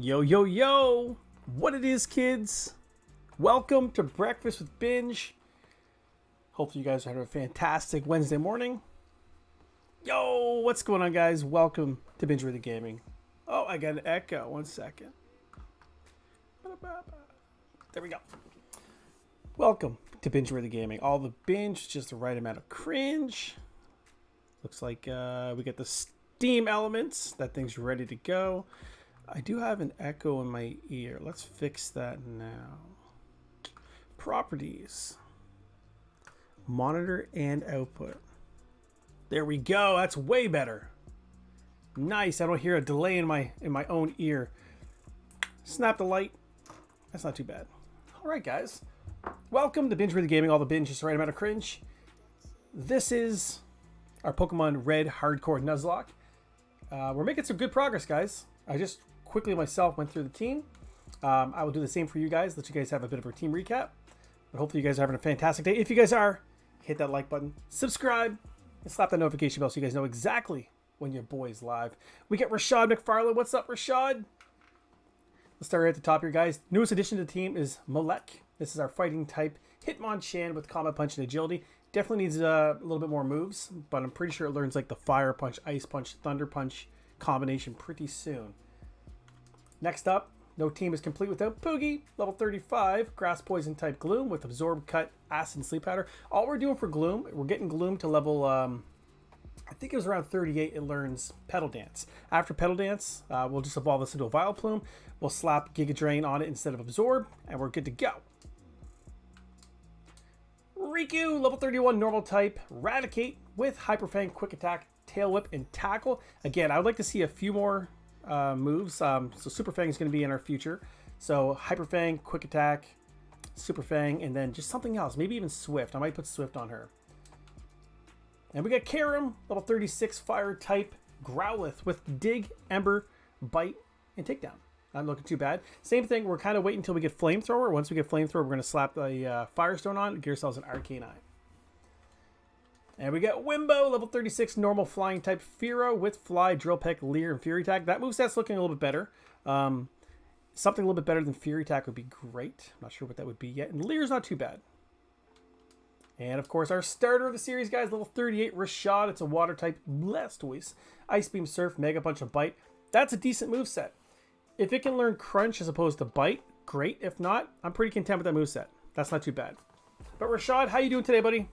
Yo, yo, yo! What it is, kids? Welcome to Breakfast with Binge. Hopefully you guys are having a fantastic Wednesday morning. Yo, what's going on, guys? Welcome to Bingeworthy Gaming. Oh, I got an echo. 1 second. There we go. Welcome to Bingeworthy Gaming. All the binge, just the right amount of cringe. Looks like we get the Steam elements. That thing's ready to go. I do have an echo in my ear. Let's fix that now. Properties. Monitor and output. There we go. That's way better. Nice. I don't hear a delay in my own ear. Snap the light. That's not too bad. All right, guys. Welcome to Bingeworthy Gaming. All the binge, just the right amount of cringe. This is our Pokemon Red Hardcore Nuzlocke. We're making some good progress, guys. I just quickly myself went through the team. I will do the same for you guys. Let you guys have a bit of a team recap. But hopefully you guys are having a fantastic day. If you guys are, hit that like button, subscribe, and slap that notification bell so you guys know exactly when your boy is live. We get Rashad McFarlane. What's up, Rashad? Let's start right at the top here, guys. Newest addition to the team is Molek. This is our fighting type Hitmonchan with Combat Punch and Agility. Definitely needs a little bit more moves, but I'm pretty sure it learns like the Fire Punch, Ice Punch, Thunder Punch combination pretty soon. Next up, no team is complete without Poogie, level 35, Grass Poison type Gloom with Absorb, Cut, Acid, and Sleep Powder. All we're doing for Gloom, we're getting Gloom to level, I think it was around 38, it learns Petal Dance. After Petal Dance, we'll just evolve this into a Vileplume. We'll slap Giga Drain on it instead of Absorb, and we're good to go. Riku, level 31, normal type, Raticate with Hyper Fang, Quick Attack, Tail Whip, and Tackle. Again, I would like to see a few more moves. So Super Fang is going to be in our future. So Hyper Fang, Quick Attack, Super Fang, and then just something else. Maybe even Swift. I might put Swift on her. And we got Karam, level 36, Fire type, Growlithe with Dig, Ember, Bite, and Takedown. Not looking too bad. Same thing, we're kind of waiting until we get Flamethrower. Once we get Flamethrower, we're going to slap the Firestone on, get ourselves an Arcane Eye. And we got Wimbo, level 36, normal flying type, Fearow with Fly, Drill Peck, Leer, and Fury Attack. That moveset's looking a little bit better. Something a little bit better than Fury Attack would be great. I'm not sure what that would be yet. And Leer's not too bad. And of course, our starter of the series, guys, level 38, Rashad. It's a water type, Blastoise, Ice Beam, Surf, Mega Punch, and Bite. That's a decent moveset. If it can learn Crunch as opposed to Bite, great. If not, I'm pretty content with that moveset. That's not too bad. But Rashad, how you doing today, buddy?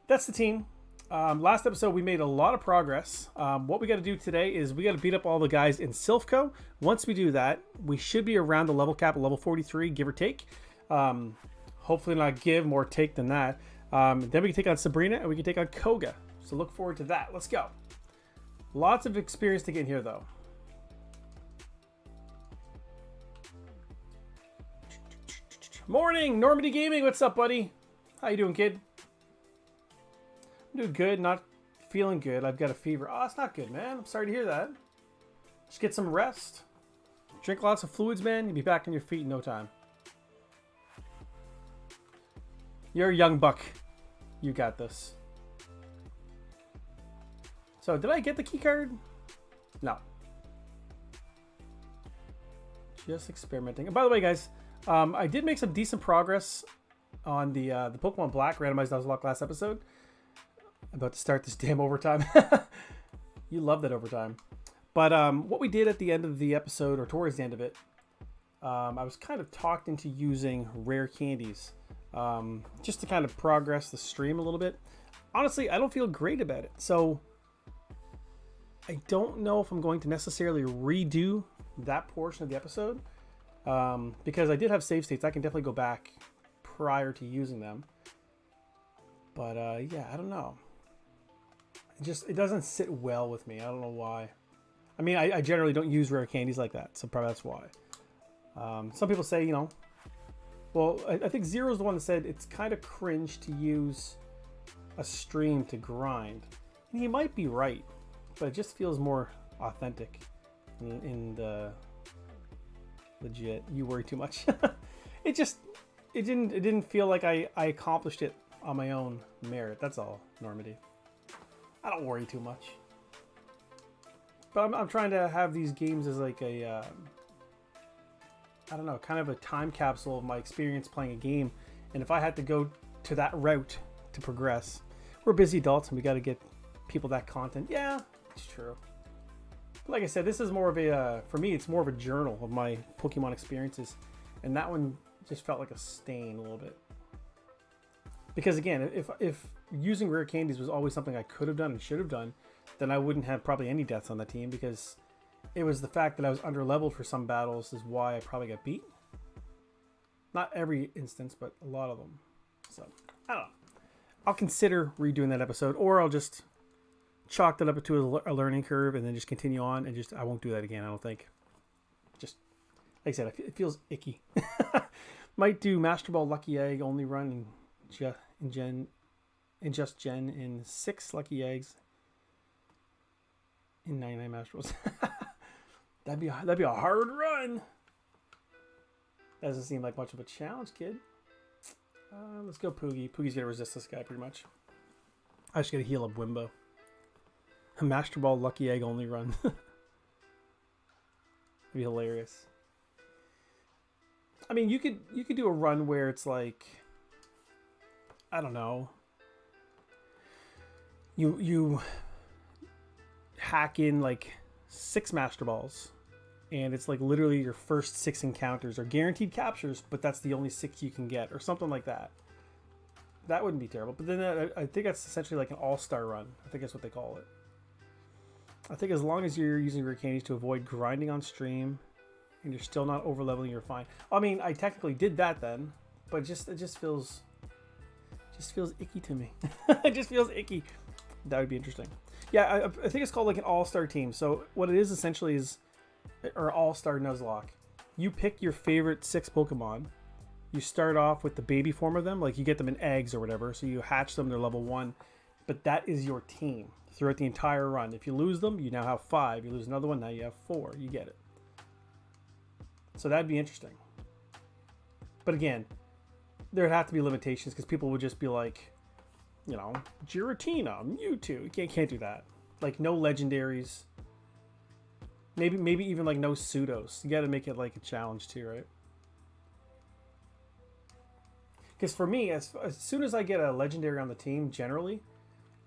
That's the team. Last episode, we made a lot of progress. What we got to do today is we got to beat up all the guys in Silphco. Once we do that, we should be around the level cap of level 43, give or take. Hopefully not give, more take than that. Then we can take on Sabrina and we can take on Koga. So look forward to that. Let's go. Lots of experience to get in here, though. Morning, Normandy Gaming. What's up, buddy? How you doing, kid? I'm doing good. Not feeling good. I've got a fever. Oh, it's not good, man. I'm sorry to hear that. Just get some rest. Drink lots of fluids, man. You'll be back on your feet in no time. You're a young buck. You got this. So, did I get the key card? No. Just experimenting. And by the way, guys, I did make some decent progress on the Pokemon Black randomized Nuzlocke last episode. I'm about to start this damn overtime. You love that overtime. But what we did at the end of the episode, or towards the end of it, I was kind of talked into using rare candies just to kind of progress the stream a little bit. Honestly, I don't feel great about it. So I don't know if I'm going to necessarily redo that portion of the episode. Because I did have save states. I can definitely go back prior to using them. But yeah, I don't know. It doesn't sit well with me. I don't know why. I mean, I generally don't use rare candies like that, so probably that's why. Some people say, you know, well, I think Zero's the one that said it's kind of cringe to use a stream to grind. And he might be right, but it just feels more authentic in the legit. You worry too much. It didn't feel like I accomplished it on my own merit. That's all, Normandy. I don't worry too much. But I'm trying to have these games as like a, I don't know, kind of a time capsule of my experience playing a game. And if I had to go to that route to progress, we're busy adults and we got to get people that content. Yeah, it's true. But like I said, this is more of a, for me, it's more of a journal of my Pokemon experiences. And that one just felt like a stain a little bit. Because again, if using rare candies was always something I could have done and should have done, then I wouldn't have probably any deaths on the team, because it was the fact that I was under leveled for some battles is why I probably got beat. Not every instance, but a lot of them. So, I don't know. I'll consider redoing that episode, or I'll just chalk that up to a learning curve and then just continue on, and just, I won't do that again, I don't think. Just, like I said, it feels icky. Might do Master Ball Lucky Egg only run in just Gen in 6 Lucky Eggs in 99 Master Balls. That'd be a hard run. That doesn't seem like much of a challenge, kid. Let's go Poogie. Poogie's gonna resist this guy pretty much. I just gotta heal up Wimbo. A Master Ball Lucky Egg only run. That'd be hilarious. I mean, you could do a run where it's like, I don't know, you hack in like 6 Master Balls, and it's like literally your first 6 encounters are guaranteed captures, but that's the only 6 you can get, or something like that. That wouldn't be terrible. But then I think that's essentially like an all-star run. I think that's what they call it. I think as long as you're using rare candies to avoid grinding on stream and you're still not over leveling, you're fine. I mean, I technically did that then, but it just feels icky to me. It just feels icky. That would be interesting. Yeah, I think it's called like an all-star team. So what it is essentially is, or all-star Nuzlocke. You pick your favorite 6 Pokemon. You start off with the baby form of them, like you get them in eggs or whatever. So you hatch them, they're level 1. But that is your team throughout the entire run. If you lose them, you now have 5. You lose another one, now you have 4. You get it. So that'd be interesting. But again, there'd have to be limitations, because people would just be like, you know, Giratina, Mewtwo. You can't do that. Like no legendaries. Maybe even like no pseudos. You got to make it like a challenge too, right? Because for me, as soon as I get a legendary on the team, generally,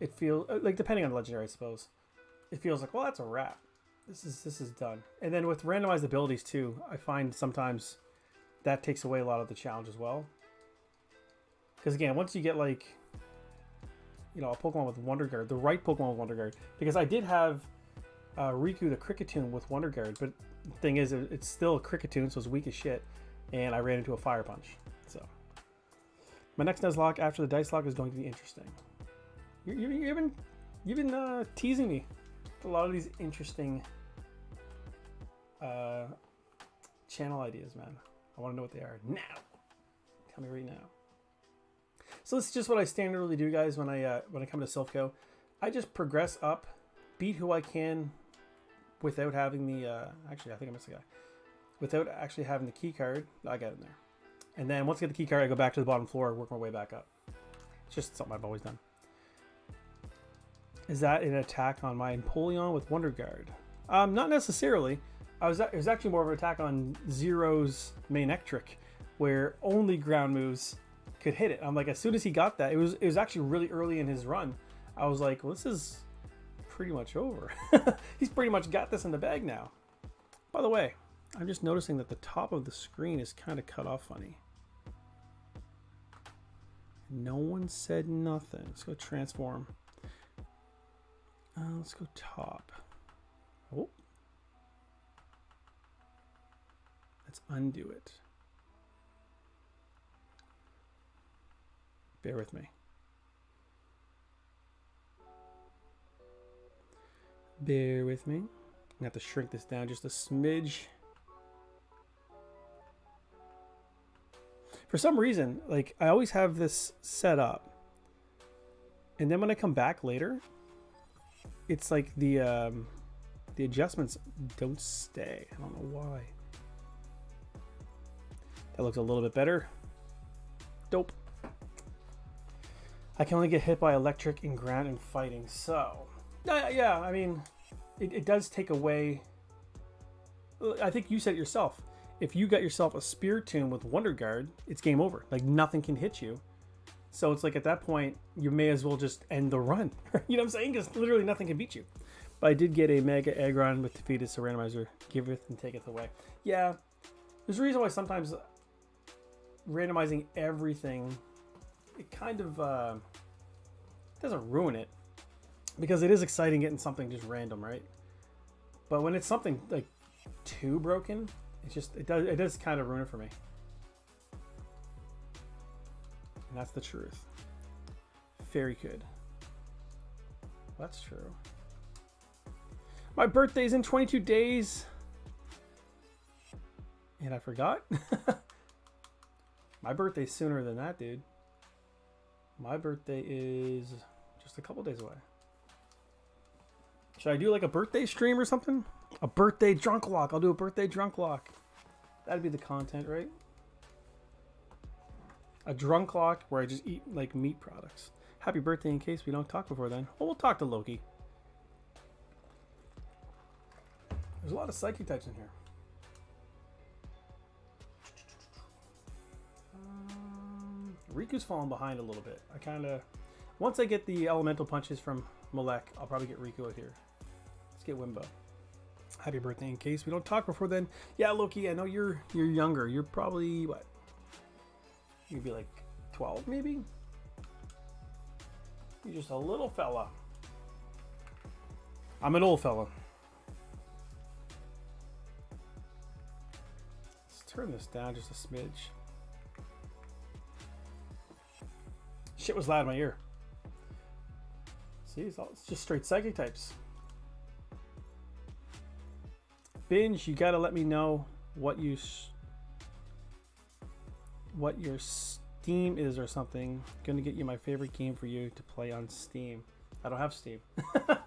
it feels like, depending on the legendary, I suppose, it feels like, well, that's a wrap. This is done. And then with randomized abilities too, I find sometimes that takes away a lot of the challenge as well. Because again, once you get like, you know, a Pokemon with Wonder Guard, the right Pokemon with Wonder Guard, because I did have Riku the Kricketune with Wonder Guard, but the thing is, it's still a Kricketune, so it's weak as shit, and I ran into a Fire Punch. So my next Nuzlocke after the Dice Lock is going to be interesting. You've been teasing me with a lot of these interesting channel ideas, man. I want to know what they are now. Tell me right now. So this is just what I standardly do, guys, when I come to Silphco. I just progress up, beat who I can without having the... actually, I think I missed a guy. Without actually having the key card. I got in there. And then once I get the key card, I go back to the bottom floor, work my way back up. It's just something I've always done. Is that an attack on my Empoleon with Wonder Guard? Not necessarily. It was actually more of an attack on Zero's Manectric, where only ground moves could hit it. I'm like, as soon as he got that, it was actually really early in his run. I was like, well, this is pretty much over. He's pretty much got this in the bag now. By the way, I'm just noticing that the top of the screen is kind of cut off funny. No one said nothing. Let's go transform. Let's go top. Oh. Let's undo it. Bear with me. Bear with me. I'm gonna have to shrink this down just a smidge. For some reason, like, I always have this set up, and then when I come back later, it's like the adjustments don't stay. I don't know why. That looks a little bit better. Dope. I can only get hit by electric in ground and fighting, so yeah, I mean, it does take away. I think you said it yourself. If you got yourself a Spear Tomb with Wonder Guard, it's game over. Like nothing can hit you. So it's like at that point, you may as well just end the run. You know what I'm saying? Because literally nothing can beat you. But I did get a Mega Aggron with defeated, so randomizer giveth and taketh away. Yeah, there's a reason why sometimes randomizing everything, it kind of doesn't ruin it. Because it is exciting getting something just random, right? But when it's something like too broken, it's just it does kind of ruin it for me. And that's the truth. Very good. That's true. My birthday's in 22 days. And I forgot. My birthday's sooner than that, dude. My birthday is just a couple days away. Should I do like a birthday stream or something? A birthday drunk lock. I'll do a birthday drunk lock. That'd be the content, right? A drunk lock where I just eat like meat products. Happy birthday in case we don't talk before then. Well, we'll talk to Loki. There's a lot of psychic types in here. Riku's falling behind a little bit. I kind of... Once I get the elemental punches from Malek, I'll probably get Riku out here. Let's get Wimbo. Happy birthday in case we don't talk before then. Yeah, Loki, I know you're younger. You're probably, what? You'd be like 12, maybe? You're just a little fella. I'm an old fella. Let's turn this down just a smidge. Shit was loud in my ear. See, it's just straight psychic types. Binge, you gotta let me know what your Steam is or something. Gonna get you my favorite game for you to play on Steam. I don't have Steam. I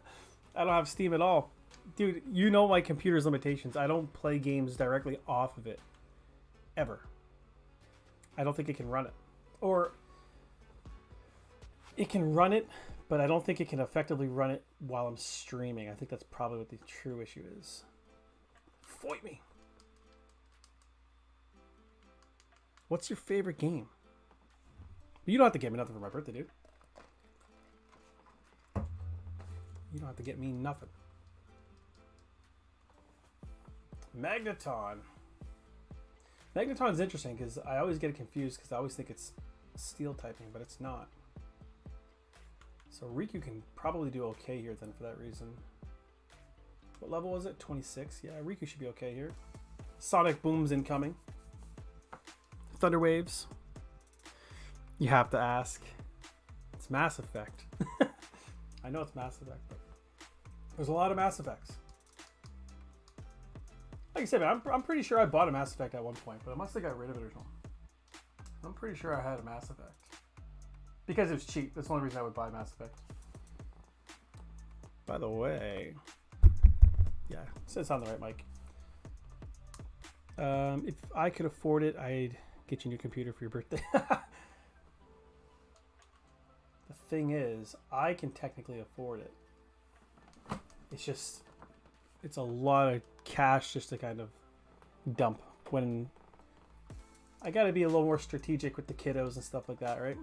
don't have Steam at all. Dude, you know my computer's limitations. I don't play games directly off of it. Ever. I don't think it can run it. Or it can run it, but I don't think it can effectively run it while I'm streaming. I think that's probably what the true issue is. Fight me. What's your favorite game? You don't have to get me nothing for my birthday, dude. You don't have to get me nothing. Magneton. Magneton's interesting because I always get it confused because I always think it's steel typing, but it's not. So Riku can probably do okay here then for that reason. What level was it? 26? Yeah, Riku should be okay here. Sonic Boom's incoming. Thunder Waves. You have to ask. It's Mass Effect. I know it's Mass Effect, but there's a lot of Mass Effects. Like I said, man, I'm pretty sure I bought a Mass Effect at one point, but I must have got rid of it or something. I'm pretty sure I had a Mass Effect. Because it was cheap. That's the only reason I would buy Mass Effect. By the way... Yeah, it's on the right mic. If I could afford it, I'd get you a new computer for your birthday. The thing is, I can technically afford it. It's just, it's a lot of cash just to kind of dump when I got to be a little more strategic with the kiddos and stuff like that, right?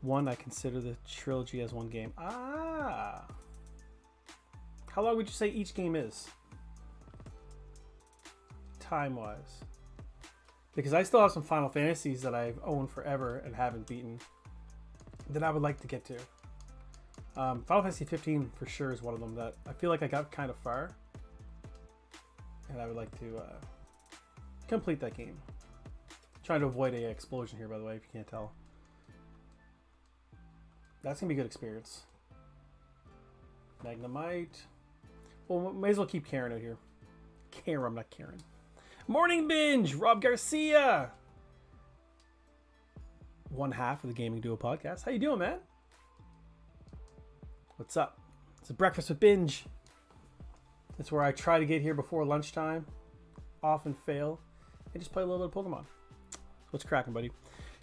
One, I consider the trilogy as one game. Ah! How long would you say each game is? Time-wise. Because I still have some Final Fantasies that I've owned forever and haven't beaten that I would like to get to. Final Fantasy 15 for sure is one of them that I feel like I got kind of far. And I would like to complete that game. Trying to avoid an explosion here, by the way, if you can't tell. That's going to be a good experience. Magnemite. Well, may as well keep Karen out here. Karen, not Karen. Morning Binge! Rob Garcia! One half of the Gaming Duo podcast. How you doing, man? What's up? It's a breakfast with Binge. It's where I try to get here before lunchtime. Often fail. And just play a little bit of Pokemon. What's cracking, buddy?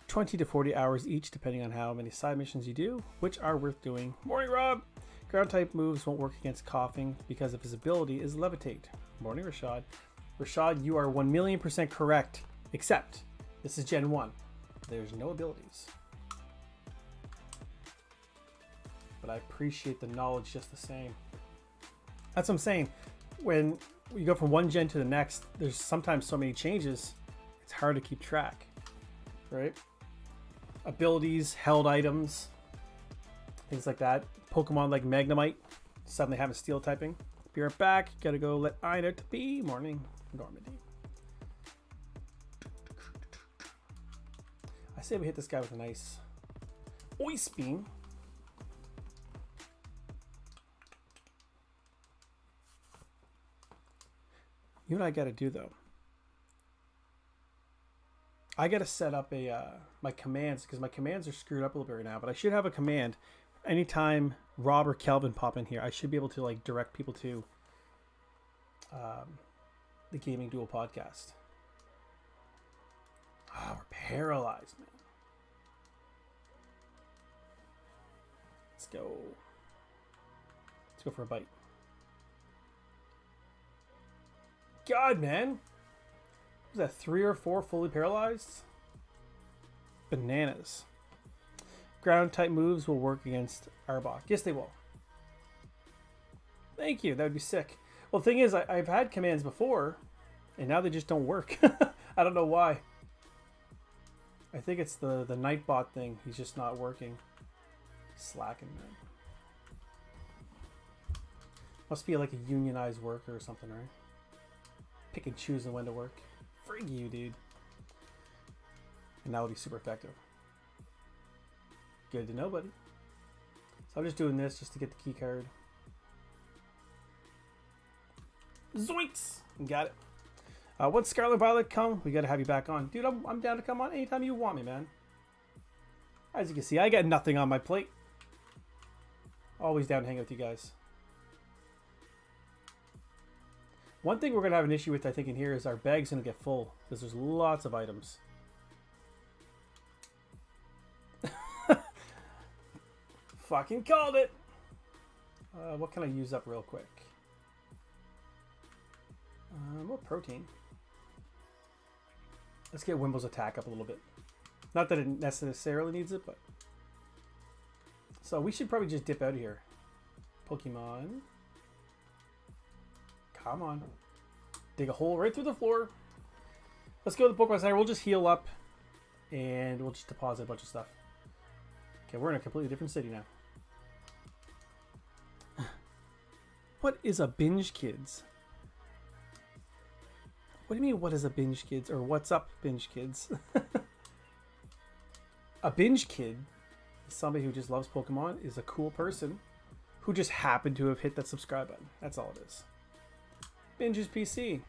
20 to 40 hours each, depending on how many side missions you do, which are worth doing. Morning, Rob! Ground type moves won't work against coughing because of his ability is levitate. Morning, Rashad. Rashad, you are 1,000,000% correct, except this is Gen 1. There's no abilities. But I appreciate the knowledge just the same. That's what I'm saying. When you go from one gen to the next, there's sometimes so many changes, it's hard to keep track, right? Abilities, held items, things like that. Pokemon like Magnemite suddenly having steel typing. Be right back. Gotta go let Ina to be. Morning, Normandy. I say we hit this guy with a nice Ice Beam. You know what I gotta do though? I gotta set up a my commands, because my commands are screwed up a little bit right now, but I should have a command anytime Rob or Kelvin pop in here. I should be able to like direct people to the Gaming Duel podcast. Ah, we're paralyzed, man. Let's go. Let's go for a bite. God, man. Was that 3 or 4 fully paralyzed? Bananas. Ground type moves will work against Arbok. Yes, they will. Thank you. That would be sick. Well, the thing is, I've had commands before, and now they just don't work. I don't know why. I think it's the Nightbot thing. He's just not working. Slacking, man. Must be like a unionized worker or something, right? Pick and choose when to work. Frig you, dude. And that will be super effective. Good to know, buddy. So I'm just doing this just to get the key card. Zoinks! Got it. Once Scarlet Violet come, we gotta have you back on. Dude, I'm down to come on anytime you want me, man. As you can see, I got nothing on my plate. Always down to hang out with you guys. One thing we're going to have an issue with, I think, in here is our bag's going to get full, because there's lots of items. Fucking called it! What can I use up real quick? More protein. Let's get Wimble's attack up a little bit. Not that it necessarily needs it, but... So we should probably just dip out of here. Pokemon. Come on. Dig a hole right through the floor. Let's go to the Pokemon Center. We'll just heal up. And we'll just deposit a bunch of stuff. Okay, we're in a completely different city now. What is a binge, kids? What do you mean, what is a binge, kids? Or what's up, binge, kids? A binge kid is somebody who just loves Pokemon, is a cool person who just happened to have hit that subscribe button. That's all it is. Binge's PC.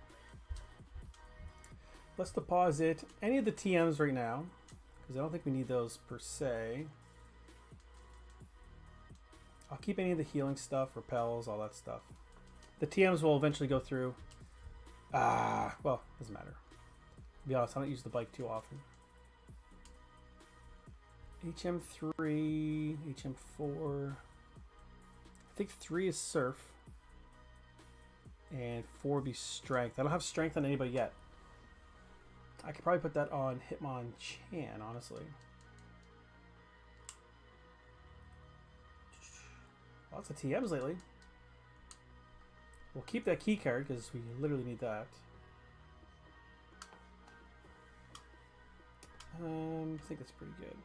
Let's deposit any of the TMs right now, because I don't think we need those per se. I'll keep any of the healing stuff, repels, all that stuff. The TMs will eventually go through. Well, doesn't matter. To be honest, I don't use the bike too often. HM3, HM4. I think 3 is Surf. And 4 would be Strength. I don't have Strength on anybody yet. I could probably put that on Hitmonchan, honestly. Lots of TMs lately. We'll keep that key card because we literally need that. I think that's pretty good.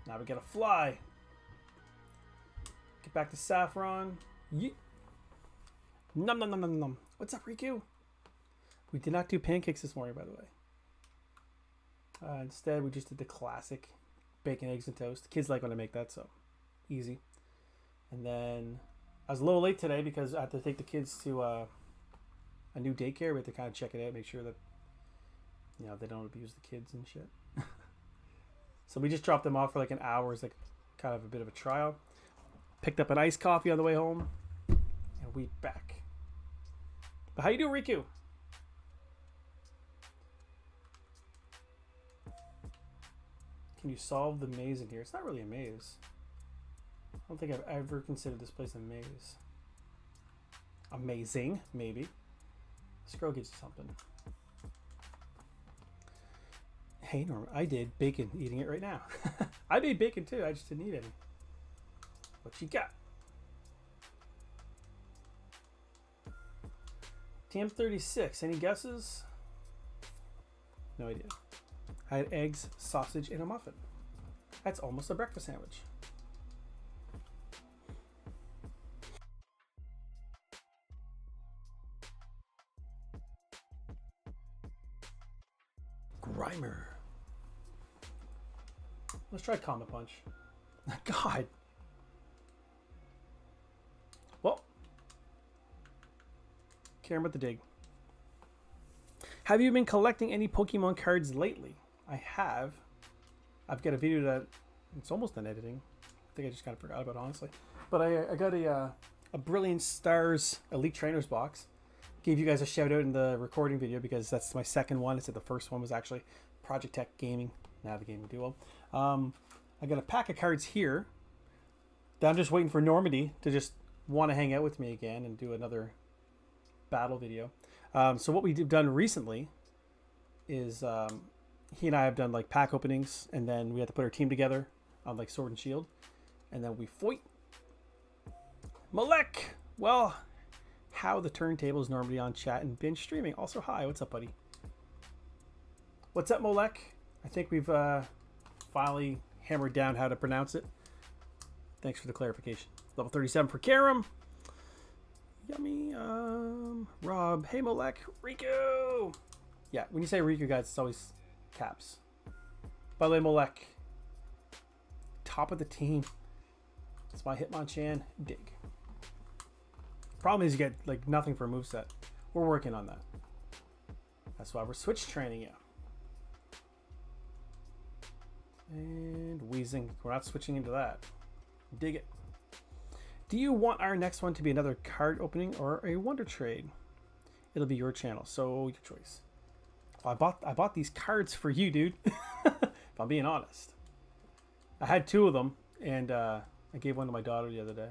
Now we gotta fly. Get back to Saffron. Yeet. Num num num num num. What's up, Riku? We did not do pancakes this morning, by the way. Instead, we just did the classic bacon, eggs, and toast. The kids like when I make that, so easy. And then I was a little late today because I had to take the kids to a new daycare. We had to kind of check it out, make sure that they don't abuse the kids and shit. So we just dropped them off for like an hour as like kind of a bit of a trial. Picked up an iced coffee on the way home, and we back. But how you doing, Riku? Can you solve the maze in here? It's not really a maze. I don't think I've ever considered this place a maze. Amazing, maybe. Scroll gets you something. Hey, Norma, I did bacon, eating it right now. I made bacon too, I just didn't eat any. What you got? TM36, any guesses? No idea. I had eggs, sausage, and a muffin. That's almost a breakfast sandwich. Grimer. Let's try Comet Punch. God. Well. Caring about the dig. Have you been collecting any Pokemon cards lately? I have. I've got a video that it's almost done editing. I think I just kind of forgot about it, honestly. But I got a Brilliant Stars Elite Trainers box. Gave you guys a shout out in the recording video because that's my second one. I said the first one was actually Project Tech Gaming, now the Gaming Duo. I got a pack of cards here that I'm just waiting for Normandy to just want to hang out with me again and do another battle video. So what we've done recently is he and I have done like pack openings, and then we had to put our team together on like Sword and Shield, and then we fight. Malek, well, how the turntables normally on chat and binge streaming. Also, hi, what's up, buddy? What's up, Molek? I think we've finally hammered down how to pronounce it. Thanks for the clarification. Level 37 for Karam. Yummy. Rob. Hey, Molek. Riku. Yeah, when you say Riku, guys, it's always caps. By the way, Molek, top of the team. It's my Hitmonchan. Dig. Problem is you get like nothing for a moveset. We're working on that. That's why we're switch training you. And wheezing. We're not switching into that. Dig it. Do you want our next one to be another card opening or a wonder trade? It'll be your channel, so your choice. Well, I bought these cards for you, dude. If I'm being honest. I had two of them, and I gave one to my daughter the other day.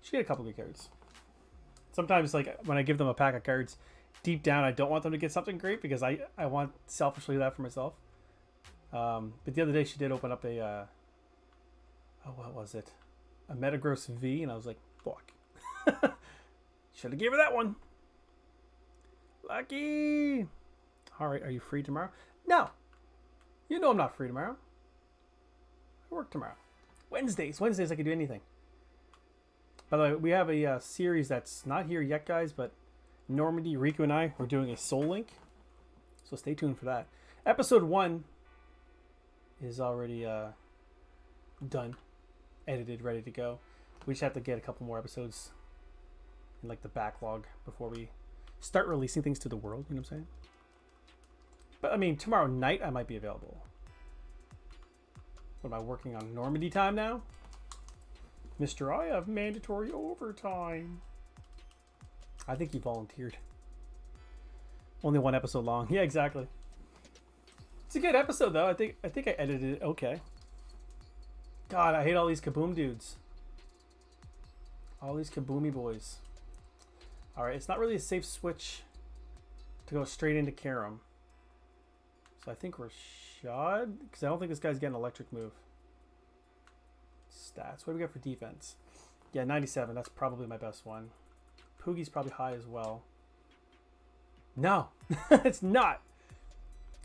She get a couple good cards. Sometimes, like, when I give them a pack of cards, deep down, I don't want them to get something great because I want selfishly that for myself. But the other day, she did open up a, oh, what was it? A Metagross V, and I was like, fuck. Should have gave her that one. Lucky. All right, are you free tomorrow? No. You know I'm not free tomorrow. I work tomorrow. Wednesdays I can do anything. By the way, we have a series that's not here yet, guys, but Normandy, Riku, and I are doing a Soul Link. So stay tuned for that. Episode 1 is already done, edited, ready to go. We just have to get a couple more episodes in like the backlog before we start releasing things to the world, you know what I'm saying? But I mean, tomorrow night I might be available. What am I working on? Normandy time now? Mr. I have mandatory overtime. I think he volunteered. Only one episode long. Yeah, exactly. It's a good episode though. I think I edited it okay. God, I hate all these Kaboom dudes. All these Kaboomy boys. Alright, it's not really a safe switch to go straight into Karam. So I think we're shod, because I don't think this guy's getting an electric move. Stats. What do we got for defense? Yeah, 97. That's probably my best one. Poogie's probably high as well. No, it's not.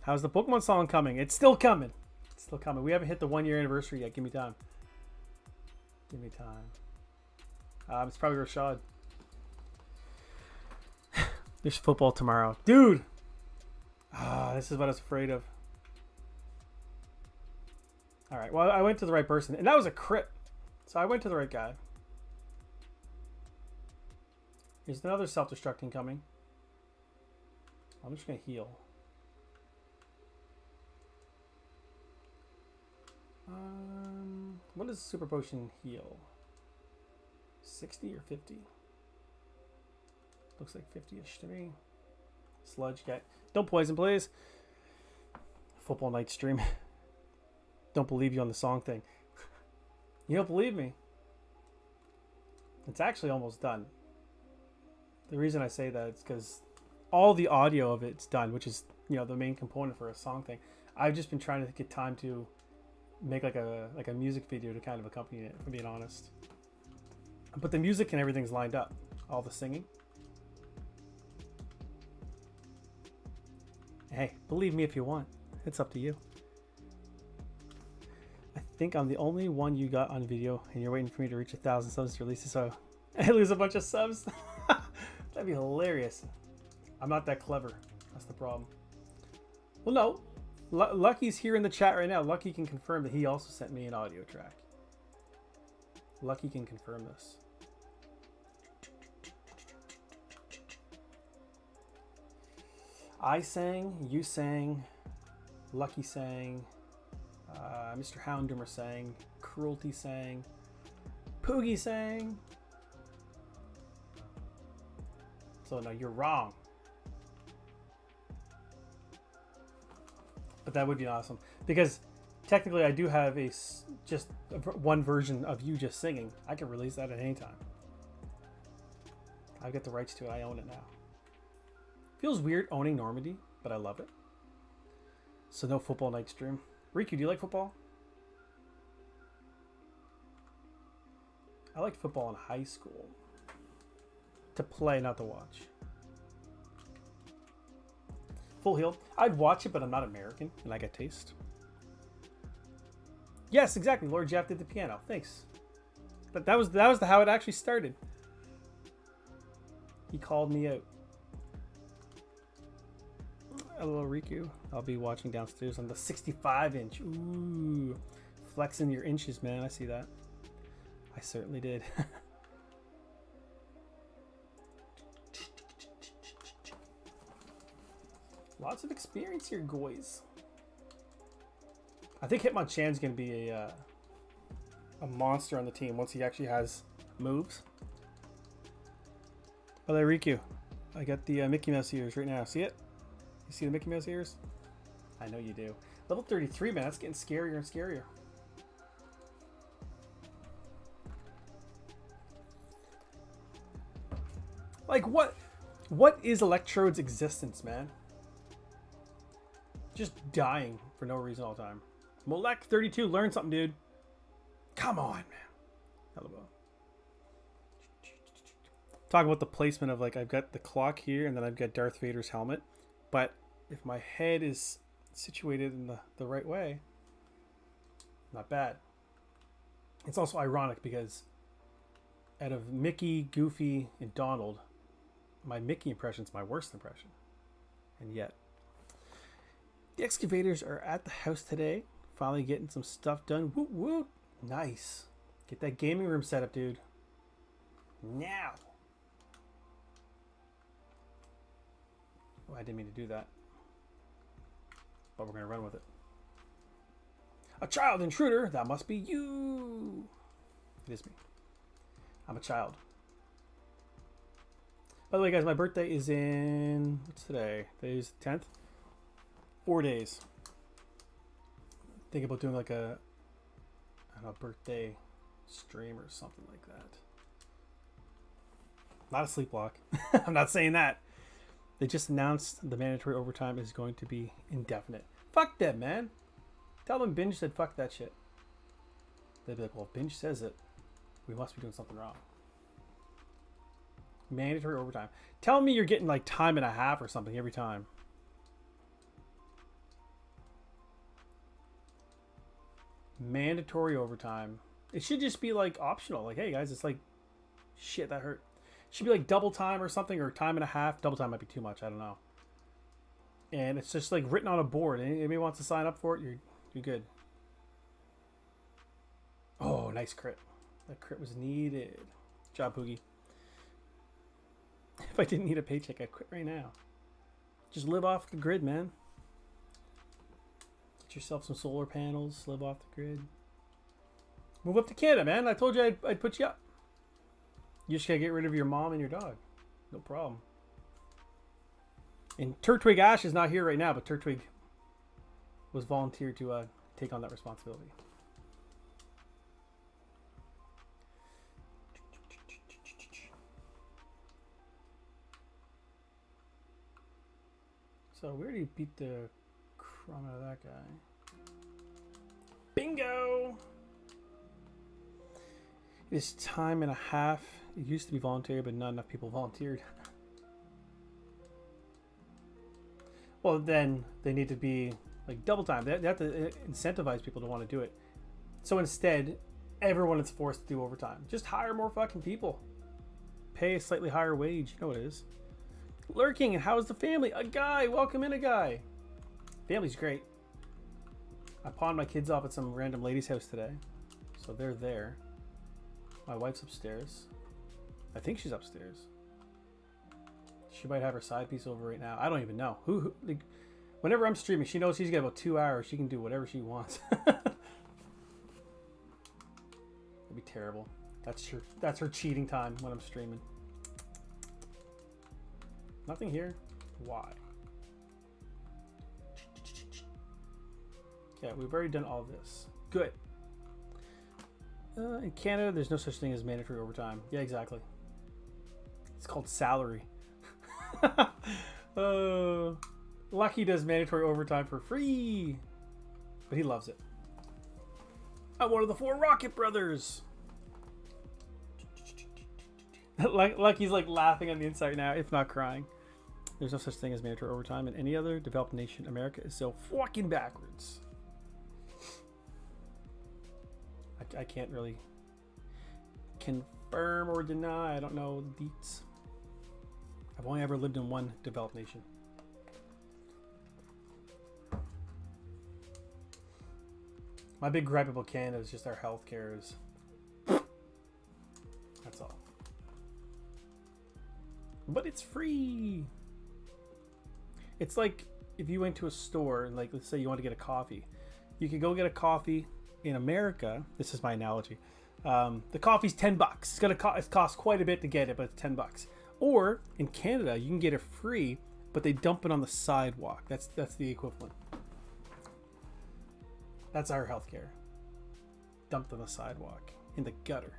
How's the Pokemon song coming? It's still coming. It's still coming. We haven't hit the 1-year anniversary yet. Give me time. Give me time. It's probably Rashad. There's football tomorrow. Dude! This is what I was afraid of. Alright, well, I went to the right person. And that was a crit. So I went to the right guy. There's another self-destructing coming. I'm just going to heal. What does Super Potion heal? 60 or 50? Looks like 50-ish to me. Sludge, okay. Don't poison, please. Football night stream. don't believe you on the song thing. You don't believe me? It's actually almost done. The reason I say that is because all the audio of it's done, which is, you know, the main component for a song thing. I've just been trying to get time to make like a music video to kind of accompany it, if I'm being honest. But the music and everything's lined up. All the singing. Hey, believe me if you want. It's up to you. I think I'm the only one you got on video, and you're waiting for me to reach 1,000 subs to release it, so I lose a bunch of subs. That'd be hilarious. I'm not that clever. That's the problem. Well, no. Lucky's here in the chat right now. Lucky can confirm that he also sent me an audio track. Lucky can confirm this. I sang, you sang, Lucky sang, Mr. Houndoomer sang, Cruelty sang, Poogie sang. So no, you're wrong. But that would be awesome, because technically I do have just one version of you just singing. I can release that at any time. I've got the rights to it. I own it now. Feels weird owning Normandy, but I love it. So no football night stream. Riku, do you like football? I liked football in high school. To play, not to watch. Full healed. I'd watch it, but I'm not American, and I got taste. Yes, exactly. Lord Jeff did the piano. Thanks. But that was how it actually started. He called me out. Hello, Riku. I'll be watching downstairs on the 65-inch. Ooh, flexing your inches, man. I see that. I certainly did. Lots of experience here, guys. I think Hitmonchan's going to be a monster on the team once he actually has moves. Oh, there, Riku. I got the Mickey Mouse ears right now. See it? You see the Mickey Mouse ears? I know you do. Level 33, man. That's getting scarier and scarier. Like, what is Electrode's existence, man? Just dying for no reason all the time. Molek 32, learn something, dude. Come on, man. Hello. Talk about the placement of, like, I've got the clock here and then I've got Darth Vader's helmet. But if my head is situated in the right way, not bad. It's also ironic because out of Mickey, Goofy, and Donald, my Mickey impression is my worst impression. And yet, the excavators are at the house today. Finally getting some stuff done. Woot woot. Nice. Get that gaming room set up, dude. Now. Oh, I didn't mean to do that. But we're going to run with it. A child intruder. That must be you. It is me. I'm a child. By the way, guys, my birthday is in... What's today? Today's the 10th. 4 days. Think about doing like a birthday stream or something like that. Not a sleep walk. I'm not saying that. They just announced the mandatory overtime is going to be indefinite. Fuck them, man. Tell them Binge said fuck that shit. They'd be like, well, if Binge says it, we must be doing something wrong. Mandatory overtime. Tell me you're getting like time and a half or something every time. Mandatory overtime. It should just be like optional. Like, hey guys, it's like, shit, that hurt. It should be like double time or something, or time and a half. Double time might be too much. I don't know. And it's just like written on a board. Anybody wants to sign up for it, you're good. Oh, nice crit. That crit was needed. Good job, Poogie. If I didn't need a paycheck, I'd quit right now. Just live off the grid, man. Get yourself some solar panels. Live off the grid. Move up to Canada, man. I told you I'd put you up. You just gotta get rid of your mom and your dog. No problem. And Turtwig Ash is not here right now, but Turtwig was volunteered to take on that responsibility. So we already beat the crumb out of that guy. Bingo! It is time and a half. It used to be voluntary, but not enough people volunteered. Well, then they need to be like double time. They have to incentivize people to want to do it. So instead, everyone is forced to do overtime. Just hire more fucking people. Pay a slightly higher wage. You know what it is. Lurking, and how's the family? A guy. Welcome in, a guy. Family's great. I pawned my kids off at some random lady's house today. So they're there. My wife's upstairs. I think she's upstairs. She might have her side piece over right now. I don't even know. Who like, whenever I'm streaming, she knows she's got about 2 hours. She can do whatever she wants. That'd be terrible. That's her cheating time when I'm streaming. Nothing here. Why? Okay, we've already done all this. Good. In Canada, there's no such thing as mandatory overtime. Yeah, exactly. It's called salary. Lucky does mandatory overtime for free, but he loves it. I'm one of the 4 Rocket Brothers. Lucky's like laughing on the inside now, if not crying. There's no such thing as mandatory overtime in any other developed nation. America is so fucking backwards. I can't really confirm or deny. I don't know the deets. I've only ever lived in one developed nation. My big gripe about Canada is just our healthcare is. That's all. But it's free. It's like if you went to a store and, like, let's say you want to get a coffee. You could go get a coffee in America. This is my analogy. The coffee's $10. It costs quite a bit to get it, but it's $10. Or in Canada, you can get it free, but they dump it on the sidewalk. That's the equivalent. That's our healthcare. Dumped on the sidewalk, in the gutter.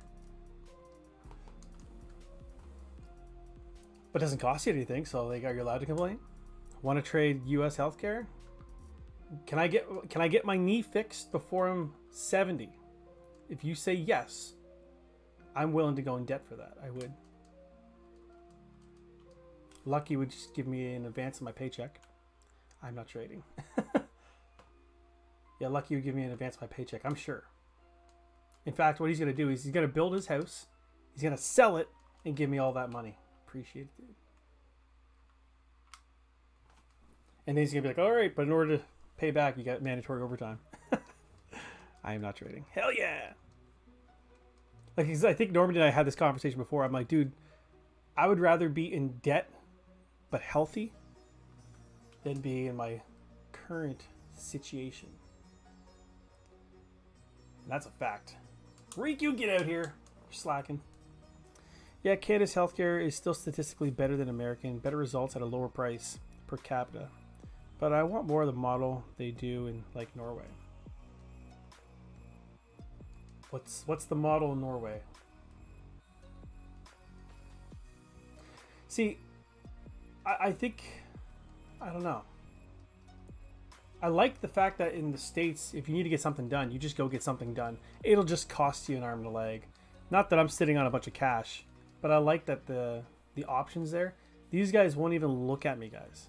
But it doesn't cost you anything, so like, are you allowed to complain? Want to trade U.S. healthcare? Can I get my knee fixed before I'm 70? If you say yes, I'm willing to go in debt for that. I would. Lucky would just give me an advance of my paycheck. I'm not trading. Yeah, Lucky would give me an advance of my paycheck, I'm sure. In fact, what he's going to do is he's going to build his house. He's going to sell it and give me all that money. Appreciate it, dude. And then he's going to be like, all right, but in order to pay back, you got mandatory overtime. I am not trading. Hell yeah. Like, I think Norman and I had this conversation before. I'm like, dude, I would rather be in debt but healthy than be in my current situation. And that's a fact. Riku, get out here. You're slacking. Yeah, Canada's healthcare is still statistically better than American. Better results at a lower price per capita. But I want more of the model they do in, like, Norway. What's the model in Norway? See, I think, I don't know. I like the fact that in the States, if you need to get something done, you just go get something done. It'll just cost you an arm and a leg. Not that I'm sitting on a bunch of cash, but I like that the options there. These guys won't even look at me, guys.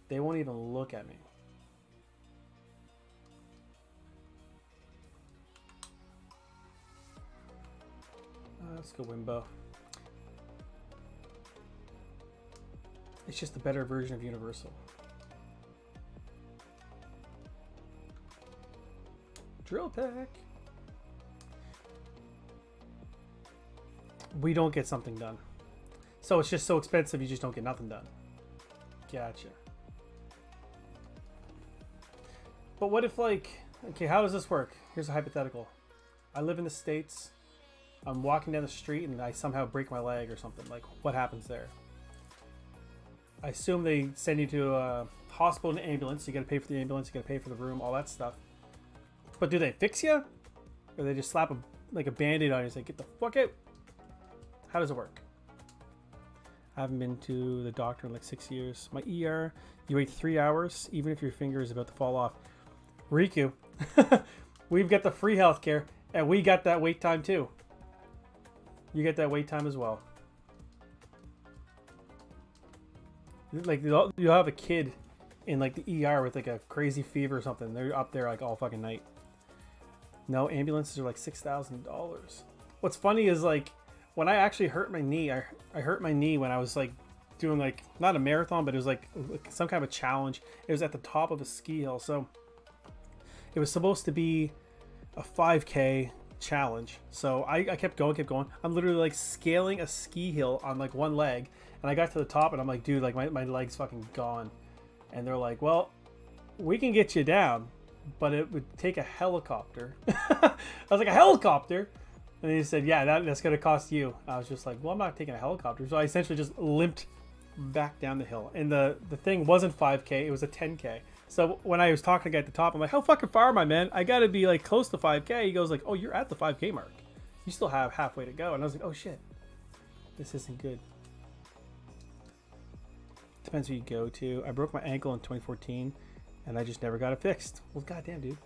They won't even look at me. Let's go Wimbo. It's just a better version of Universal. Drill pack. We don't get something done. So it's just so expensive you just don't get nothing done. Gotcha. But what if, like, okay, how does this work? Here's a hypothetical. I live in the States. I'm walking down the street and I somehow break my leg or something. Like, what happens there? I assume they send you to a hospital and ambulance. You got to pay for the ambulance. You got to pay for the room, all that stuff. But do they fix you? Or they just slap a Band-Aid on you and say, get the fuck out? How does it work? I haven't been to the doctor in like 6 years. My ER, you wait 3 hours, even if your finger is about to fall off. Riku, we've got the free healthcare, and we got that wait time too. You get that wait time as well. Like, you'll have a kid in like the ER with like a crazy fever or something. They're up there like all fucking night. No, ambulances are like $6,000. What's funny is like when I actually hurt my knee, I hurt my knee when I was like doing like, not a marathon, but it was like some kind of a challenge. It was at the top of a ski hill. So it was supposed to be a 5K challenge. So I kept going. I'm literally like scaling a ski hill on like one leg. And I got to the top and I'm like, dude, like my leg's fucking gone. And they're like, well, we can get you down, but it would take a helicopter. I was like, a helicopter? And he said, yeah, that's going to cost you. I was just like, well, I'm not taking a helicopter. So I essentially just limped back down the hill. And the thing wasn't 5K, it was a 10K. So when I was talking to the guy at the top, I'm like, how fucking far am I, man? I got to be like close to 5K. He goes like, oh, you're at the 5K mark. You still have halfway to go. And I was like, oh shit, this isn't good. Depends who you go to. I broke my ankle in 2014 and I just never got it fixed. Well, goddamn, dude.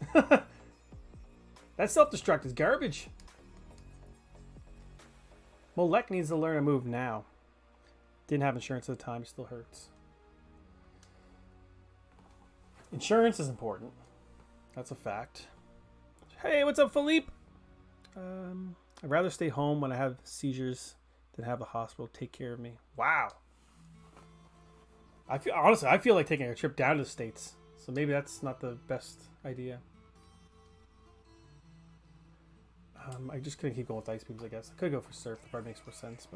That self-destruct is garbage. Molek needs to learn a move now. Didn't have insurance at the time. It still hurts. Insurance is important. That's a fact. Hey, what's up, Philippe? I'd rather stay home when I have seizures than have the hospital take care of me. Wow. Honestly, I feel like taking a trip down to the States. So maybe that's not the best idea. I just couldn't keep going with ice beams, I guess. I could go for surf. That probably makes more sense.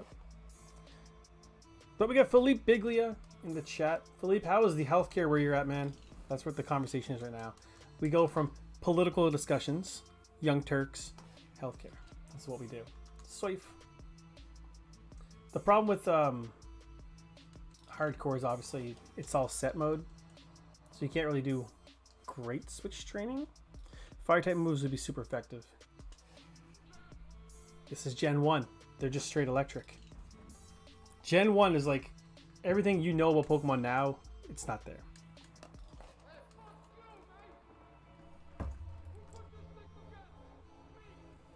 But we got Philippe Biglia in the chat. Philippe, how is the healthcare where you're at, man? That's what the conversation is right now. We go from political discussions, Young Turks, healthcare. That's what we do. Soif. The problem with hardcore is obviously it's all set mode. So you can't really do great switch training. Fire type moves would be super effective. This is Gen 1. They're just straight electric. Gen 1 is like everything you know about Pokemon now, it's not there.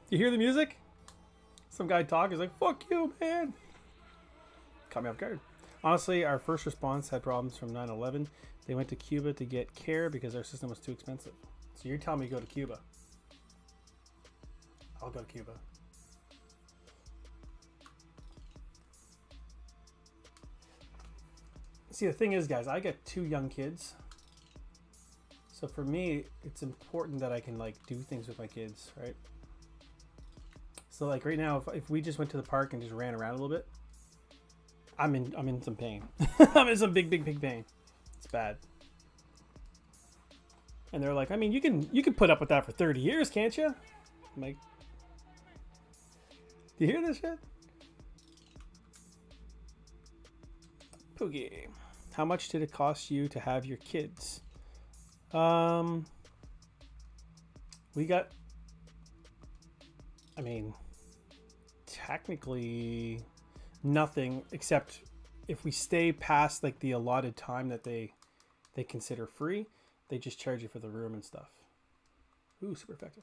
You hear the music? Some guy talk is like, fuck you, man. Caught me off guard. Honestly, our first response had problems from 9/11. They went to Cuba to get care because our system was too expensive. So you're telling me to go to Cuba. I'll go to Cuba. See, the thing is, guys, I got 2 young kids. So for me, it's important that I can like do things with my kids, right? So like right now, if we just went to the park and just ran around a little bit, I'm in some pain. I'm in some big pain. It's bad. And they're like, I mean, you can put up with that for 30 years, can't you? I'm like, do you hear this shit? Poogie. How much did it cost you to have your kids? We got, I mean, technically nothing except if we stay past like the allotted time that they consider free, they just charge you for the room and stuff. Ooh, super effective.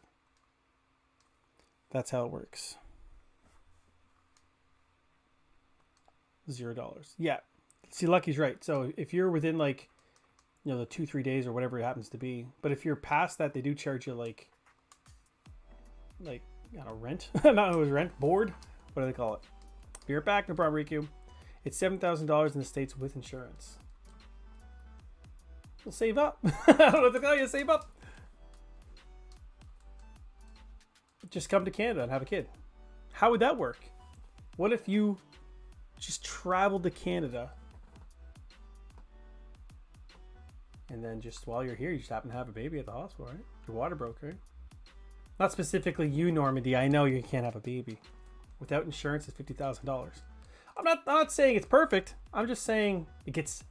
That's how it works. $0. Yeah. See, Lucky's right. So if you're within like, you know, the 2-3 days or whatever it happens to be, but if you're past that, they do charge you like I don't know, rent. Not it was rent, board. What do they call it? Be right back, no problem, Riku. It's $7,000 in the States with insurance. You'll save up. I don't know what to tell you. Save up. Just come to Canada and have a kid. How would that work? What if you just traveled to Canada and then just while you're here, you just happen to have a baby at the hospital, right? Your water broke, right? Not specifically you, Normandy. I know you can't have a baby. Without insurance, it's $50,000. I'm not saying it's perfect. I'm just saying it gets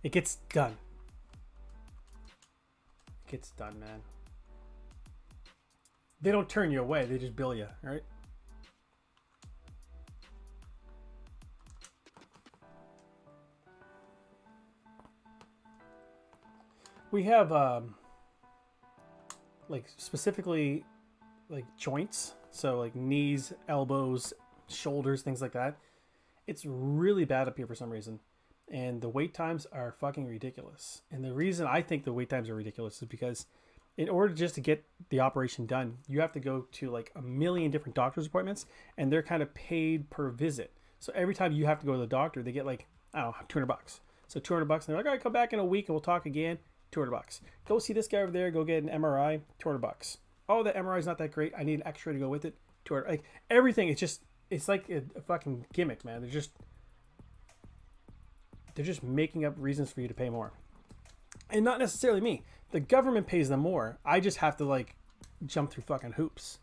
done. It gets done, man. They don't turn you away. They just bill you, right? We have like specifically like joints, so like knees, elbows, shoulders, things like that. It's really bad up here for some reason, and the wait times are fucking ridiculous. And the reason I think the wait times are ridiculous is because in order just to get the operation done, you have to go to like a million different doctor's appointments, and they're kind of paid per visit. So every time you have to go to the doctor, they get like, I don't know, $200. So $200, and they're like, all right, come back in a week and we'll talk again. $200. Go see this guy over there. Go get an MRI. $200. Oh, the MRI is not that great. I need an X-ray to go with it. $200. Like everything, it's like a fucking gimmick, man. They're just making up reasons for you to pay more, and not necessarily me. The government pays them more. I just have to like jump through fucking hoops.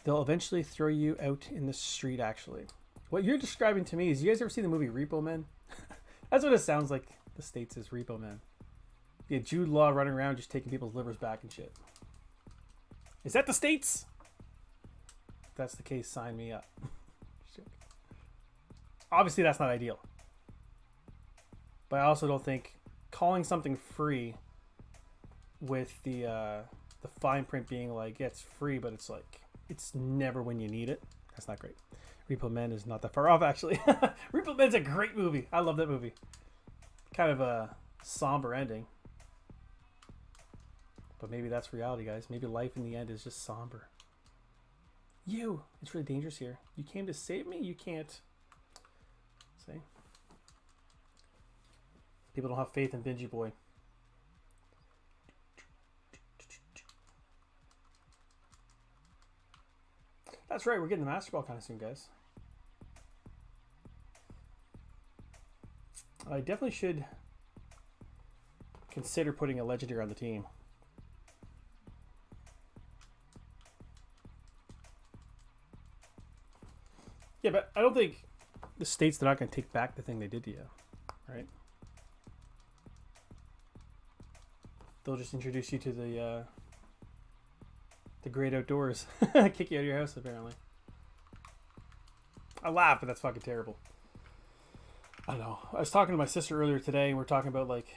They'll eventually throw you out in the street. Actually, what you're describing to me is, you guys ever see the movie Repo Man? That's what it sounds like. The States is Repo Man. Yeah, Jude Law running around just taking people's livers back and shit. Is that the States? If that's the case, sign me up. Obviously, that's not ideal. But I also don't think calling something free with the fine print being like, yeah, it's free, but it's like, it's never when you need it. That's not great. Repo Man is not that far off, actually. Repo Man's a great movie. I love that movie. Kind of a somber ending. But maybe that's reality, guys. Maybe life in the end is just somber. It's really dangerous here. You came to save me? You can't. See? People don't have faith in Bingy Boy. That's right, we're getting the Master Ball kind of soon, guys. I definitely should consider putting a legendary on the team. Yeah, but I don't think the States, they're not going to take back the thing they did to you, right? They'll just introduce you to the great outdoors. Kick you out of your house, apparently. I laugh, but that's fucking terrible. I don't know. I was talking to my sister earlier today, and we're talking about like,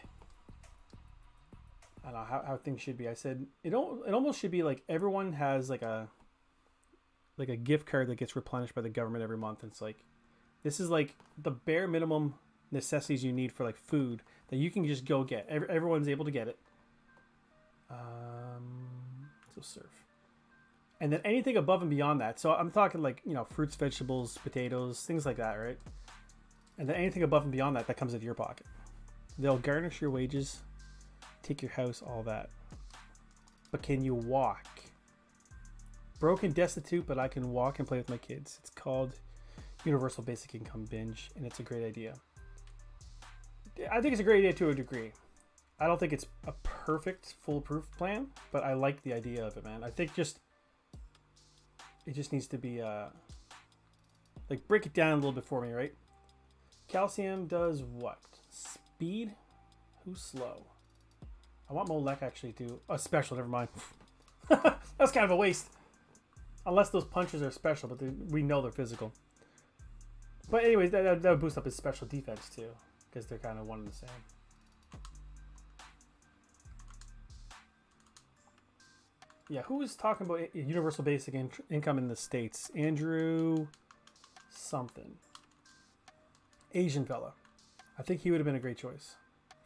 I don't know how things should be. I said it almost should be like everyone has like a gift card that gets replenished by the government every month. And it's like, this is like the bare minimum necessities you need for like food that you can just go get. Everyone's able to get it. So serve. And then anything above and beyond that. So I'm talking like, you know, fruits, vegetables, potatoes, things like that, right? And then anything above and beyond that comes into your pocket. They'll garnish your wages, take your house, all that. But can you walk? Broken, destitute, but I can walk and play with my kids. It's called Universal Basic Income Binge, and it's a great idea. I think it's a great idea to a degree. I don't think it's a perfect, foolproof plan, but I like the idea of it, man. I think it just needs to be, like, break it down a little bit for me, right? Calcium does what? Speed? Who's slow? I want Molek actually to... Oh, special, never mind. That's kind of a waste. Unless those punches are special, but we know they're physical. But anyways, that would boost up his special defense too, because they're kind of one and the same. Yeah, who was talking about universal basic income in the States? Andrew something. Asian fella. I think he would have been a great choice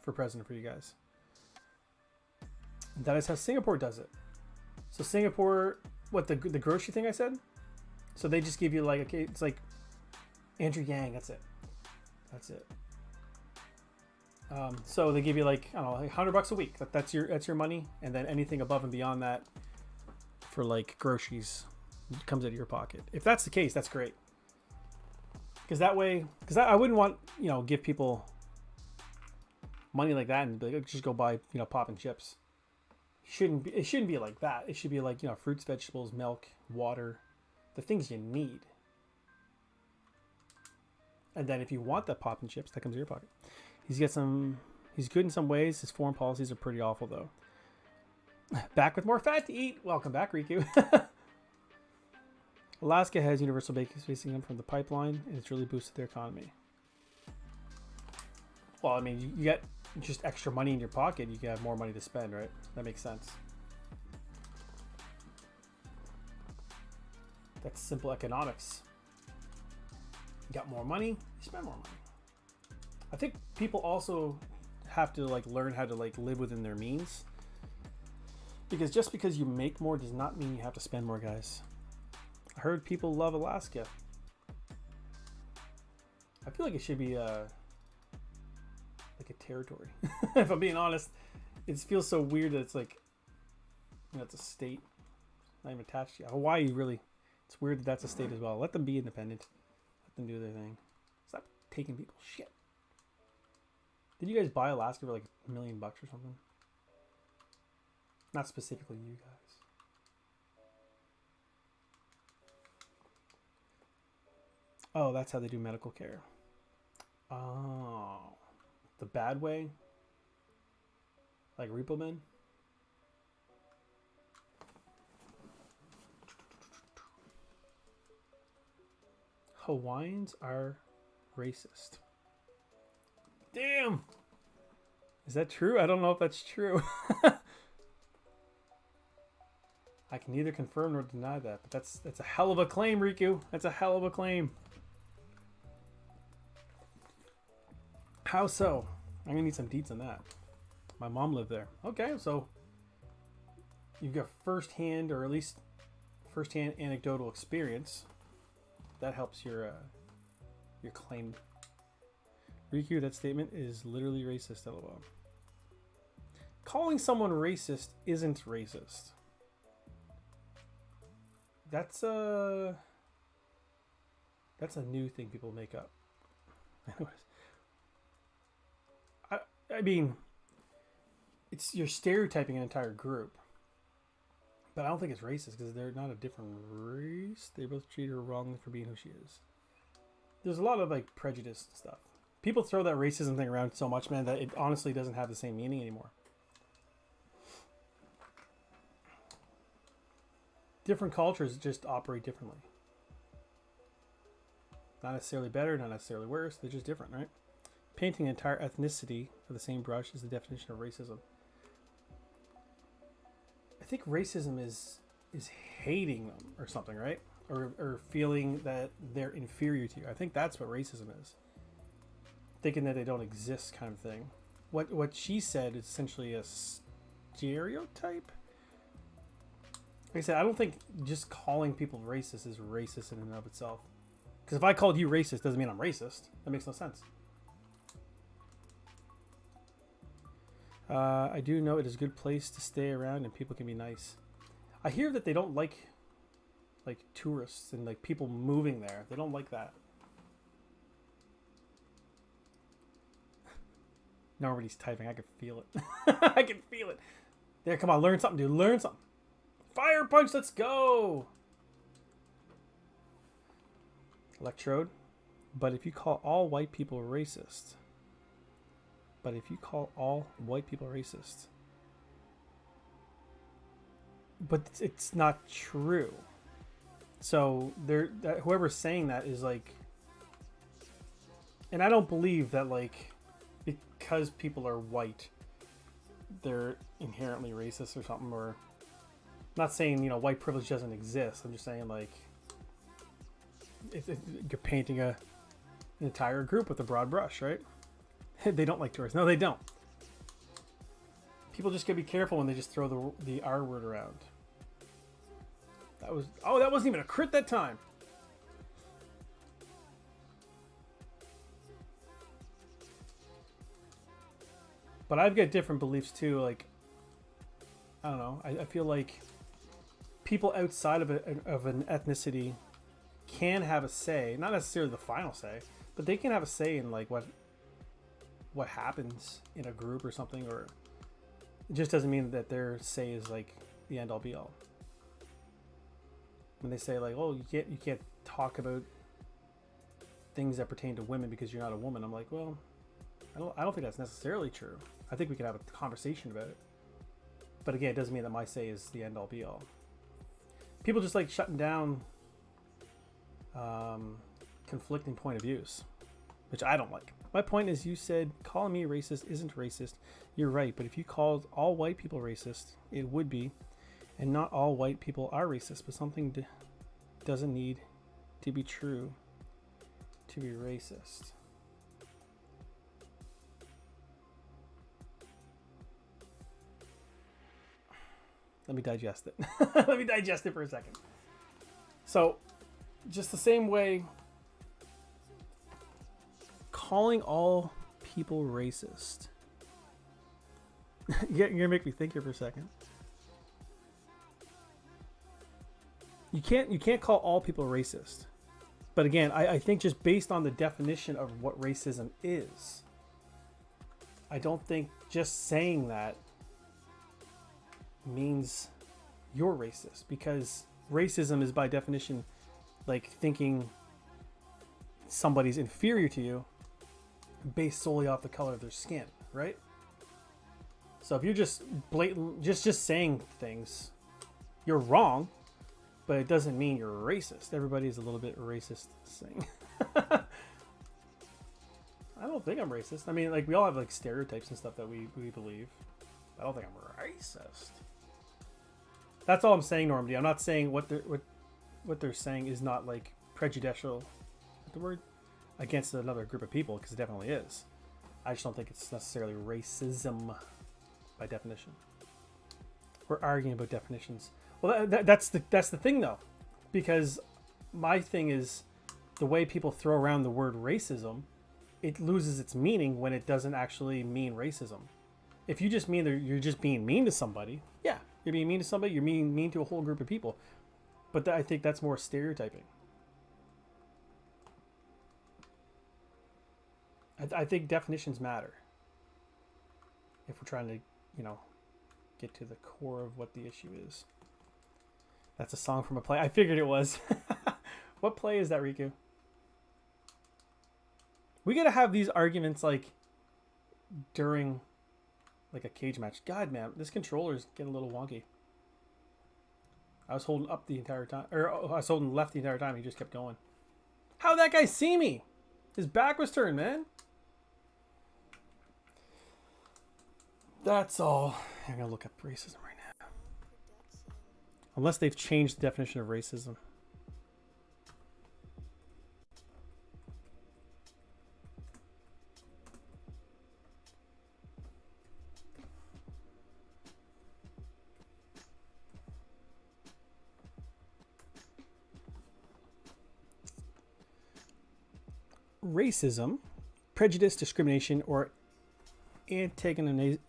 for president for you guys. And that is how Singapore does it. So Singapore, what, the grocery thing I said? So they just give you like, okay, it's like Andrew Yang, that's it. That's it. So they give you like, I don't know, like $100 a week. That's your money. And then anything above and beyond that for like groceries comes out of your pocket. If that's the case, that's great. Because that way, I wouldn't want, you know, give people money like that and be like, just go buy, you know, pop and chips. It shouldn't be like that. It should be like, you know, fruits, vegetables, milk, water, the things you need. And then if you want that pop and chips, that comes in your pocket. He's good in some ways. His foreign policies are pretty awful, though. Back with more fat to eat. Welcome back, Riku. Alaska has universal basic facing them from the pipeline, and it's really boosted their economy. Well, I mean, you get just extra money in your pocket, you can have more money to spend, right? That makes sense. That's simple economics. You got more money, you spend more money. I think people also have to like learn how to like live within their means. Because just because you make more does not mean you have to spend more, guys. I heard people love Alaska. I feel like it should be like a territory. If I'm being honest, it feels so weird that it's like, you know, it's a state, not even attached to you. Hawaii, really, it's weird that that's a state as well. Let them be independent. Let them do their thing. Stop taking people's shit. Did you guys buy Alaska for like $1 million or something? Not specifically you guys. Oh, that's how they do medical care. Oh, the bad way? Like Repo Man? Hawaiians are racist. Damn! Is that true? I don't know if that's true. I can neither confirm nor deny that, but that's a hell of a claim, Riku. That's a hell of a claim. How so? I'm gonna need some deets on that. My mom lived there. Okay, so you've got firsthand, or at least firsthand anecdotal experience. That helps your claim. Riku, that statement is literally racist, lol. Calling someone racist isn't racist. That's a new thing people make up. Anyways. I mean, you're stereotyping an entire group. But I don't think it's racist because they're not a different race. They both treat her wrongly for being who she is. There's a lot of like prejudice and stuff. People throw that racism thing around so much, man, that it honestly doesn't have the same meaning anymore. Different cultures just operate differently. Not necessarily better, not necessarily worse. They're just different, right? Painting an entire ethnicity with the same brush is the definition of racism. I think racism is hating them or something, right? Or feeling that they're inferior to you. I think that's what racism is. Thinking that they don't exist, kind of thing. What she said is essentially a stereotype. Like I said, I don't think just calling people racist is racist in and of itself. Because if I called you racist, doesn't mean I'm racist. That makes no sense. I do know it is a good place to stay around and people can be nice. I hear that they don't like tourists and like people moving there. They don't like that. Nobody's typing. I can feel it. I can feel it. There, come on, learn something, dude. Learn something. Fire punch, let's go. Electrode. But if you call all white people racist. But if you call all white people racist. But it's not true. So whoever's saying that is like, and I don't believe that like because people are white, they're inherently racist or something. Or I'm not saying, you know, white privilege doesn't exist. I'm just saying like if you're painting an entire group with a broad brush, right? They don't like tourists. No, they don't. People just gotta be careful when they just throw the R word around. That wasn't even a crit that time. But I've got different beliefs too. Like, I don't know. I feel like people outside of an ethnicity can have a say, not necessarily the final say, but they can have a say in like what happens in a group or something, or it just doesn't mean that their say is like the end all be all. When they say like, oh, you can't talk about things that pertain to women because you're not a woman. I'm like, well, I don't think that's necessarily true. I think we could have a conversation about it. But again, it doesn't mean that my say is the end all be all. People just like shutting down conflicting point of views, which I don't like. My point is, you said calling me racist isn't racist. You're right, but if you called all white people racist, it would be. And not all white people are racist, but something doesn't need to be true to be racist. Let me digest it. Let me digest it for a second. So, just the same way, calling all people racist. You're gonna make me think here for a second. You can't call all people racist. But again, I think just based on the definition of what racism is, I don't think just saying that means you're racist, because racism is by definition like thinking somebody's inferior to you based solely off the color of their skin, right? So if you're just blatant, just saying things, you're wrong, but it doesn't mean you're racist. Everybody's a little bit racist saying. I don't think I'm racist. I mean, like, we all have like stereotypes and stuff that we believe. I don't think I'm racist. That's all I'm saying, Normandy. I'm not saying what they're saying is not like prejudicial, what's the word, against another group of people, because it definitely is. I just don't think it's necessarily racism by definition. We're arguing about definitions. Well, that's the thing though, because my thing is the way people throw around the word racism, it loses its meaning when it doesn't actually mean racism. If you just mean that you're just being mean to somebody, yeah, you're being mean to somebody, you're being mean to a whole group of people. But I think that's more stereotyping. I think definitions matter if we're trying to, you know, get to the core of what the issue is. That's a song from a play. I figured it was. What play is that, Riku? We gotta have these arguments like during like a cage match. God, man, this controller's getting a little wonky. I was holding up the entire time, or I was holding left the entire time. He just kept going. How'd that guy see me? His back was turned, man. That's all. I'm gonna look up racism right now. Unless they've changed the definition of racism. Racism, prejudice, discrimination, or antagonism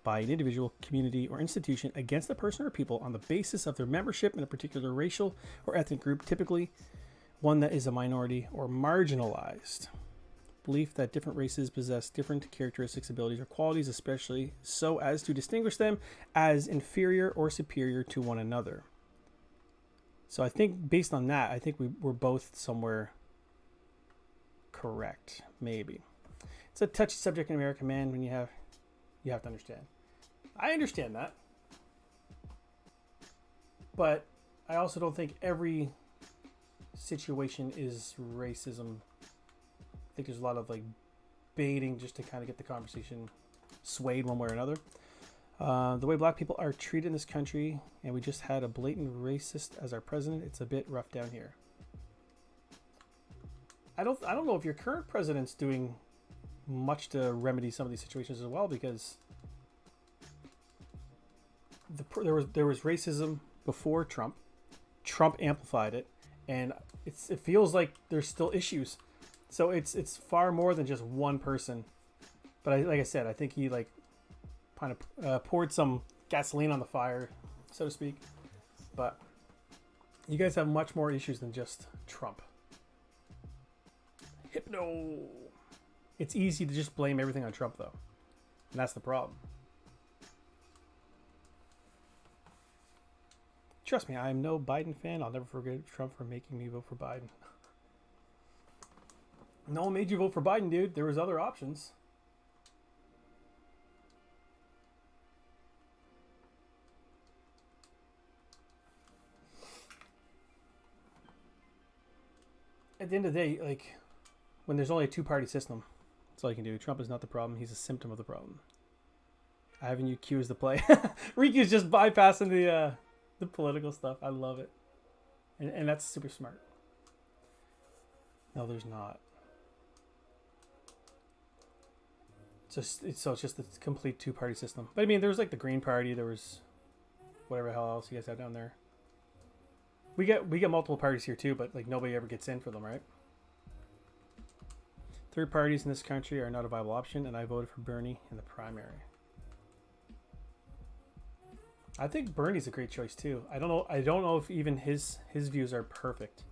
by an individual, community, or institution against a person or people on the basis of their membership in a particular racial or ethnic group, typically one that is a minority or marginalized. Belief that different races possess different characteristics, abilities, or qualities, especially so as to distinguish them as inferior or superior to one another. So I think based on that, I think we're both somewhere correct, maybe. It's a touchy subject in America, man, when you have to understand. I understand that. But I also don't think every situation is racism. I think there's a lot of like baiting just to kind of get the conversation swayed one way or another. The way black people are treated in this country, and we just had a blatant racist as our president, it's a bit rough down here. I don't know if your current president's doing much to remedy some of these situations as well, because there was racism before Trump. Trump amplified it, and it feels like there's still issues. So it's far more than just one person. But like I said, I think he like kind of poured some gasoline on the fire, so to speak. But you guys have much more issues than just Trump. Hypno. It's easy to just blame everything on Trump, though. And that's the problem. Trust me, I am no Biden fan. I'll never forget Trump for making me vote for Biden. No one made you vote for Biden, dude. There was other options. At the end of the day, like, when there's only a two-party system, that's all you can do. Trump is not the problem. He's a symptom of the problem. Having you Q is the play. Riku's just bypassing the political stuff. I love it. And that's super smart. No, there's not. So it's just a complete two-party system. But I mean, there was like the Green Party. There was whatever the hell else you guys have down there. We get multiple parties here too, but like nobody ever gets in for them, right? Third parties in this country are not a viable option, and I voted for Bernie in the primary. I think Bernie's a great choice too. I don't know if even his views are perfect.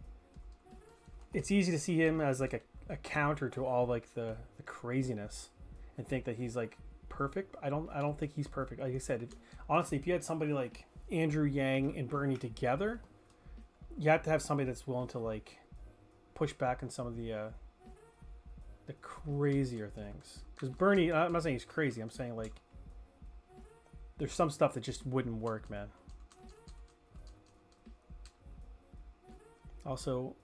It's easy to see him as like a counter to all like the craziness and think that he's like perfect. I don't think he's perfect. Like I said, honestly, if you had somebody like Andrew Yang and Bernie together, you have to have somebody that's willing to like push back on some of the crazier things. Because Bernie, I'm not saying he's crazy. I'm saying like there's some stuff that just wouldn't work, man. Also,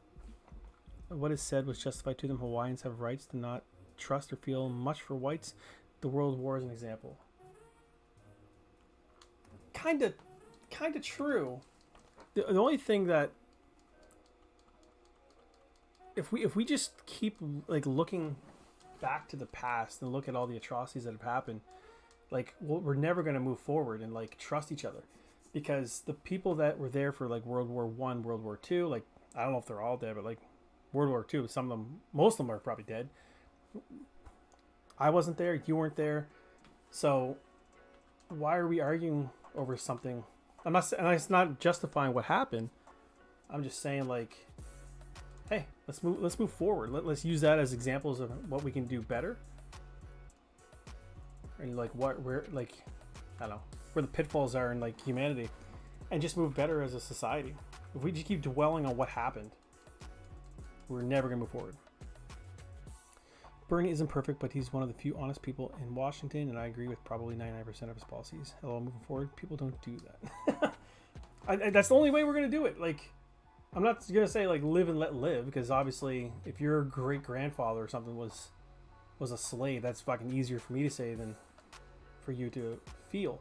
what is said was justified to them. Hawaiians have rights to not trust or feel much for whites. The World War is an example. Kind of true. The only thing that if we just keep like looking back to the past and look at all the atrocities that have happened, like we're never going to move forward and like trust each other, because the people that were there for like World War I, World War II, like I don't know if they're all dead, but like World War II, some of them, most of them are probably dead. I wasn't there, you weren't there, so why are we arguing over something? And it's not justifying what happened. I'm just saying like, hey, let's move forward. Let's use that as examples of what we can do better. And like where like, I don't know, where the pitfalls are in like humanity, and just move better as a society. If we just keep dwelling on what happened, we're never gonna move forward. Bernie isn't perfect, but he's one of the few honest people in Washington, and I agree with probably 99% of his policies. Hello, moving forward, people don't do that. That's the only way we're gonna do it. Like, I'm not gonna say like live and let live, because obviously, if your great grandfather or something was a slave, that's fucking easier for me to say than for you to feel.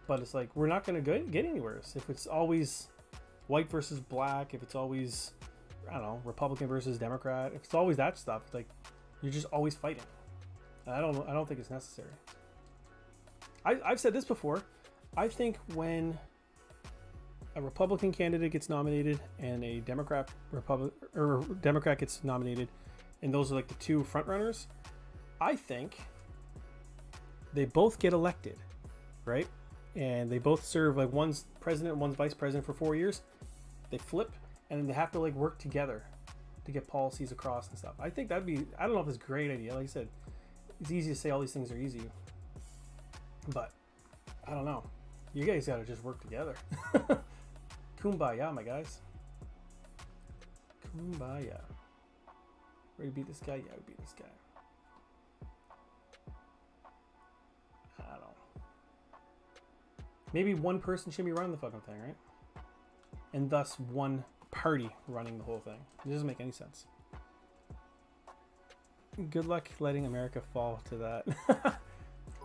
But it's like we're not gonna get anywhere if it's always white versus black. If it's always, I don't know, Republican versus Democrat. If it's always that stuff, like you're just always fighting. And I don't think it's necessary. I've said this before. I think when a Republican candidate gets nominated and a Democrat gets nominated, and those are like the two front runners, I think they both get elected, right? And they both serve, like one's president, one's vice president for 4 years. They flip, and then they have to like work together to get policies across and stuff. I think that'd be, I don't know if it's a great idea. Like I said, it's easy to say all these things are easy, but I don't know. You guys gotta just work together. Kumbaya, my guys. Kumbaya. Ready to beat this guy? Yeah, we beat this guy. I don't know. Maybe one person should be running the fucking thing, right? And thus one party running the whole thing. It doesn't make any sense. Good luck letting America fall to that.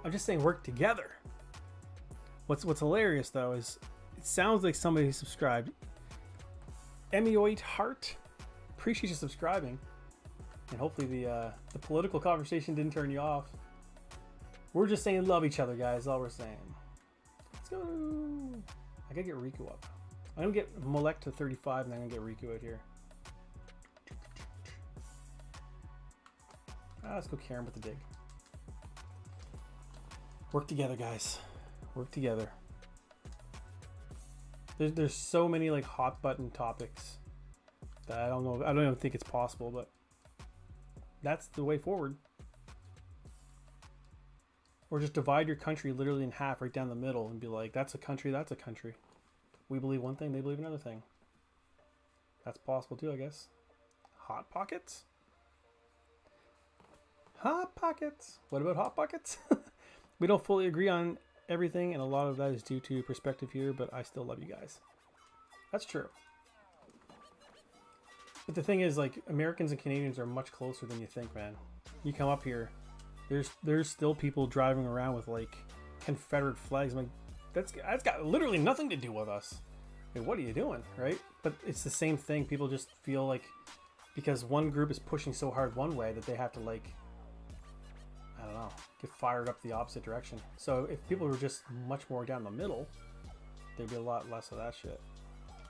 I'm just saying work together. What's hilarious though is it sounds like somebody subscribed. Emioid Heart, appreciate you subscribing, and hopefully the political conversation didn't turn you off. We're just saying love each other, guys. All we're saying. Let's go. I gotta get Riku up. I'm gonna get Molek to 35, and then I'm gonna get Riku out here. Let's go Karen with the dig. Work together, guys. Work together. There's so many like hot button topics that I don't know. I don't even think it's possible, but that's the way forward. Or just divide your country literally in half, right down the middle, and be like, that's a country, that's a country. We believe one thing, they believe another thing. That's possible too, I guess. Hot Pockets? Hot Pockets. What about Hot Pockets? We don't fully agree on everything, and a lot of that is due to perspective here, but I still love you guys. That's true. But the thing is, like, Americans and Canadians are much closer than you think, man. You come up here, there's still people driving around with, like, Confederate flags. I'm like, that's got literally nothing to do with us. Like, what are you doing, right? But it's the same thing. People just feel like because one group is pushing so hard one way that they have to, like, I don't know, get fired up the opposite direction. So if people were just much more down the middle, there'd be a lot less of that shit.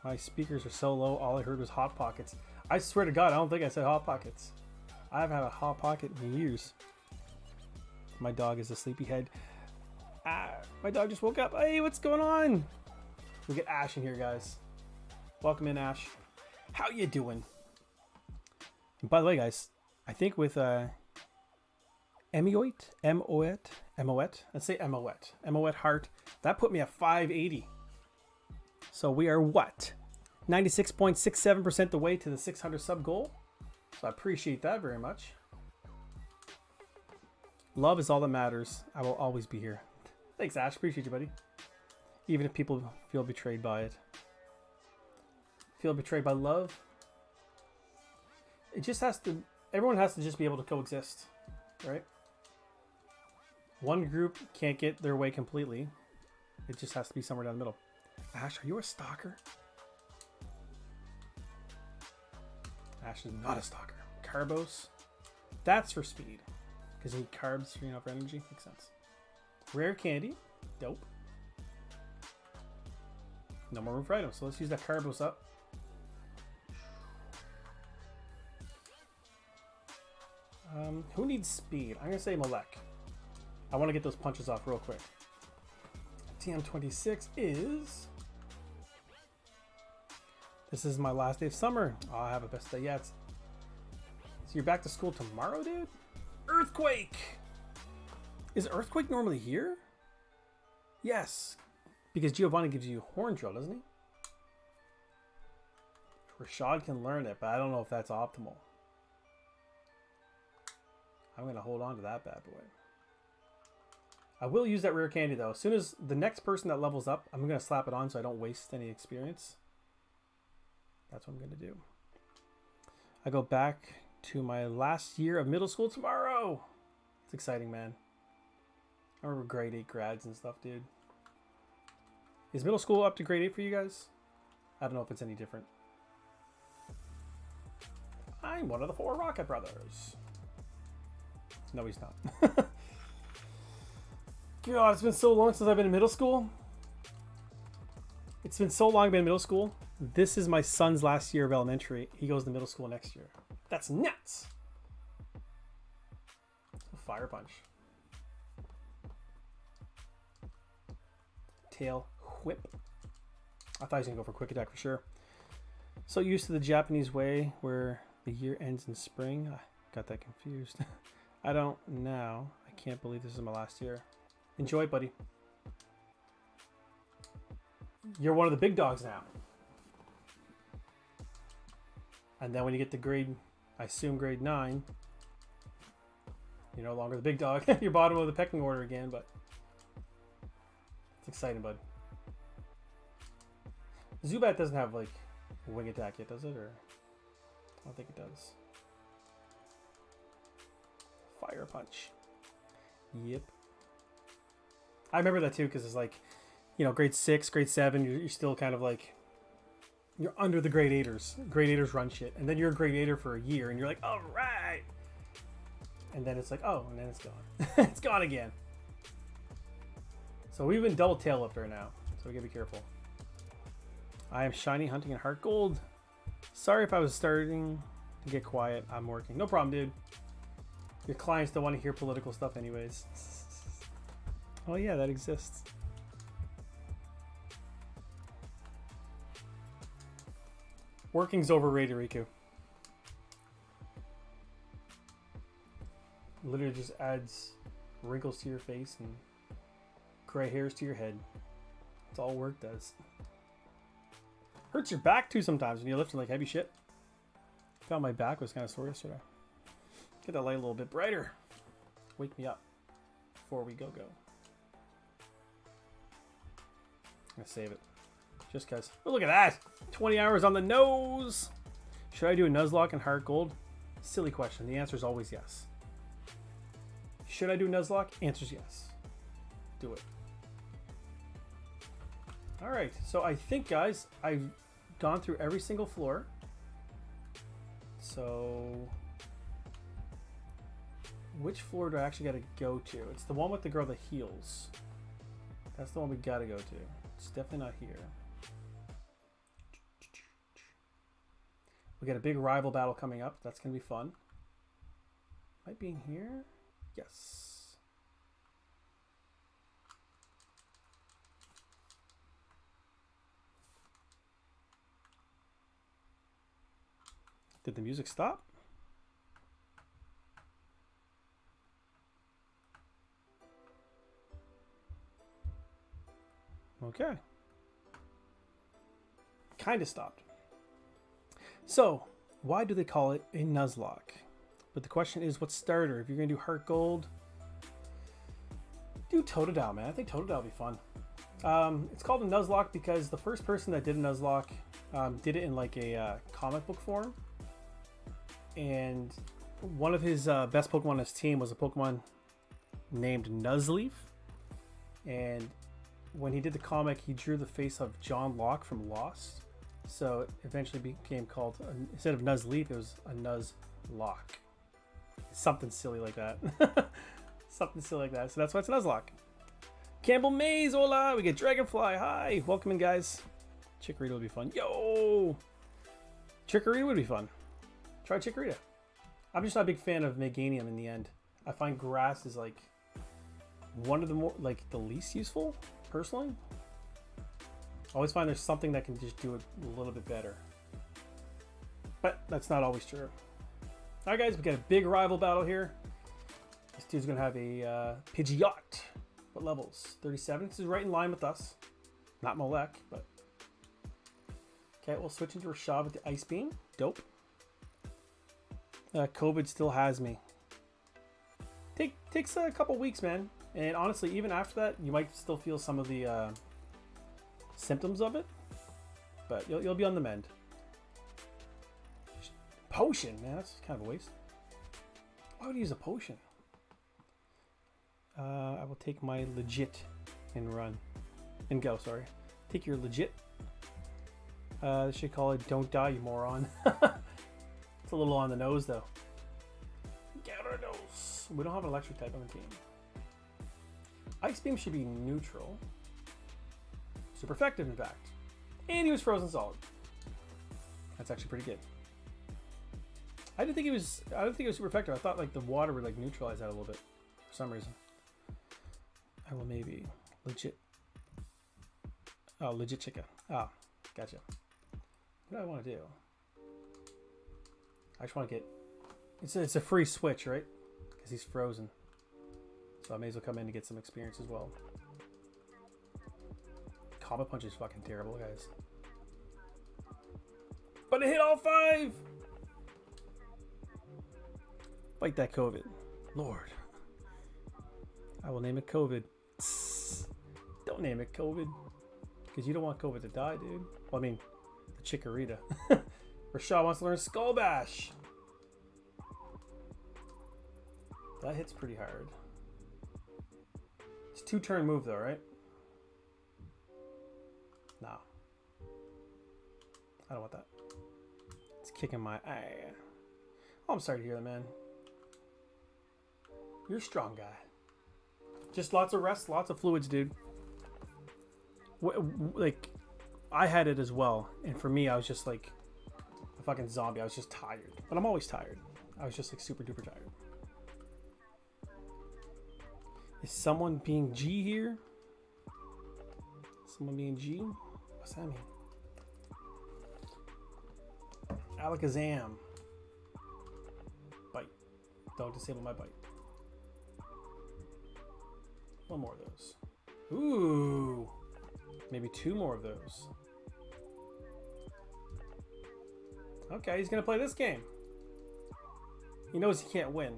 My speakers are so low, all I heard was Hot Pockets. I swear to God, I don't think I said Hot Pockets. I haven't had a Hot Pocket in years. My dog is a sleepyhead. My dog just woke up. Hey, what's going on? We get Ash in here, guys. Welcome in, Ash. How you doing? And by the way, guys, I think with Emoet, let's say Emoet Heart, that put me at 580. So we are what? 96.67% the way to the 600 sub goal. So I appreciate that very much. Love is all that matters. I will always be here. Thanks, Ash. Appreciate you, buddy. Even if people feel betrayed by it. Feel betrayed by love. It just has to, everyone has to just be able to coexist, right? One group can't get their way completely. It just has to be somewhere down the middle. Ash, are you a stalker? Ash is not a stalker. Carbos. That's for speed. Because you need carbs for enough energy. Makes sense. Rare candy. Dope. No more room for items. So let's use that carbos up. Who needs speed? I'm going to say Malek. I want to get those punches off real quick. TM26 is... This is my last day of summer. Oh, I have a best day yet. So you're back to school tomorrow, dude? Earthquake! Is Earthquake normally here? Yes. Because Giovanni gives you horn drill, doesn't he? Rashad can learn it, but I don't know if that's optimal. I'm going to hold on to that bad boy. I will use that rare candy, though. As soon as the next person that levels up, I'm going to slap it on so I don't waste any experience. That's what I'm going to do. I go back to my last year of middle school tomorrow. It's exciting, man. I remember grade 8 grads and stuff, dude. Is middle school up to grade 8 for you guys? I don't know if it's any different. I'm one of the 4 Rocket Brothers. No, he's not. God, it's been so long since I've been in middle school. It's been so long I've been in middle school. This is my son's last year of elementary. He goes to middle school next year. That's nuts. Fire punch. Tail whip. I thought he was going to go for quick attack for sure. So used to the Japanese way where the year ends in spring. I got that confused. I don't now. I can't believe this is my last year. Enjoy it, buddy. You're one of the big dogs now. And then when you get to grade, I assume grade 9, you're no longer the big dog. You're bottom of the pecking order again, but it's exciting, bud. Zubat doesn't have like wing attack yet, does it? Or I don't think it does. Fire punch. Yep. I remember that too because it's like, you know, grade 6, grade 7, you're still kind of like, you're under the grade 8ers. Grade 8ers run shit. And then you're a grade 8er for a year and you're like, all right. And then it's like, oh, and then it's gone. It's gone again. So we've been double tail lifter now. So we gotta be careful. I am shiny hunting in heart gold. Sorry if I was starting to get quiet. I'm working. No problem, dude. Your clients don't want to hear political stuff anyways. Oh yeah, that exists. Working's overrated, Riku. Literally just adds wrinkles to your face and gray hairs to your head. That's all work does. Hurts your back too sometimes when you're lifting like heavy shit. Found my back was kind of sore yesterday. Get that light a little bit brighter. Wake me up before we go. I'm gonna save it. Just cause. Oh, look at that! 20 hours on the nose! Should I do a Nuzlocke and Heart Gold? Silly question. The answer is always yes. Should I do Nuzlocke? Answer's yes. Do it. Alright, so I think, guys, I've gone through every single floor. So, which floor do I actually got to go to? It's the one with the girl that heals. That's the one we got to go to. It's definitely not here. We got a big rival battle coming up. That's going to be fun. Might be in here. Yes. Did the music stop? Okay. Kind of stopped. So, why do they call it a Nuzlocke? But the question is, what starter? If you're going to do Heart Gold, do Totodile, man. I think Totodile would be fun. It's called a Nuzlocke because the first person that did a Nuzlocke did it in like a comic book form. And one of his best Pokemon on his team was a Pokemon named Nuzleaf. And when he did the comic, he drew the face of John Locke from Lost. So it eventually became called, instead of Nuzleaf, it was a Nuzlocke. Something silly like that. Something silly like that. So that's why it's a Nuzlocke. Campbell Maze, hola! We get Dragonfly, hi! Welcome in, guys. Chikorita would be fun. Yo! Chikorita would be fun. Try Chikorita. I'm just not a big fan of Meganium in the end. I find grass is like one of the more, like the least useful, personally. I always find there's something that can just do it a little bit better. But that's not always true. Alright guys, we got a big rival battle here. This dude's gonna have a Pidgeot. What levels? 37. This is right in line with us. Not Molek, but. Okay, we'll switch into Rashad with the Ice Beam. Dope. COVID still has me. Takes a couple weeks, man. And honestly, even after that, you might still feel some of the symptoms of it. But you'll be on the mend. Potion, man, that's kind of a waste. Why would you use a potion? I will take my legit and run. And go, sorry. Take your legit. They should call it Don't Die, you moron. It's a little on the nose, though. Gyarados. We don't have an electric type on the team. Ice Beam should be neutral. Super effective, in fact. And he was frozen solid. That's actually pretty good. I didn't think it was super effective. I thought like the water would like neutralize that a little bit for some reason. I will maybe legit. Oh, legit chicken. Oh, gotcha. What do I want to do? I just want to get. It's a free switch, right? Because he's frozen. So I may as well come in to get some experience as well. Comet Punch is fucking terrible, guys. But it hit all 5! Fight that COVID. Lord. I will name it COVID. Don't name it COVID. Because you don't want COVID to die, dude. Well, I mean, the Chikorita. Rashad wants to learn Skull Bash. That hits pretty hard. It's a 2-turn move though, right? Nah. I don't want that. It's kicking my eye. Oh, I'm sorry to hear that, man. You're a strong guy. Just lots of rest, lots of fluids, dude. Like, I had it as well. And for me, I was just like a fucking zombie. I was just tired. But I'm always tired. I was just like super duper tired. Is someone being G here? Someone being G? What's that mean? Alakazam. Bite. Don't disable my bite. One more of those. Ooh. Maybe 2 more of those. Okay, he's gonna play this game. He knows he can't win.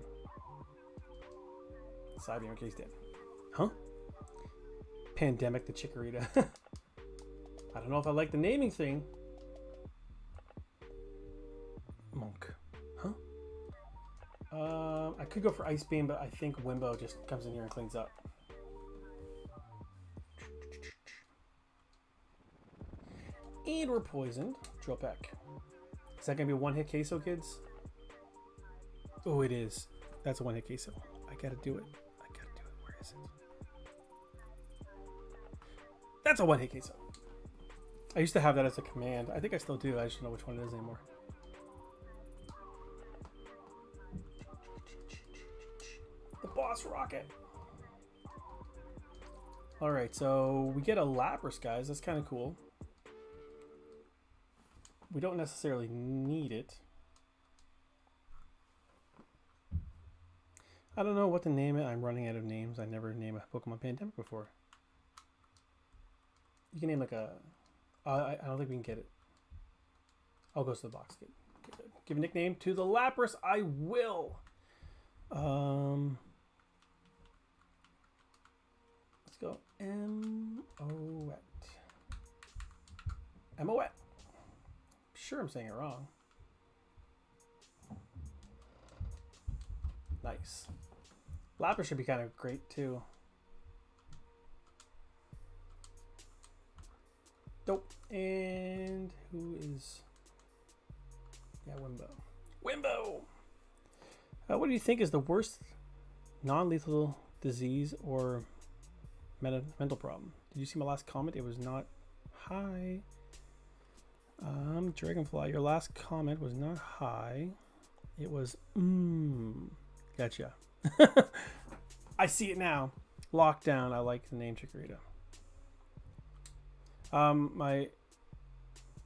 Side beam, okay, he's dead. Huh? Pandemic the Chikorita. I don't know if I like the naming thing. Monk. Huh? I could go for Ice Beam, but I think Wimbo just comes in here and cleans up. And we're poisoned. Drill Peck. Is that going to be a one-hit queso, kids? Oh, it is. That's a one-hit queso. I got to do it. I got to do it. Where is it? That's a one-hit queso. I used to have that as a command. I think I still do. I just don't know which one it is anymore. The boss rocket. Alright, so we get a Lapras, guys. That's kind of cool. We don't necessarily need it. I don't know what to name it. I'm running out of names. I never named a Pokemon Pandemic before. You can name like a... I don't think we can get it. I'll go to the box. Give a nickname to the Lapras. I will. Let's go Mowett. Mowett. Sure, I'm saying it wrong. Nice. Lapras should be kind of great too. Dope. And who is... Yeah, Wimbo. Wimbo! What do you think is the worst non-lethal disease or mental problem? Did you see my last comment? It was not... Hi. Dragonfly, your last comment was not hi. It was Gotcha. I see it now. Lockdown. I like the name Chikorita.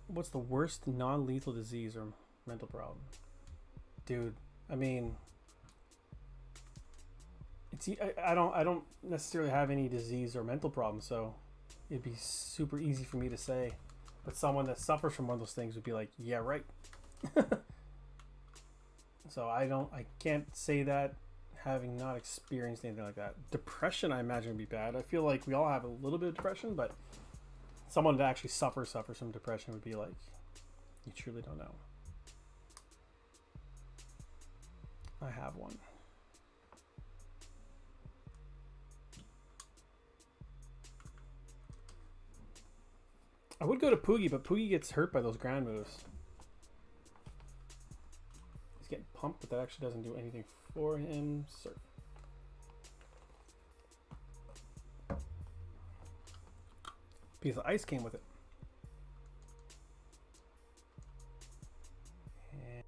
What's the worst non-lethal disease or mental problem? Dude, I mean, it's I don't necessarily have any disease or mental problem, so it'd be super easy for me to say. But someone that suffers from one of those things would be like, yeah, right. So I can't say that having not experienced anything like that. Depression, I imagine, would be bad. I feel like we all have a little bit of depression, but someone that actually suffers from depression would be like, you truly don't know. I have one. I would go to Poogie, but Poogie gets hurt by those ground moves. He's getting pumped, but that actually doesn't do anything for him. Surf. Piece of ice came with it.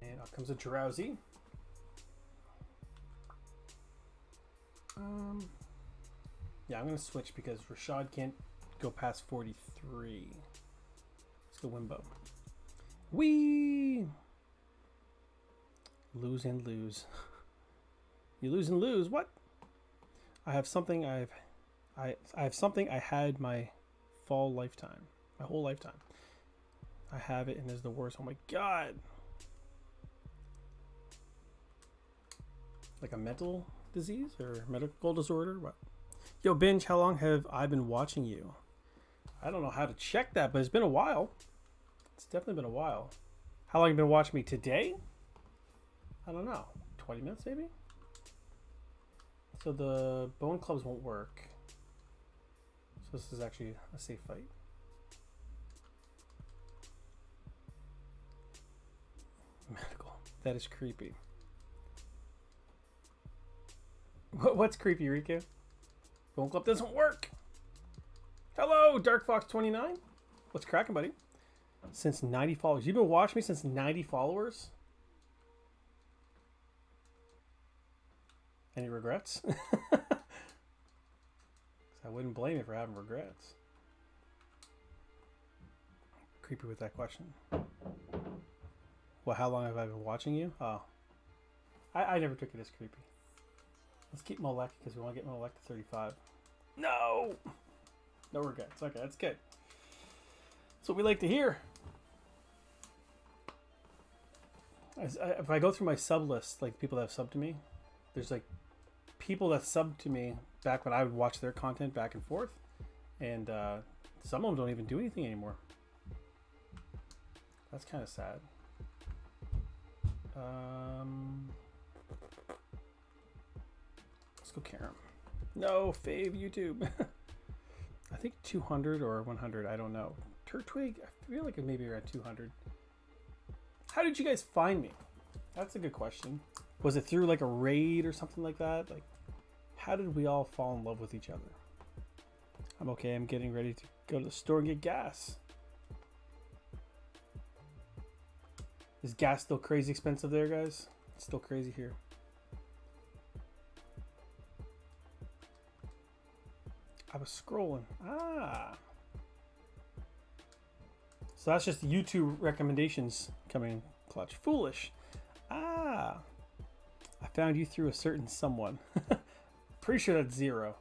And out comes a Drowsy. Yeah, I'm going to switch because Rashad can't go past 43. Let's go Wimbo. Whee! Lose and lose. You lose and lose. What? I have something I have something I had my fall lifetime. My whole lifetime. I have it and it's the worst. Oh my god. Like a mental disease or medical disorder? What? Yo, Binge, how long have I been watching you? I don't know how to check that, but it's been a while. It's definitely been a while. How long have you been watching me today? I don't know. 20 minutes maybe? So the bone clubs won't work. So this is actually a safe fight. Medical. That is creepy. What's creepy, Riku? Bone club doesn't work. Hello, Dark Fox 29. What's cracking, buddy? Since 90 followers. You've been watching me since 90 followers? Any regrets? I wouldn't blame you for having regrets. Creepy with that question. Well, how long have I been watching you? Oh. I never took it as creepy. Let's keep Molek because we want to get Molek to 35. No! No regrets. Okay, that's good. That's what we like to hear. If I go through my sub list, like people that have subbed to me, there's like people that subbed to me back when I would watch their content back and forth, and some of them don't even do anything anymore. That's kind of sad. Let's go Karam. No, fave YouTube. I think 200 or 100, I don't know. Turtwig, I feel like it may be around 200. How did you guys find me? That's a good question. Was it through like a raid or something like that? Like, how did we all fall in love with each other? I'm okay, I'm getting ready to go to the store and get gas. Is gas still crazy expensive there, guys? It's still crazy here. I was scrolling. So that's just YouTube recommendations coming in clutch. Foolish. I found you through a certain someone. Pretty sure that's Zero.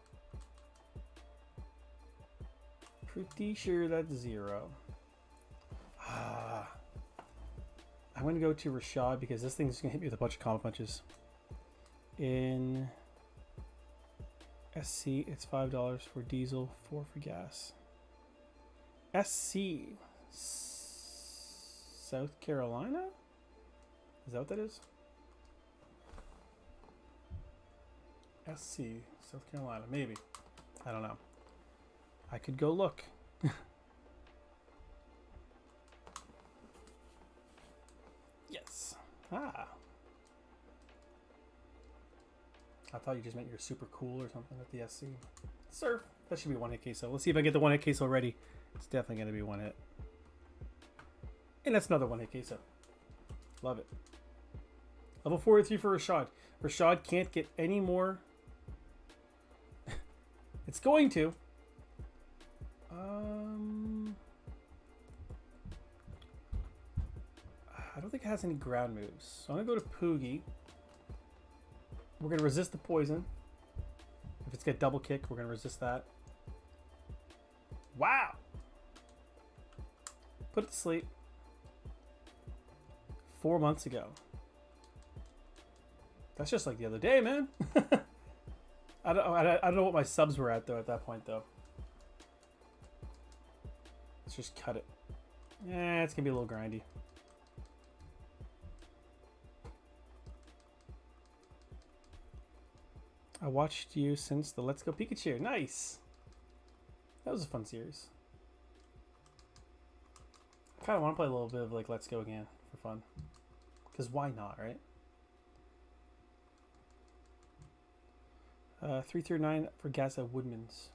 Pretty sure that's Zero. I'm going to go to Rashad because this thing's going to hit me with a bunch of combo punches. In SC, it's $5 for diesel, 4 for gas. SC, South Carolina? Is that what that is? SC, South Carolina, maybe. I don't know. I could go look. Yes. I thought you just meant you're super cool or something at the SC. Surf. That should be one hit queso. Let's see if I get the one hit queso ready. It's definitely going to be one hit. And that's another one hit queso. Love it. Level 43 for Rashad. Rashad can't get any more. It's going to. I don't think it has any ground moves. So I'm going to go to Poogie. We're going to resist the poison. If it's got double kick, we're going to resist that. Wow. Put it to sleep. 4 months ago. That's just like the other day, man. I don't know what my subs were at, though, at that point, though. Let's just cut it. Yeah, it's going to be a little grindy. I watched you since the Let's Go Pikachu. Nice. That was a fun series. I kind of want to play a little bit of like Let's Go again for fun. Because why not, right? 339 for gas at Woodman's.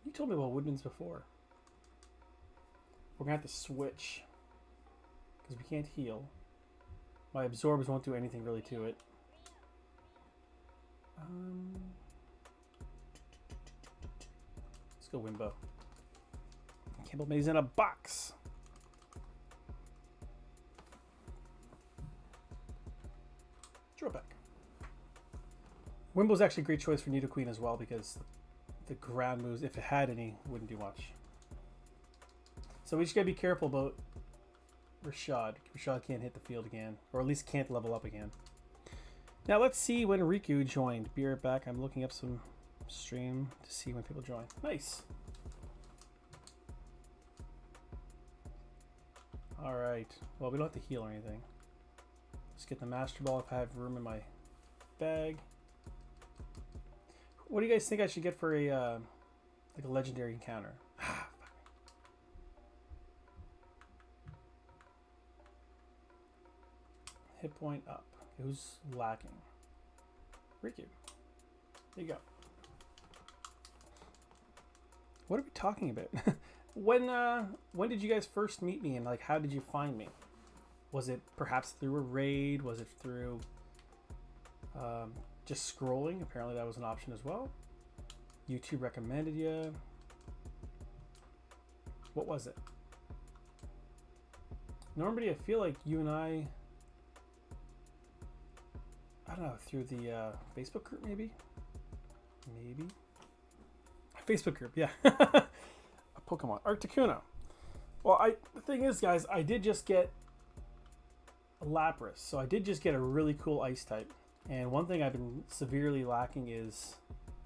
You told me about Woodman's before. We're going to have to switch. Because we can't heal. My absorbers won't do anything really to it. Let's go Wimbo. Campbell May's in a box. Draw back. Wimbo's actually a great choice for Nidoqueen as well because the ground moves, if it had any, wouldn't do much. So we just gotta be careful about Rashad. Rashad can't hit the field again, or at least can't level up again. Now let's see when Riku joined. Be right back. I'm looking up some stream to see when people join. Nice. All right. Well, we don't have to heal or anything. Let's get the Master Ball if I have room in my bag. What do you guys think I should get for a like a legendary encounter? Hit point up. Who's lacking? Riku. There you go. What are we talking about? When did you guys first meet me and like how did you find me? Was it perhaps through a raid? Was it through just scrolling? Apparently that was an option as well. YouTube recommended you. What was it? Normally I feel like you and I don't know, through the Facebook group maybe? Maybe? Facebook group, yeah. A Pokemon. Articuno. Well, the thing is, guys, I did just get Lapras. So I did just get a really cool ice type. And one thing I've been severely lacking is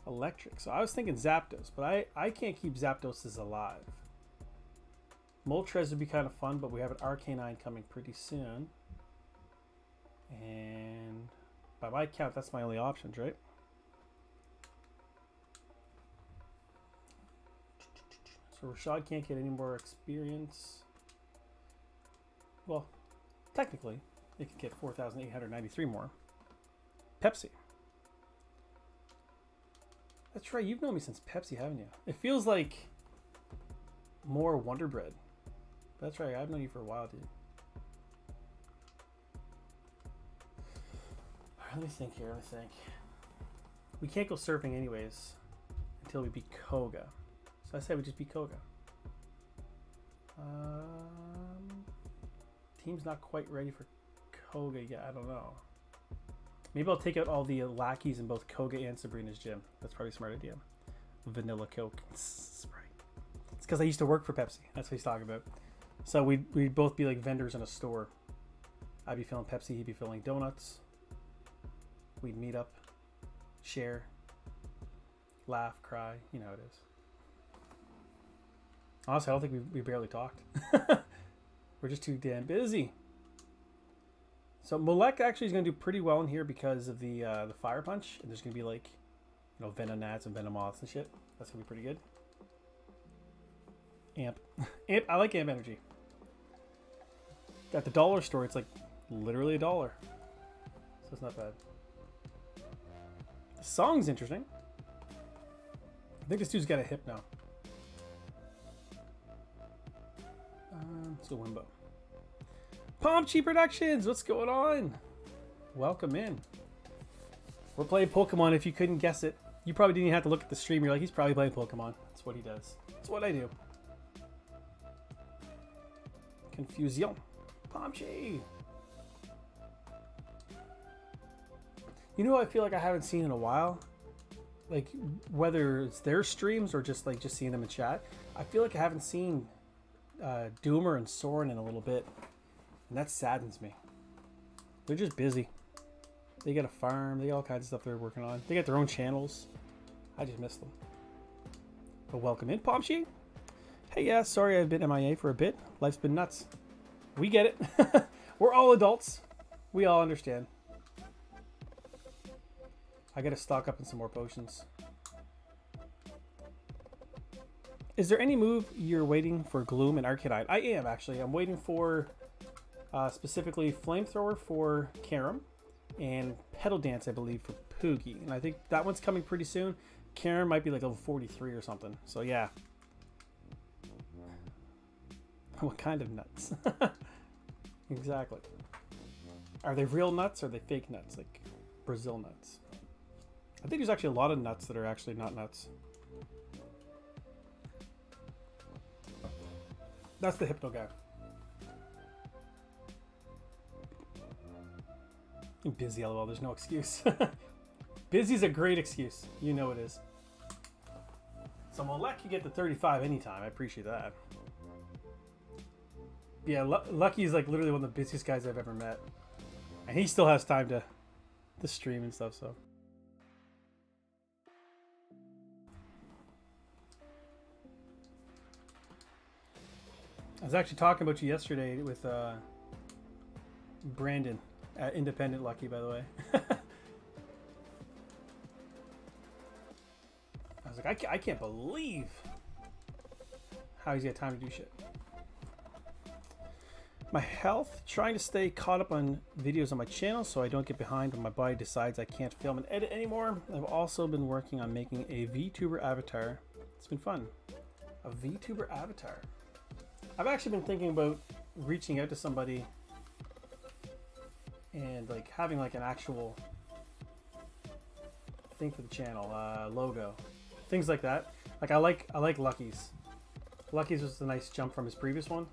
electric. So I was thinking Zapdos, but I can't keep Zapdos alive. Moltres would be kind of fun, but we have an Arcanine coming pretty soon. And by my count, that's my only options, right? So Rashad can't get any more experience. Well, technically, it can get 4,893 more. Pepsi. That's right, you've known me since Pepsi, haven't you? It feels like more Wonder Bread. That's right, I've known you for a while, dude. Let me think here, let me think. We can't go surfing anyways until we beat Koga. So I say we just beat Koga. Team's not quite ready for Koga yet, I don't know. Maybe I'll take out all the lackeys in both Koga and Sabrina's gym. That's probably a smart idea. Vanilla Coke. Sprite. It's because I used to work for Pepsi. That's what he's talking about. So we'd both be like vendors in a store. I'd be filling Pepsi, he'd be filling donuts. We'd meet up, share, laugh, cry. You know how it is. Honestly, I don't think we barely talked. We're just too damn busy. So Molek actually is going to do pretty well in here because of the Fire Punch. And there's going to be like, you know, Venonats and Venomoths and shit. That's going to be pretty good. Amp. Amp. I like Amp Energy. At the dollar store, it's like literally $1. So it's not bad. The song's interesting. I think this dude's got a hip now. Let's go Wimbo. Pomchi Productions, what's going on? Welcome in. We're playing Pokemon. If you couldn't guess it, you probably didn't even have to look at the stream. You're like, he's probably playing Pokemon. That's what he does. That's what I do. Confusion. Pomchi. You know what I feel like I haven't seen in a while? Like, whether it's their streams or just like seeing them in chat. I feel like I haven't seen Doomer and Soren in a little bit. And that saddens me. They're just busy. They got a farm. They got all kinds of stuff they're working on. They got their own channels. I just miss them. But welcome in, Pomchi. Hey, yeah, sorry I've been MIA for a bit. Life's been nuts. We get it. We're all adults. We all understand. I gotta stock up on some more potions. Is there any move you're waiting for Gloom and Arcanine? I am, actually. I'm waiting for specifically Flamethrower for Karam and Petal Dance, I believe, for Poogie. And I think that one's coming pretty soon. Karam might be like level 43 or something. So, yeah. What kind of nuts? Exactly. Are they real nuts or are they fake nuts? Like Brazil nuts? I think there's actually a lot of nuts that are actually not nuts. That's the Hypno guy. I'm busy, lol. There's no excuse. Busy's a great excuse. You know it is. So I'm gonna let you get to 35 anytime. I appreciate that. Yeah, Lucky's like literally one of the busiest guys I've ever met. And he still has time to stream and stuff, so. I was actually talking about you yesterday with Brandon at Independent Lucky, by the way. I was like, I can't believe how he's got time to do shit. My health, trying to stay caught up on videos on my channel so I don't get behind when my body decides I can't film and edit anymore. I've also been working on making a VTuber avatar. It's been fun. A VTuber avatar. I've actually been thinking about reaching out to somebody and like having like an actual thing for the channel, logo, things like that. Like I like Lucky's. Lucky's was a nice jump from his previous one.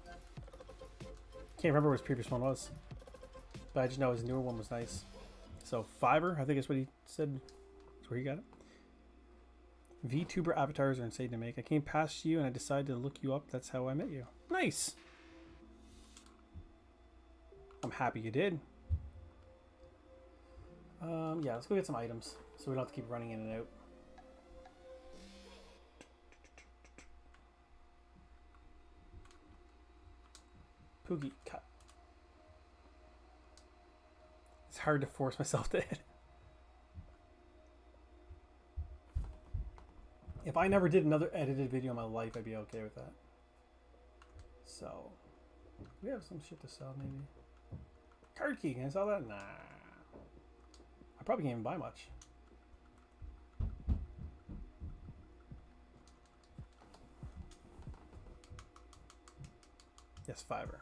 Can't remember what his previous one was, but I just know his newer one was nice. So Fiverr, I think is what he said. That's where he got it. VTuber avatars are insane to make. I came past you and I decided to look you up. That's how I met you. Nice. I'm happy you did. Yeah, let's go get some items so we don't have to keep running in and out. Poogie cut. It's hard to force myself to hit. If I never did another edited video in my life, I'd be okay with that. So, we have some shit to sell, maybe. Card key, can I sell that? Nah. I probably can't even buy much. Yes, fiver.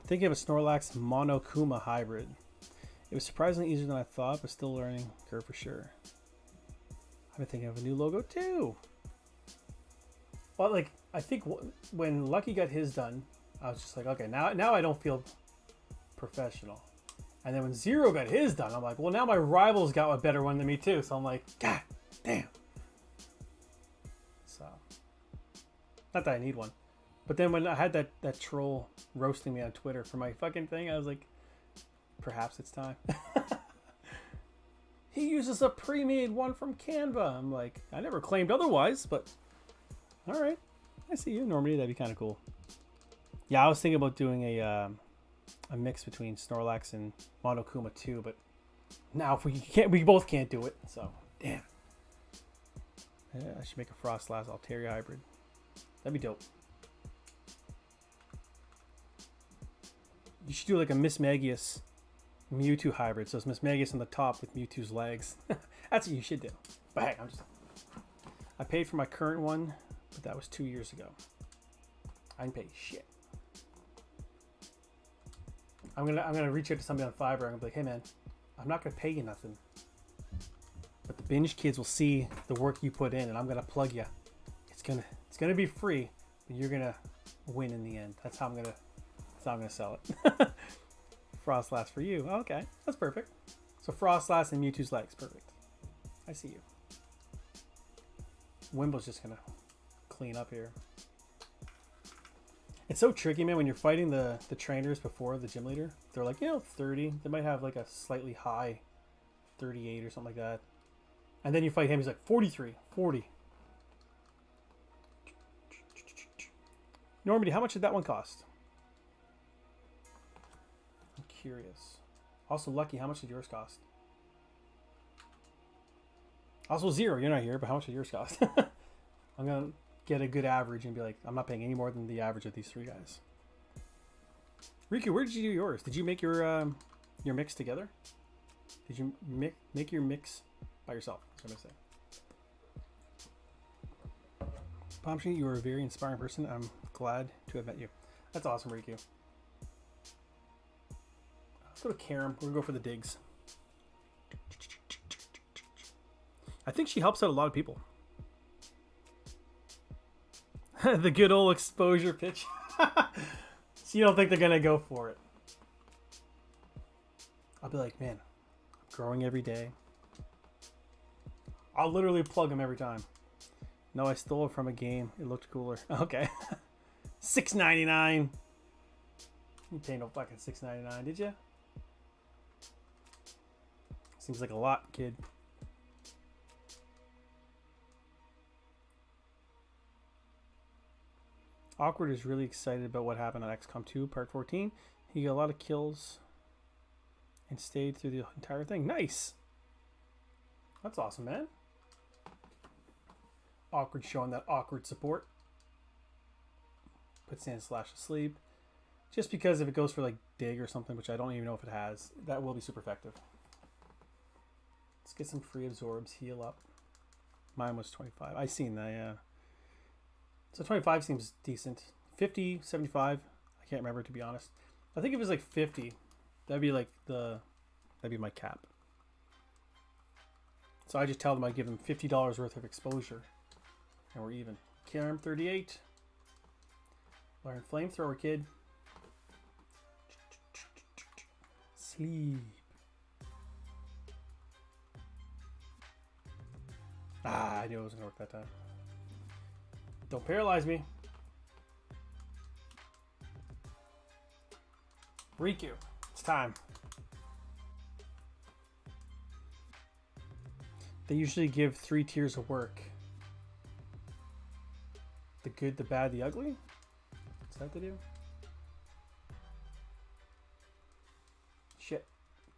Thinking of a Snorlax Monokuma hybrid. It was surprisingly easier than I thought, but still learning curve for sure. I've been thinking of a new logo too. Well, like, I think when Lucky got his done, I was just like, okay, now I don't feel professional. And then when Zero got his done, I'm like, well, now my rival's got a better one than me too. So I'm like, God damn. So, not that I need one. But then when I had that troll roasting me on Twitter for my fucking thing, I was like, perhaps it's time. He uses a pre-made one from Canva. I'm like, I never claimed otherwise, but all right. I see you, Normandy. That'd be kind of cool. Yeah, I was thinking about doing a mix between Snorlax and Monokuma too, but now if we both can't do it. So, damn. Yeah, I should make a Frostlass Altaria hybrid. That'd be dope. You should do like a Miss Magius Mewtwo hybrid. So it's Miss Magius on the top with Mewtwo's legs. That's what you should do. But hey, I paid for my current one, but that was 2 years ago. I didn't pay shit. I'm gonna reach out to somebody on Fiverr. I'm gonna be like, hey man, I'm not gonna pay you nothing, but the Binge kids will see the work you put in, and I'm gonna plug you. It's gonna be free, but you're gonna win in the end. That's how I'm gonna sell it. Frostlass for you. Okay, that's perfect. So Frostlass and Mewtwo's legs. Perfect. I see you. Wimble's just gonna clean up here. It's so tricky, man, when you're fighting the trainers before the gym leader. They're like, 30. They might have like a slightly high 38 or something like that. And then you fight him, he's like 43, 40. Normandy, how much did that one cost? I'm curious. Also, Lucky, how much did yours cost? Also, Zero, you're not here, but how much did yours cost? I'm going to get a good average and be like, I'm not paying any more than the average of these three guys. Riku, where did you do yours? Did you make your mix together? Did you make your mix by yourself? That's what I'm saying. Bombshell, you are a very inspiring person. I'm glad to have met you. That's awesome, Riku. Let's go to Karam. We're going to go for the digs. I think she helps out a lot of people. The good old exposure pitch. So you don't think they're going to go for it. I'll be like, man, I'm growing every day. I'll literally plug them every time. No, I stole it from a game. It looked cooler. Okay. $6.99. You pay no fucking $6.99, did you? Seems like a lot, kid. Awkward is really excited about what happened on XCOM 2 Part 14. He got a lot of kills and stayed through the entire thing. Nice! That's awesome, man. Awkward showing that awkward support. Put Sandslash to sleep. Just because if it goes for like dig or something, which I don't even know if it has, that will be super effective. Let's get some free absorbs, heal up. Mine was 25. I seen that, yeah. So 25 seems decent. 50, 75, I can't remember to be honest. I think if it was like 50, that'd be like that'd be my cap. So I just tell them I give them $50 worth of exposure. And we're even. Karam 38. Learn flamethrower, kid. Sleep. I knew it wasn't gonna work that time. Don't paralyze me. Riku, it's time. They usually give 3 tiers of work. The good, the bad, the ugly? Is that what they do? Shit.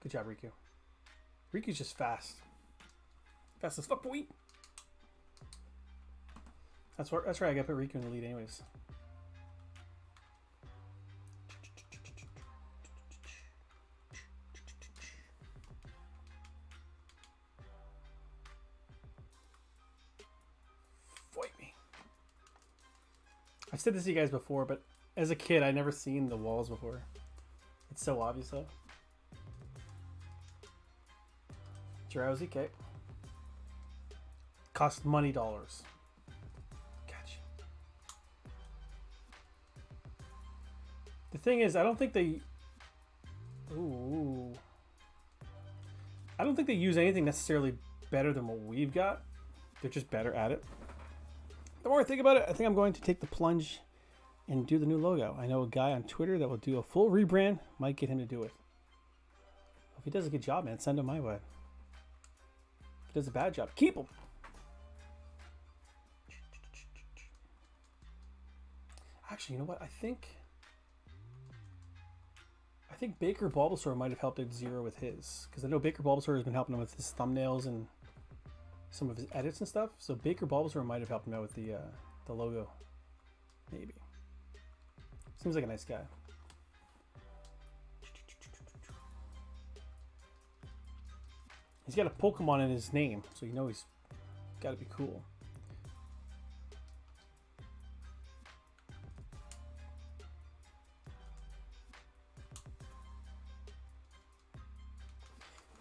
Good job, Riku. Riku's just fast. Fast as fuck, boy. That's right, I gotta put Riku in the lead anyways. I've said this to you guys before, but as a kid, I never seen the walls before. It's so obvious, though. Drowsy, okay. Cost money dollars. Gotcha. The thing is, I don't think they... Ooh. I don't think they use anything necessarily better than what we've got. They're just better at it. The more I think about it, I think I'm going to take the plunge and do the new logo. I know a guy on Twitter that will do a full rebrand. Might get him to do it. If he does a good job, man, send him my way. If he does a bad job, keep him. Actually, you know what? I think Baker Bulbasaur might have helped out Zero with his. Because I know Baker Bulbasaur has been helping him with his thumbnails and some of his edits and stuff. So Baker Bulbasaur might have helped him out with the logo. Maybe. Seems like a nice guy. He's got a Pokemon in his name, so you know he's got to be cool.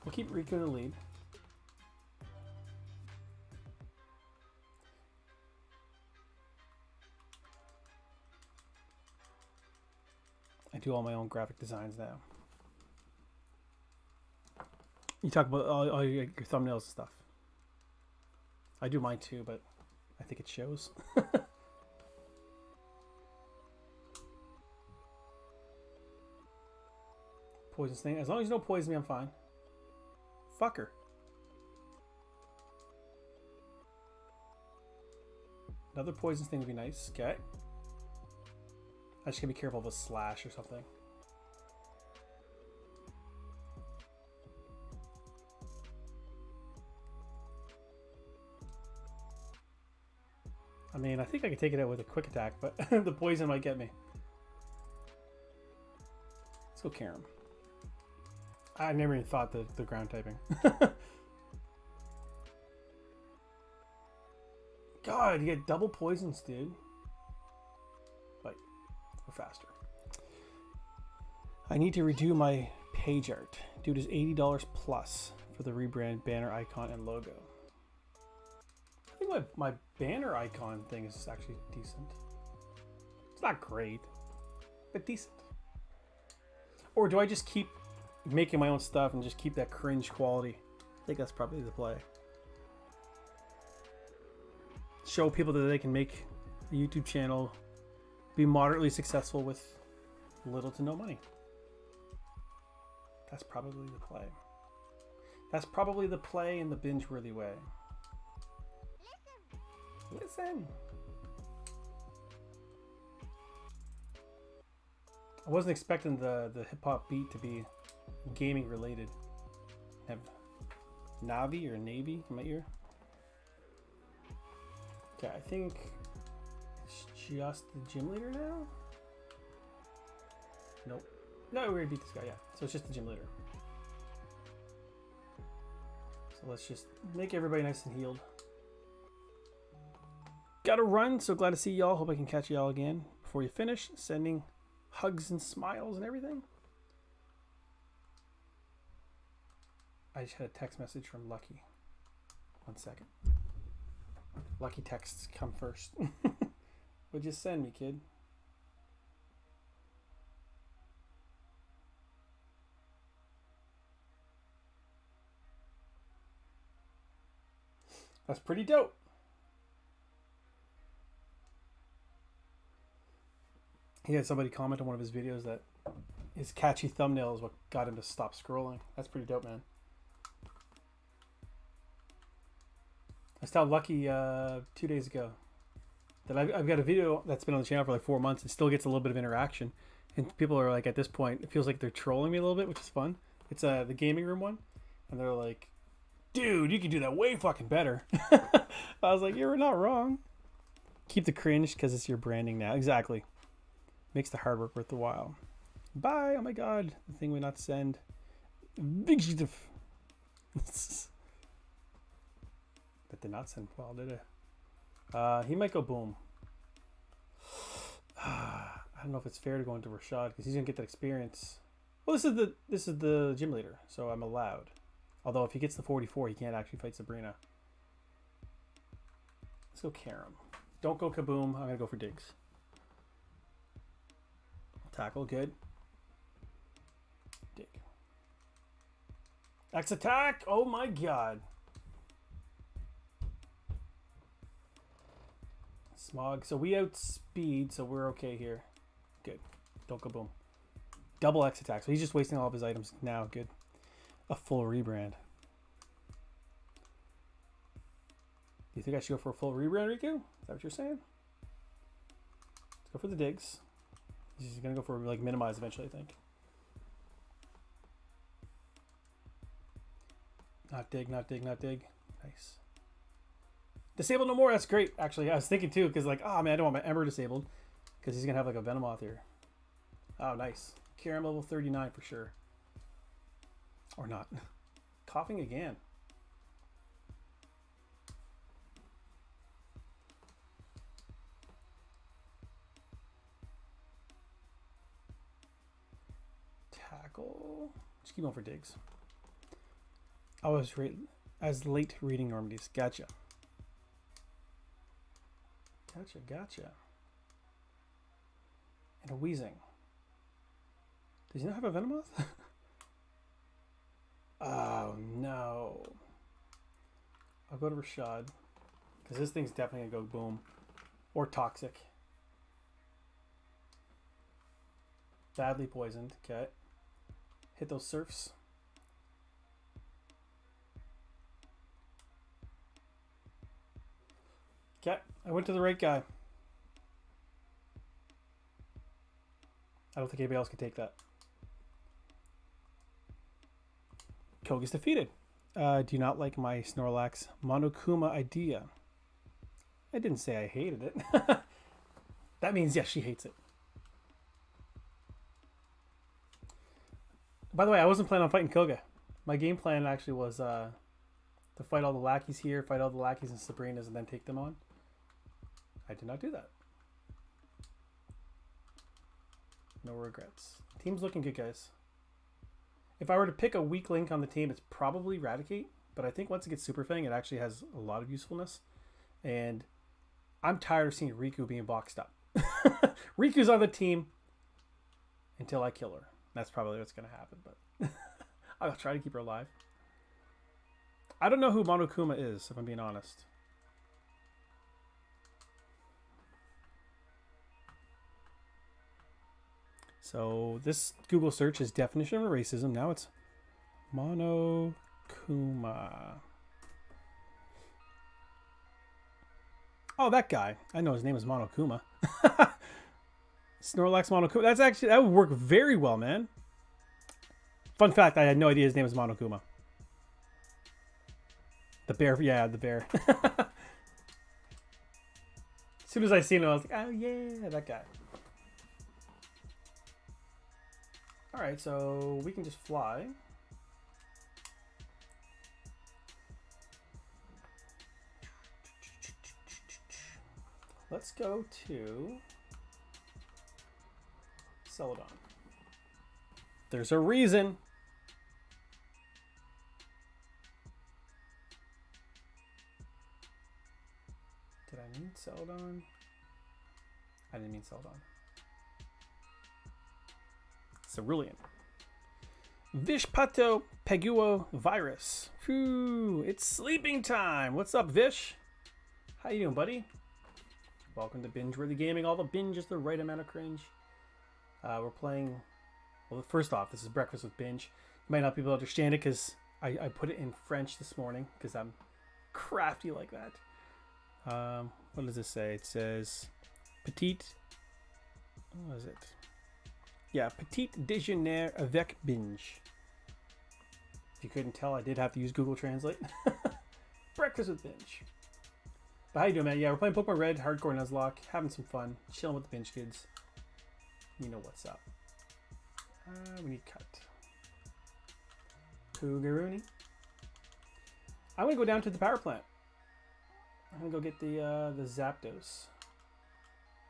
We'll keep Riku in the lead. I do all my own graphic designs now. You talk about all your thumbnails and stuff. I do mine too, but I think it shows. Poison sting. As long as you don't poison me, I'm fine. Fucker. Another poison sting would be nice. Okay. I just gotta be careful of a slash or something. I mean, I think I could take it out with a quick attack, but the poison might get me. Let's go Karam. I never even thought the ground typing. God, you get double poisons, dude. Like, we're faster. I need to redo my page art. Dude, is $80 plus for the rebrand banner icon and logo. I think my banner icon thing is actually decent. It's not great, but decent. Or do I just keep making my own stuff and just keep that cringe quality? I think that's probably the play. Show people that they can make a YouTube channel, be moderately successful with little to no money. That's probably the play. That's probably the play in the binge-worthy way. Listen. I wasn't expecting the hip-hop beat to be gaming related. I have Navi or Navy in my ear. Okay, I think it's just the gym leader now? Nope. No, we already beat this guy, yeah. So it's just the gym leader. So let's just make everybody nice and healed. Gotta run, so glad to see y'all. Hope I can catch y'all again. Before you finish, sending hugs and smiles and everything. I just had a text message from Lucky. 1 second. Lucky texts come first. What'd you send me, kid? That's pretty dope. He had somebody comment on one of his videos that his catchy thumbnail is what got him to stop scrolling. That's pretty dope, man. I was telling Lucky 2 days ago that I've got a video that's been on the channel for like 4 months and still gets a little bit of interaction. And people are like, at this point, it feels like they're trolling me a little bit, which is fun. It's the gaming room one. And they're like, dude, you can do that way fucking better. I was like, you're not wrong. Keep the cringe because it's your branding now. Exactly. Makes the hard work worth the while. Bye. Oh my god. The thing we not send. Binge. That did not send well, did it? He might go boom. I don't know if it's fair to go into Rashad because he's gonna get that experience. Well, this is the gym leader, so I'm allowed. Although if he gets the 44, he can't actually fight Sabrina. Let's go Karam. Don't go Kaboom. I'm gonna go for Diggs. Tackle, good. Dig. X attack! Oh my god. Smog. So we outspeed, so we're okay here. Good. Don't go boom. Double X attack. So he's just wasting all of his items now. Good. A full rebrand. Do you think I should go for a full rebrand, Riku? Is that what you're saying? Let's go for the digs. He's gonna go for like minimize eventually, I think. Not dig, not dig, not dig. Nice. Disable no more. That's great. Actually, I was thinking too, because like, oh man, I don't want my Ember disabled, because he's gonna have like a Venomoth here. Oh, nice. Karam level 39 for sure. Or not. Coughing again. Tackle. Just keep going for digs. I was as late reading Normandy's. Gotcha. Gotcha, gotcha. And a wheezing. Does he not have a Venomoth? Oh no. I'll go to Rashad. Because this thing's definitely gonna go boom. Or toxic. Badly poisoned. Okay. Hit those surfs. Okay. I went to the right guy. I don't think anybody else can take that. Koga's defeated. Do you not like my Snorlax Monokuma idea? I didn't say I hated it. That means, yes, she hates it. By the way, I wasn't planning on fighting Koga. My game plan actually was to fight all the lackeys here, fight all the lackeys and Sabrinas, and then take them on. I did not do that. No regrets. Team's looking good, guys. If I were to pick a weak link on the team, it's probably Raticate. But I think once it gets Super Fang, it actually has a lot of usefulness. And I'm tired of seeing Riku being boxed up. Riku's on the team until I kill her. That's probably what's going to happen. But I'll try to keep her alive. I don't know who Monokuma is, if I'm being honest. So this Google search is definition of racism. Now it's Monokuma. Oh, that guy. I know his name is Monokuma. Snorlax Monokuma. That's actually, that would work very well, man. Fun fact, I had no idea his name was Monokuma. The bear, yeah, the bear. As soon as I seen him, I was like, oh yeah, that guy. Alright, so we can just fly. Let's go to Celadon. There's a reason. Did I mean Celadon? I didn't mean Celadon. Cerulean. Vishpato Peguo virus. Whew, it's sleeping time. What's up, Vish? How you doing, buddy? Welcome to Bingeworthy Gaming. All the binge is the right amount of cringe. We're playing Well, first off, this is Breakfast with Binge. You might not be able to understand it because I put it in French this morning because I'm crafty like that. What does it say? It says PETIT. What is it? Yeah, PETIT DEJEUNER AVEC Binge. If you couldn't tell, I did have to use Google Translate. Breakfast with Binge. But how you doing, man? Yeah, we're playing Pokemon Red, Hardcore Nuzlocke, having some fun, chilling with the Binge kids. You know what's up. We need cut. Cougaroony. I'm gonna go down to the power plant. I'm gonna go get the Zapdos.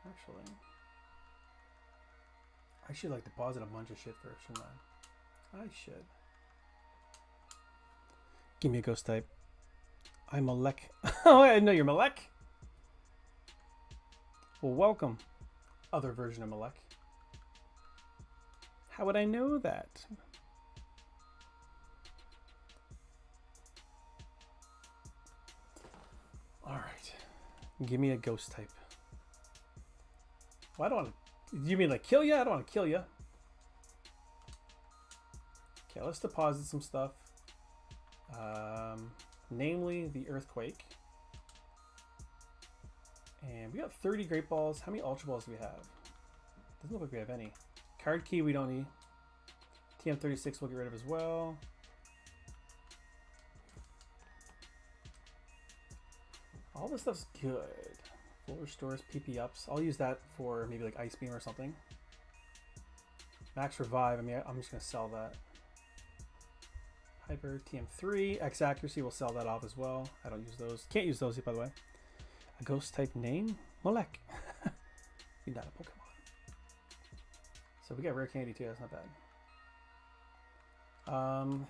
Actually, I should like deposit a bunch of shit first, shouldn't I? I should. Give me a ghost type. I'm Malek. Oh, I didn't know you're Malek. Well, welcome, other version of Malek. How would I know that? All right, give me a ghost type. Well, I don't want to. You mean like kill you? I don't want to kill you. Okay, let's deposit some stuff. Namely the earthquake. And we got 30 great balls. How many ultra balls do we have? Doesn't look like we have any. Card key we don't need. TM36 we'll get rid of as well. All this stuff's good. Full restores, PP ups. I'll use that for maybe like Ice Beam or something. Max Revive, I mean, I'm just going to sell that. Hyper, TM3, X Accuracy, we'll sell that off as well. I don't use those. Can't use those, by the way. A ghost type name? Molek. You're not a Pokemon. So we got rare candy too, that's not bad.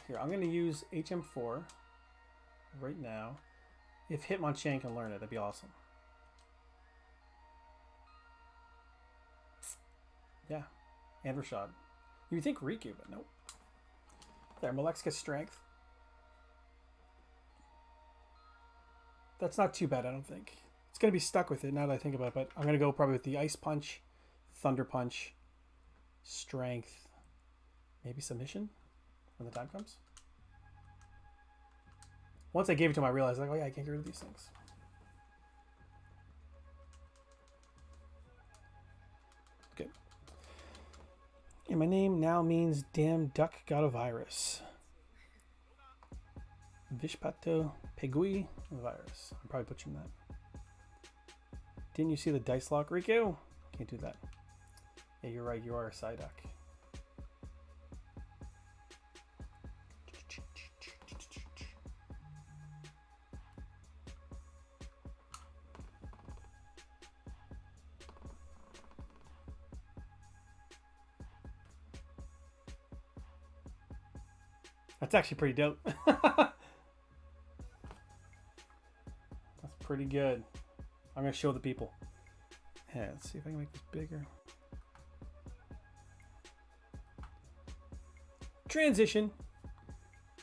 Here, I'm going to use HM4 right now. If Hitmonchan can learn it, that'd be awesome. Yeah, and Rashad. You would think Riku, but nope. There, Molex gets strength. That's not too bad, I don't think. It's going to be stuck with it now that I think about it, but I'm going to go probably with the Ice Punch, Thunder Punch, Strength, maybe Submission when the time comes. Once I gave it to him, I realized, like, oh yeah, I can't get rid of these things. Okay. And my name now means damn duck got a virus. Vishpato Pegui virus. I'm probably butchering that. Didn't you see the dice lock, Riku? Can't do that. Yeah, you're right. You are a Psyduck. That's actually pretty dope. That's pretty good. I'm going to show the people. Yeah, let's see if I can make this bigger. Transition.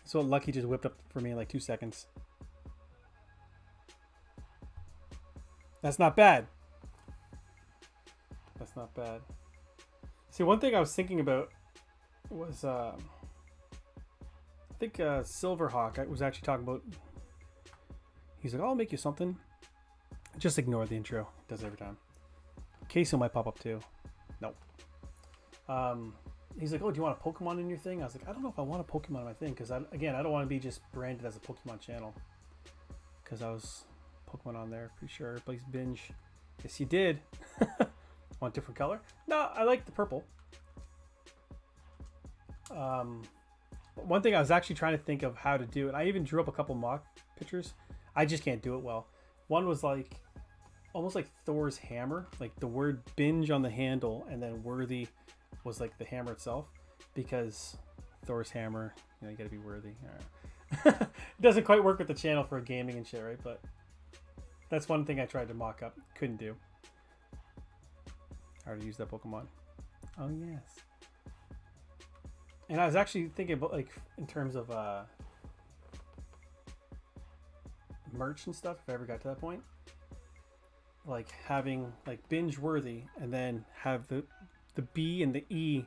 So Lucky just whipped up for me in like 2 seconds. That's not bad. That's not bad. See, one thing I was thinking about was... I think Silverhawk was actually talking about. He's like, "Oh, I'll make you something." Just ignore the intro. It does it every time. Queso might pop up too. Nope. He's like, "Oh, do you want a Pokemon in your thing?" I was like, "I don't know if I want a Pokemon in my thing because again, I don't want to be just branded as a Pokemon channel." Because I was Pokemon on there, pretty sure. Plays Binge. Yes, you did. Want different color? No, I like the purple. One thing I was actually trying to think of how to do it. I even drew up a couple mock pictures. I just can't do it well. One was like almost like Thor's hammer, like the word binge on the handle, and then worthy was like the hammer itself, because Thor's hammer, you know, you gotta be worthy. It doesn't quite work with the channel for gaming and shit, right? But that's one thing I tried to mock up. Couldn't do. I already used that Pokemon. Oh yes. And I was actually thinking about, like, in terms of merch and stuff, if I ever got to that point, like having like binge worthy, and then have the B and the E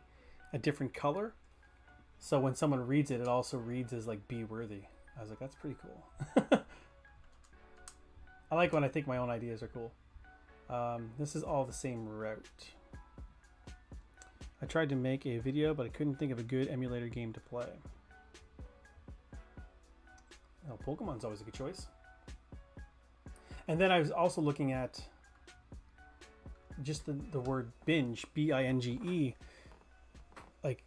a different color. So when someone reads it, it also reads as like be worthy. I was like, that's pretty cool. I like when I think my own ideas are cool. This is all the same route. I tried to make a video, but I couldn't think of a good emulator game to play. Oh, Pokemon's always a good choice. And then I was also looking at just the word binge, B-I-N-G-E. Like,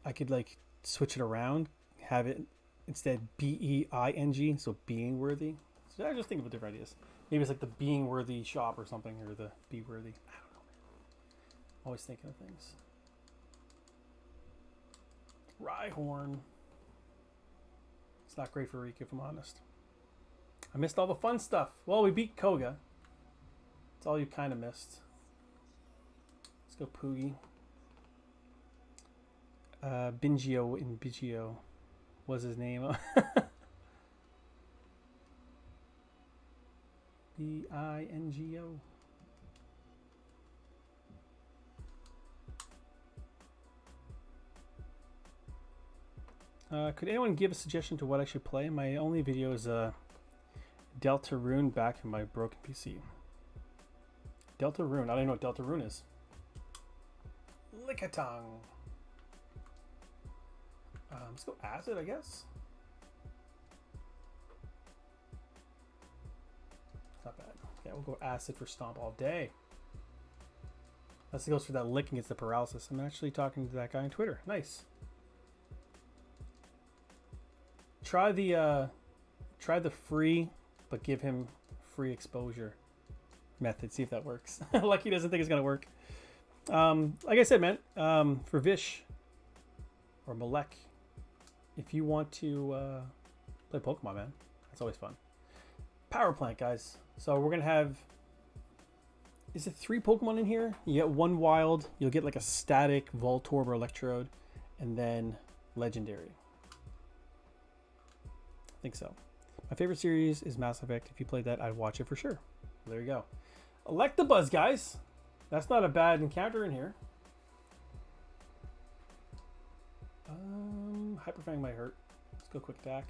I could like switch it around, have it instead B-E-I-N-G, so being worthy. So I just think of different ideas. Maybe it's like the being worthy shop or something, or the be worthy. I don't know. Always thinking of things. Rhyhorn. It's not great for Riku, if I'm honest. I missed all the fun stuff. Well, we beat Koga. That's all you kind of missed. Let's go Poogie. Bingeo in Bingeo was his name. B-I-N-G-O. Could anyone give a suggestion to what I should play? My only video is Deltarune back in my broken PC. Deltarune. I don't even know what Deltarune is. Lickitung. Let's go Acid, I guess. Not bad. Yeah, we'll go Acid for Stomp all day. Unless it goes for that lick and gets the paralysis. I'm actually talking to that guy on Twitter. Nice. Try the free, but give him free exposure method. See if that works. Like he doesn't think it's gonna work. Like I said, man, for Vish or Malek, if you want to play Pokemon, man, that's always fun. Power plant, guys. So we're gonna have. Is it 3 Pokemon in here? You get 1 wild. You'll get like a static Voltorb or Electrode, and then legendary. I think so. My favorite series is Mass Effect. If you played that, I'd watch it for sure. There you go. Electabuzz, guys. That's not a bad encounter in here. Hyper Fang might hurt. Let's go Quick Attack.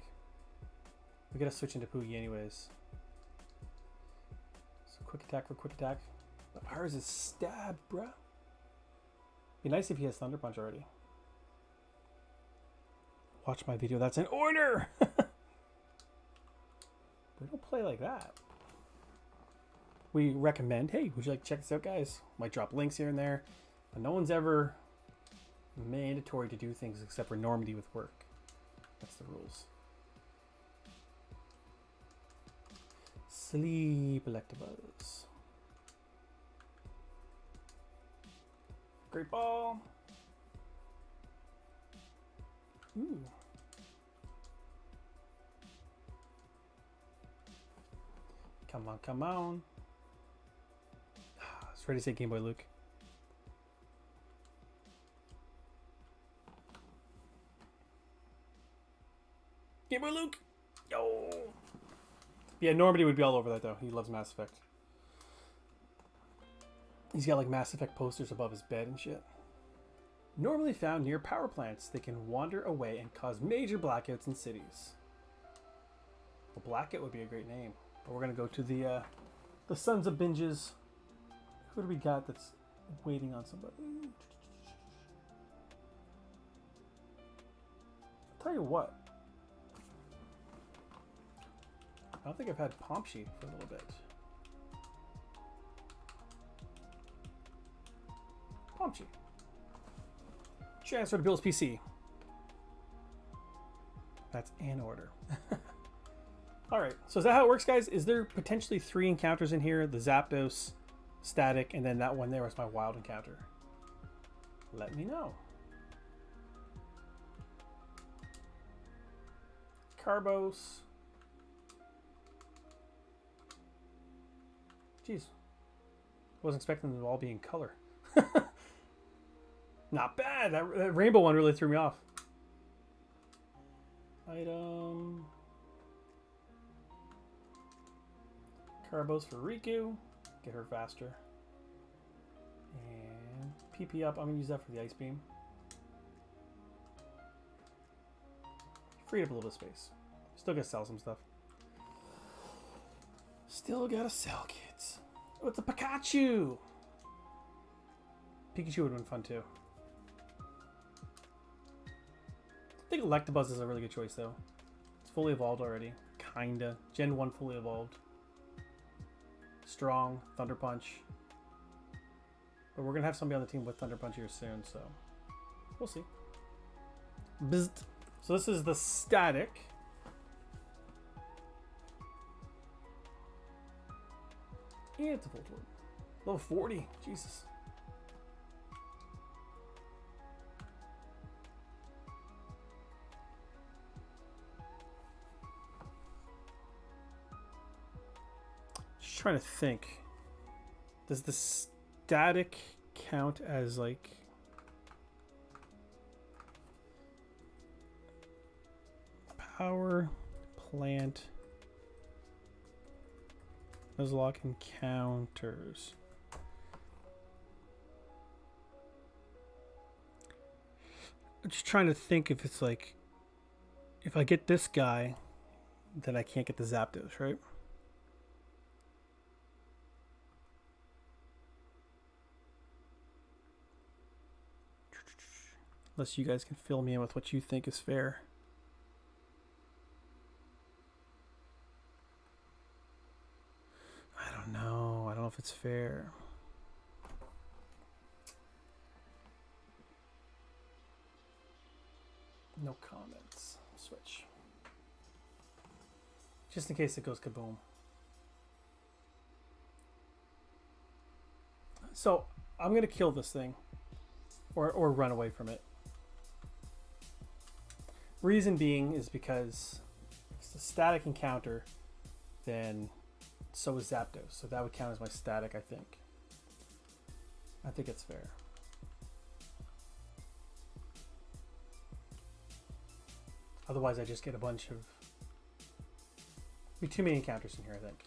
We gotta switch into Poogie anyways. So Quick Attack for Quick Attack. But ours is stabbed, bruh. Be nice if he has Thunder Punch already. Watch my video. That's in order. We don't play like that. We recommend, hey, would you like to check this out, guys? Might drop links here and there. But no one's ever mandatory to do things except for Normandy with work. That's the rules. Sleep Electabuzz. Great ball. Ooh. Come on, come on. It's ready to say Game Boy Luke. Game Boy Luke! Yo! Yeah, Normandy would be all over that though. He loves Mass Effect. He's got like Mass Effect posters above his bed and shit. Normally found near power plants, they can wander away and cause major blackouts in cities. Well, Blackout would be a great name. But we're gonna go to the Sons of Binges. Who do we got that's waiting on somebody? I'll tell you what. I don't think I've had Pomshi for a little bit. Pomshi. Transfer to Bill's PC. That's in order. Alright, so is that how it works, guys? Is there potentially 3 encounters in here? The Zapdos, Static, and then that one there was my wild encounter. Let me know. Carbos. Jeez. Wasn't expecting them to all be in color. Not bad. That rainbow one really threw me off. Item. Carbos for Riku. Get her faster. And PP up. I'm going to use that for the Ice Beam. Freed up a little bit of space. Still gotta sell some stuff. Still gotta sell, kids. Oh, it's a Pikachu! Pikachu would have been fun too. I think Electabuzz is a really good choice though. It's fully evolved already. Kinda. Gen 1 fully evolved. Strong. Thunder Punch. But we're gonna have somebody on the team with Thunder Punch here soon, so we'll see. Bzzzt. So this is the static. And it's a full tour. Level 40. Jesus. Just trying to think. Does the static count as like power plant Nuzlocke encounters? I'm just trying to think if it's like if I get this guy then I can't get the Zapdos, right? Unless you guys can fill me in with what you think is fair. I don't know. I don't know if it's fair. No comments. Switch. Just in case it goes kaboom. So I'm going to kill this thing. Or run away from it. Reason being is because if it's a static encounter, then so is Zapdos. So that would count as my static, I think. I think it's fair. Otherwise, I just get a bunch of... Be too many encounters in here, I think.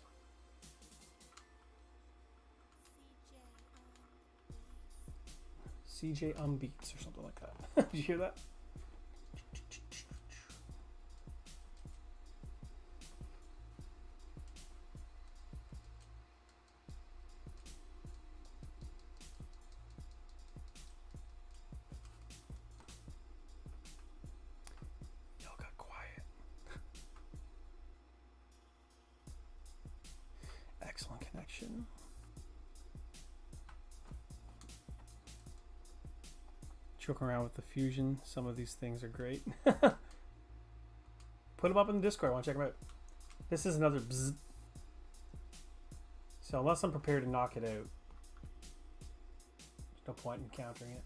CJ Beats or something like that. Did you hear that? Y'all got quiet. Excellent connection. Joking around with the fusion. Some of these things are great. Put them up in the Discord. I want to check them out. This is another bzzz. So unless I'm prepared to knock it out, there's no point in countering it.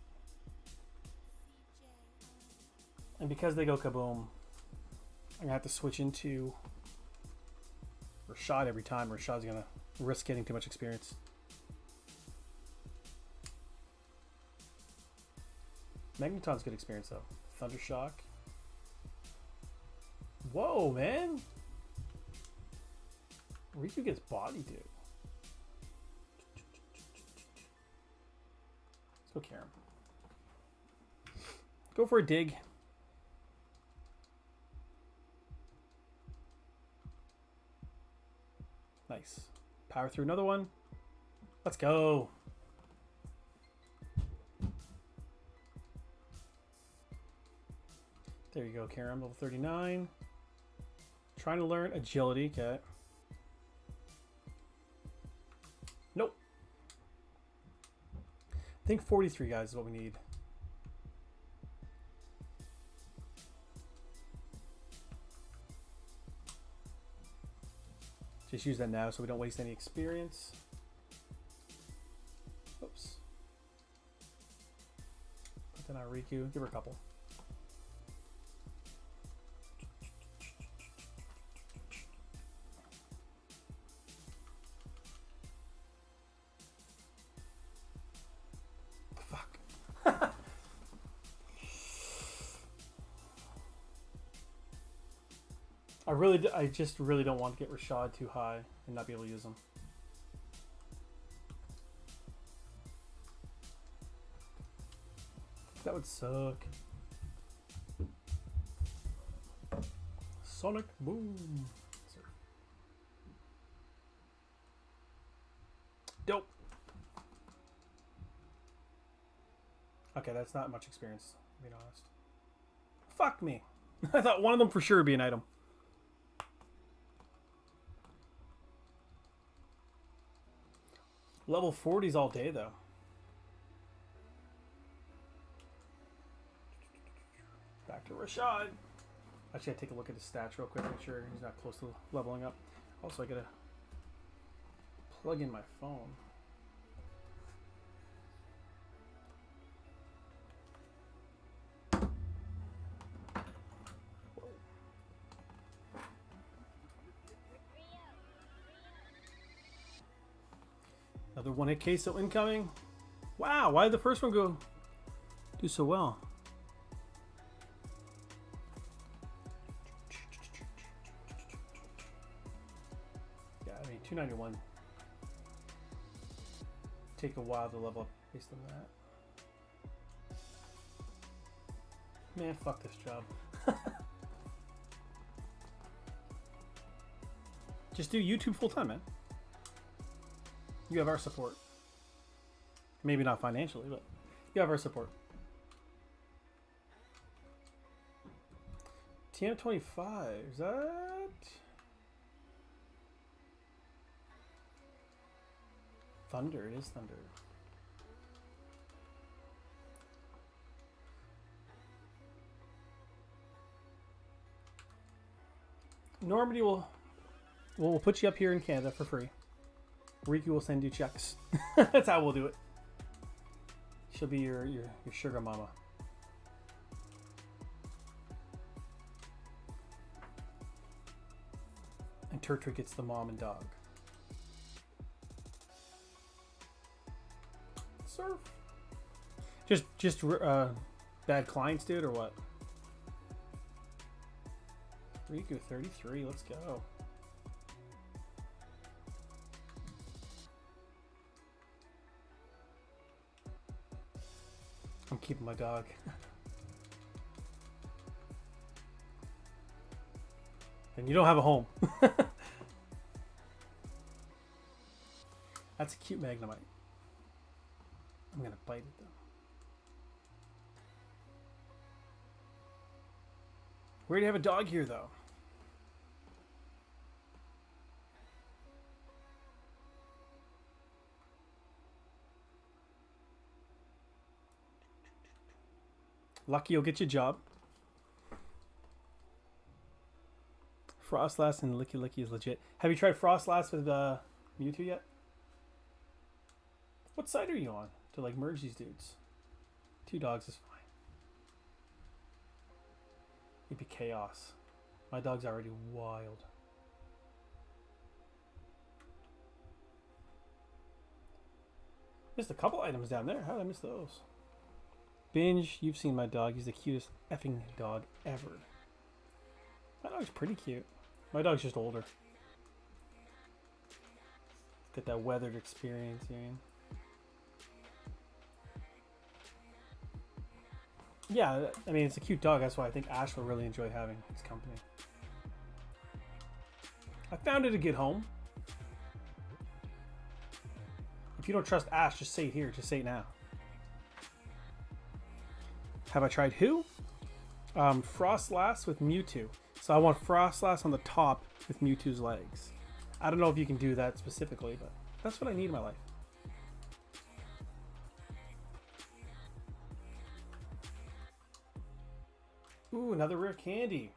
And because they go kaboom, I'm going to have to switch into Rashad every time. Rashad's going to risk getting too much experience. Magneton's good experience though. Thundershock. Whoa, man! Riku gets body, dude. Let's go Karam. Go for a dig. Nice. Power through another one. Let's go. There you go, Karam, level 39. Trying to learn agility, okay. Nope. I think 43 guys is what we need. Just use that now so we don't waste any experience. Oops. Put that on Riku. Give her a couple. I just really don't want to get Rashad too high and not be able to use him. That would suck. Sonic boom. Dope. Okay, that's not much experience, to be honest. Fuck me. I thought one of them for sure would be an item. Level 40s all day, though. Back to Rashad. Actually, I take a look at his stats real quick, make sure he's not close to leveling up. Also, I gotta plug in my phone. Another 1-hit queso incoming. Wow, why did the first one do so well? Yeah, I mean 291. Take a while to level up based on that. Man, fuck this job. Just do YouTube full time, man. You have our support. Maybe not financially, but you have our support. TM25, is that? Thunder, it is Thunder. Normandy we'll put you up here in Canada for free. Riku will send you checks. That's how we'll do it. She'll be your sugar mama. And Turtra gets the mom and dog. Surf. Just bad clients, dude, or what? Riku 33. Let's go. I'm keeping my dog. And you don't have a home. That's a cute Magnemite. I'm gonna bite it though. We already have a dog here though. Lucky you'll get your job. Frostlass and Licky Licky is legit. Have you tried Frostlass with Mewtwo yet? What side are you on to like merge these dudes? 2 dogs is fine. It'd be chaos. My dog's already wild. Missed a couple items down there. How did I miss those? Binge, you've seen my dog. He's the cutest effing dog ever. My dog's pretty cute. My dog's just older. Got that weathered experience, you mean? Yeah, I mean, it's a cute dog. That's why I think Ash will really enjoy having his company. I found it a good home. If you don't trust Ash, just say it here. Just say it now. Have I tried who? Frostlass with Mewtwo. So I want Frostlass on the top with Mewtwo's legs. I don't know if you can do that specifically, but that's what I need in my life. Ooh, another rare candy.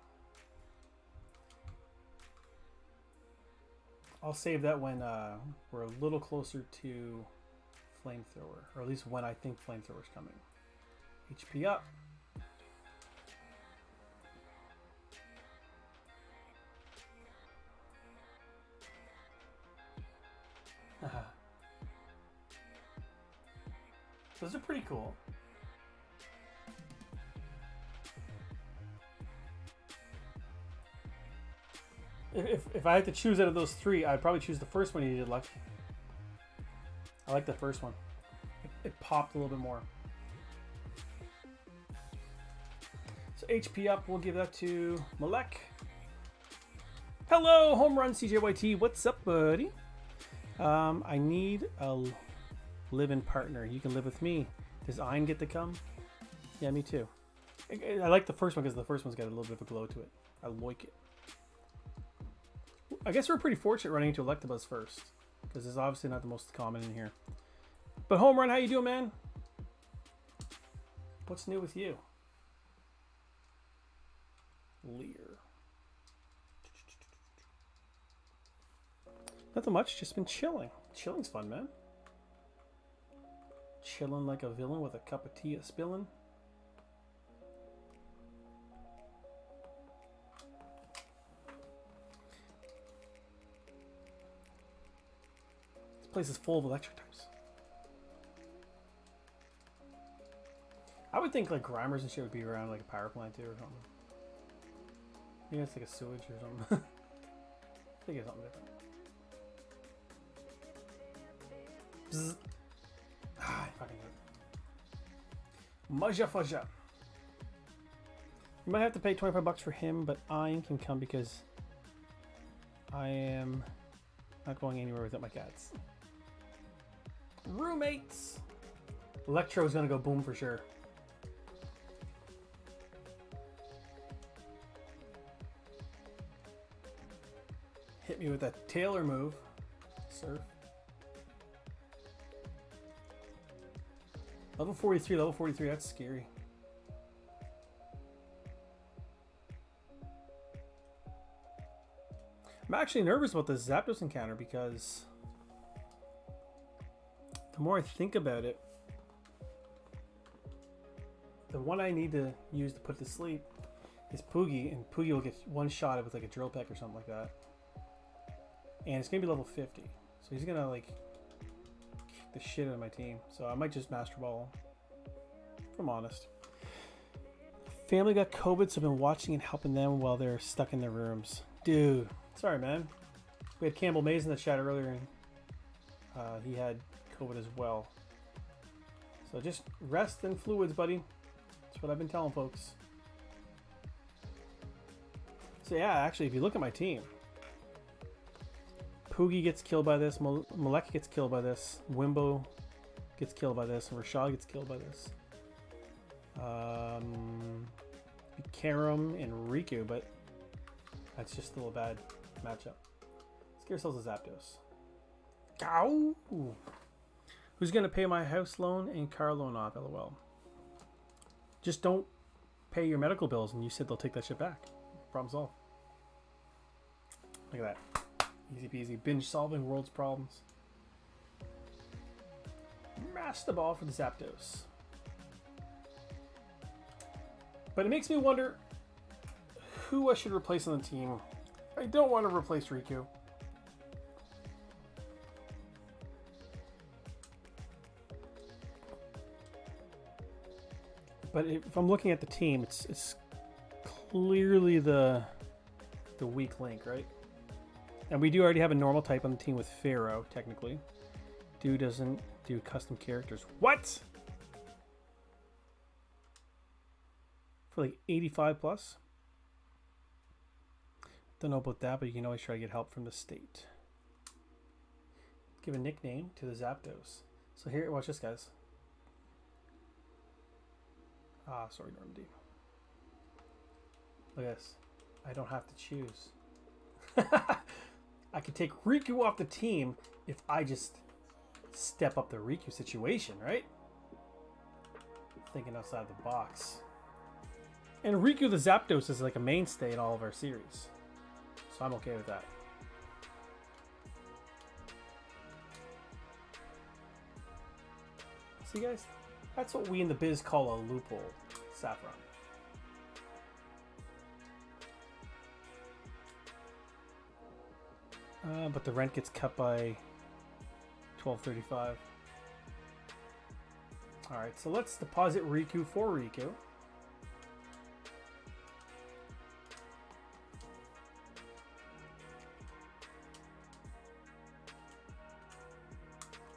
I'll save that when we're a little closer to Flamethrower, or at least when I think Flamethrower's coming. HP up. Those are pretty cool. If I had to choose out of those 3, I'd probably choose the first one you did, Luck. I like the first one. It popped a little bit more. So HP up, we'll give that to Malek. Hello, home run CJYT. What's up, buddy? I need a live-in partner. You can live with me. Does Ein get to come? Yeah, me too. I like the first one because the first one's got a little bit of a glow to it. I like it. I guess we're pretty fortunate running into Electabuzz first, because it's obviously not the most common in here. But home run, how you doing, man? What's new with you? Lear. Nothing much, just been chilling. Chilling's fun, man. Chilling like a villain with a cup of tea a spilling. This place is full of electric types. I would think like Grimers and shit would be around like a power plant too or something. Maybe it's like a sewage or something. I think it's something different. Bzz. Ah, I fucking hate it. Maja Faja. You might have to pay 25 bucks for him, but I can come because I am not going anywhere without my cats. Roommates! Electro's gonna go boom for sure. Hit me with that Taylor move, sir. Level 43, that's scary. I'm actually nervous about this Zapdos encounter because the more I think about it, the one I need to use to put to sleep is Poogie, and Poogie will get one shot at with like a drill peck or something like that. And it's gonna be level 50. So he's gonna like kick the shit out of my team. So I might just Master Ball, if I'm honest. Family got COVID, so I've been watching and helping them while they're stuck in their rooms. Dude, sorry man. We had Campbell Mays in the chat earlier and he had COVID as well. So just rest and fluids, buddy. That's what I've been telling folks. So yeah, actually, if you look at my team, Poogie gets killed by this, Malek gets killed by this, Wimbo gets killed by this, and Rashad gets killed by this. Karam and Riku, but that's just still a bad matchup. Let's get ourselves a Zapdos. Ow! Who's gonna pay my house loan and car loan off? LOL. Just don't pay your medical bills, and you said they'll take that shit back. Problem solved. Look at that. Easy peasy. Binge solving world's problems. Master Ball for the Zapdos. But it makes me wonder who I should replace on the team. I don't want to replace Riku. But if I'm looking at the team, it's clearly the weak link, right? And we do already have a normal type on the team with Pharaoh, technically. Dude doesn't do custom characters. What? For like 85 plus? Don't know about that, but you can always try to get help from the state. Give a nickname to the Zapdos. So here, watch this, guys. Ah, sorry, Normandy. Look at this. I don't have to choose. I could take Riku off the team if I just step up the Riku situation, right? Thinking outside the box. And Riku the Zapdos is like a mainstay in all of our series. So I'm okay with that. See guys? That's what we in the biz call a loophole. Saffron. But the rent gets cut by $12.35. Alright, so let's deposit Riku for Riku.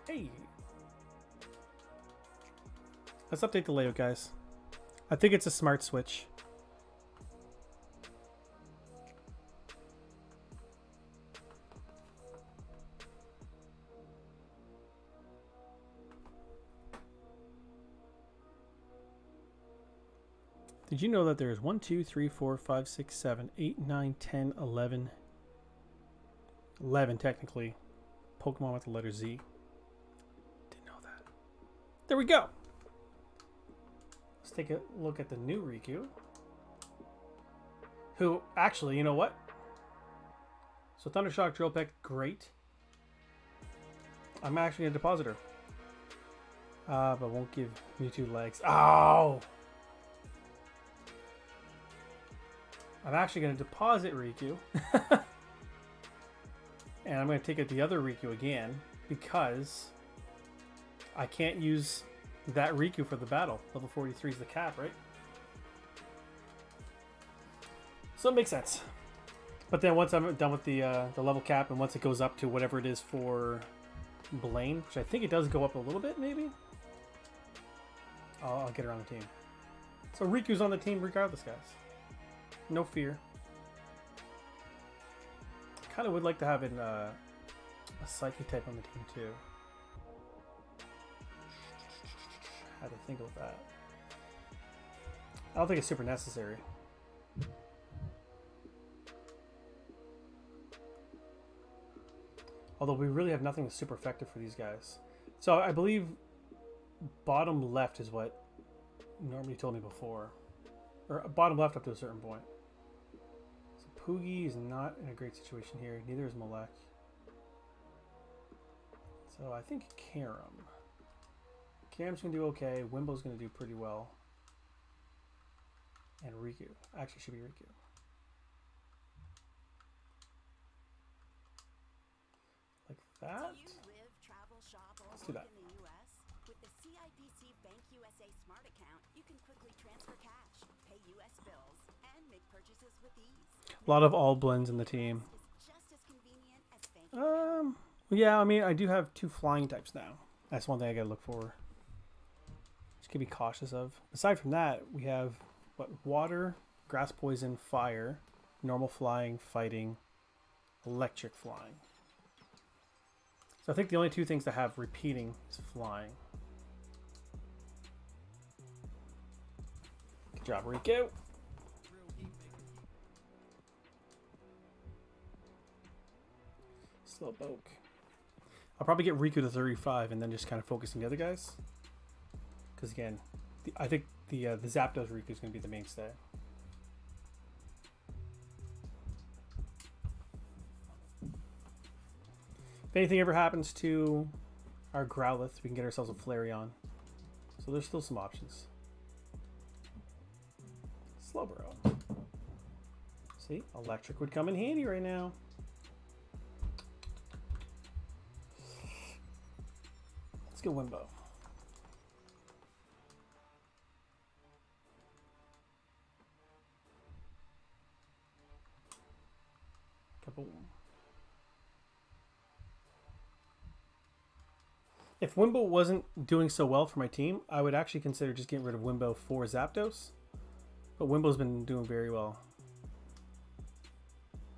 Hey! Let's update the layout, guys. I think it's a smart switch. Did you know that there's 1, 2, 3, 4, 5, 6, 7, 8, 9, 10, 11, 11 technically Pokemon with the letter Z? Didn't know that. There we go. Let's take a look at the new Riku. Who, actually, you know what? So Thundershock, Drill Peck, great. I'm actually going to deposit her. But won't give Mewtwo legs. Oh! I'm actually going to deposit Riku. And I'm going to take out the other Riku again. Because I can't use that Riku for the battle. Level 43 is the cap, right? So it makes sense. But then once I'm done with the level cap, and once it goes up to whatever it is for Blaine, which I think it does go up a little bit, maybe, I'll get her on the team. So Riku's on the team regardless, guys. No fear. Kind of would like to have a psychic type on the team too. How to think of that? I don't think it's super necessary. Although we really have nothing that's super effective for these guys. So I believe bottom left is what Normally told me before. Or bottom left up to a certain point. So Poogie is not in a great situation here. Neither is Malek. So I think Karam. Karam's going to do okay. Wimble's going to do pretty well. And Riku. Actually, should be Riku. Like that. Let's do that. With the CIBC Bank USA Smart Account, you can quickly transfer cash, pay US bills, and make purchases with ease. A lot of all blends in the team. Yeah, I mean, I do have 2 flying types now. That's one thing I gotta look for. Just gotta be cautious of. Aside from that, we have what? Water, grass poison, fire, normal flying, fighting, electric flying. So I think the only 2 things that have repeating is flying. Good job, Riku. Slowpoke. I'll probably get Riku to 35 and then just kind of focus on the other guys. Because again, I think the Zapdos Riku is going to be the mainstay. If anything ever happens to our Growlithe, we can get ourselves a Flareon. So there's still some options. Slowbro. See, electric would come in handy right now. Let's get Wimbo. Kaboom. If Wimbo wasn't doing so well for my team, I would actually consider just getting rid of Wimbo for Zapdos. But Wimbo's been doing very well.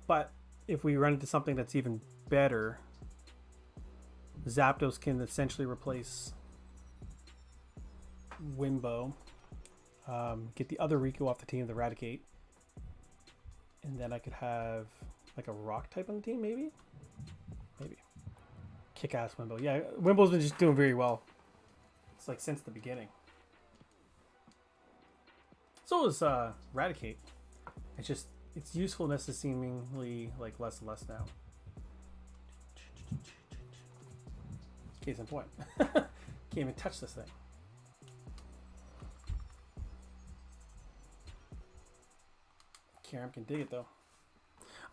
But if we run into something that's even better, Zapdos can essentially replace Wimbo. Get the other Riku off the team, the Raticate. And then I could have like a rock type on the team, maybe? Maybe. Kick-ass Wimbo. Yeah, Wimbo's been just doing very well. It's like since the beginning. So is Raticate. It's just, its usefulness is seemingly like less and less now. Case in point. Can't even touch this thing. Karam can dig it though.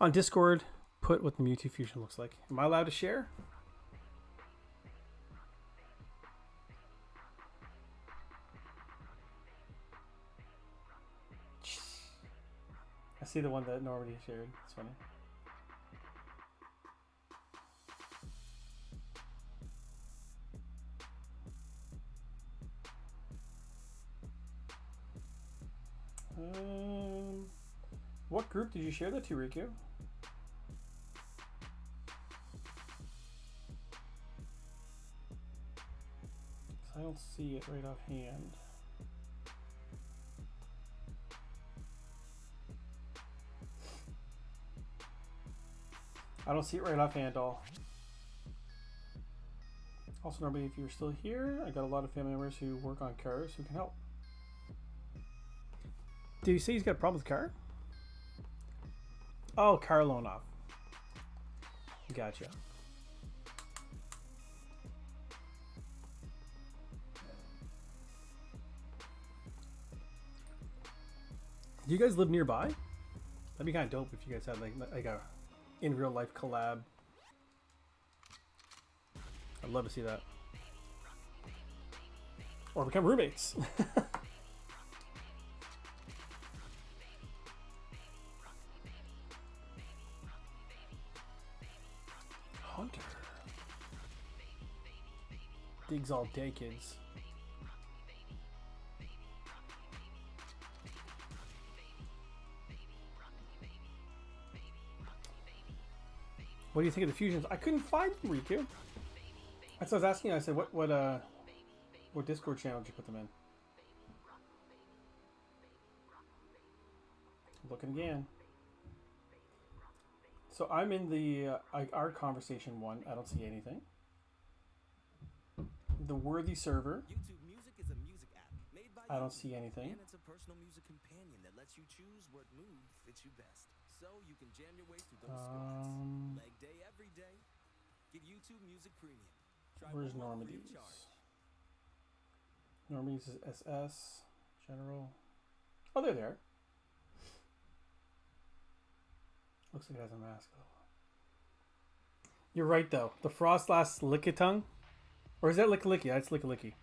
On Discord, put what the Mewtwo fusion looks like. Am I allowed to share? I see the one that nobody shared. It's funny. What group did you share that to, Riku? I don't see it right offhand. I don't see it right offhand, all. Also, normally, if you're still here, I got a lot of family members who work on cars who can help. Do you say he's got a problem with the car? Oh, car loan off. Gotcha. Do you guys live nearby? That'd be kind of dope if you guys had like a in real life collab. I'd love to see that. Or become roommates. Hunter. Digs all day, kids. What do you think of the fusions? I couldn't find them, Riku. That's what I was asking you. I said, what Discord channel did you put them in? Looking again. So I'm in the our conversation one. I don't see anything. The Worthy server. YouTube Music is a music app made by I don't you, see anything. and it's a personal music companion that lets you choose what mood fits you best. So you can jam your way through those squats. Leg day every day. Get YouTube Music Premium. Try Where's one month free Normandy's? of charge. Normandy's is SS General. Oh, there they are. Looks like it has a mask. You're right though. The Frostlass Lickitung, or is that Lickalicky? That's Lickalicky.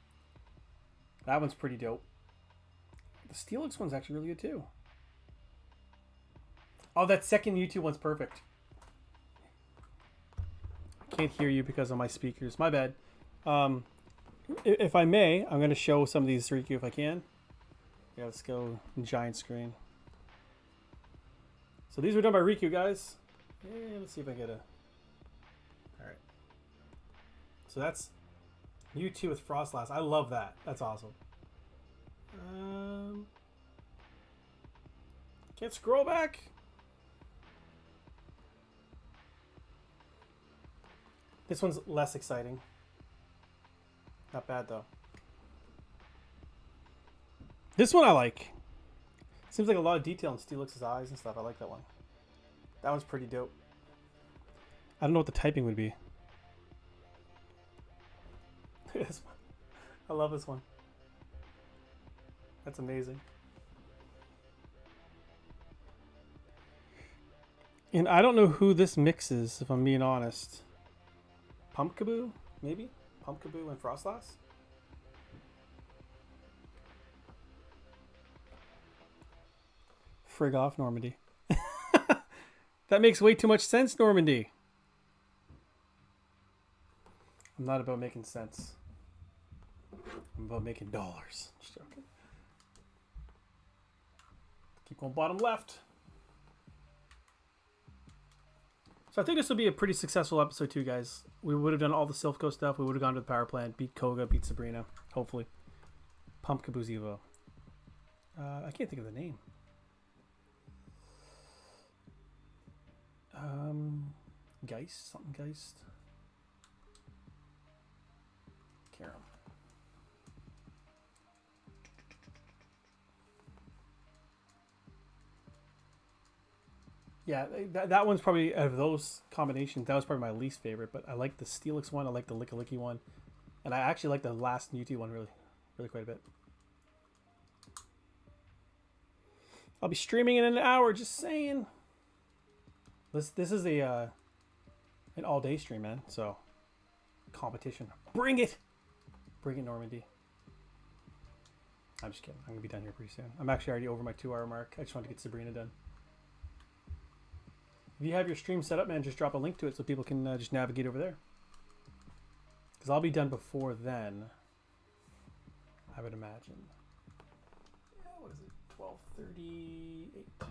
That one's pretty dope. The Steelix one's actually really good too. Oh, that second YouTube one's perfect. Can't hear you because of my speakers. My bad. If I may, I'm going to show some of these, Riku, if I can. Yeah, let's go giant screen. So these were done by Riku, guys. Yeah, let's see if I get a... Alright. So that's U2 with Frostlass. I love that. That's awesome. Can't scroll back. This one's less exciting. Not bad though. This one I like. Seems like a lot of detail in Steelix's eyes and stuff. I like that one. That one's pretty dope. I don't know what the typing would be. Look at this one. I love this one. That's amazing. And I don't know who this mix is, if I'm being honest. Pumpkaboo, maybe? Pumpkaboo and Frostlass? Frig off, Normandy. That makes way too much sense, Normandy. I'm not about making sense. I'm about making dollars. Just joking. Keep going bottom left. So I think this will be a pretty successful episode too, guys. We would have done all the Silphco stuff. We would have gone to the power plant, beat Koga, beat Sabrina, hopefully. Pumpkaboo's Evo. I can't think of the name. Geist? Something Geist? Karam. Yeah, that one's probably, out of those combinations, that was probably my least favorite, but I like the Steelix one, I like the Lickalicky one, and I actually like the last Mewtwo one really quite a bit. I'll be streaming in an hour, just saying. This is an all-day stream, man, so competition. Bring it! Bring it, Normandy. I'm just kidding. I'm going to be done here pretty soon. I'm actually already over my 2-hour mark. I just wanted to get Sabrina done. If you have your stream set up, man, just drop a link to it so people can just navigate over there. Because I'll be done before then, I would imagine. Yeah, what is it? 12:38.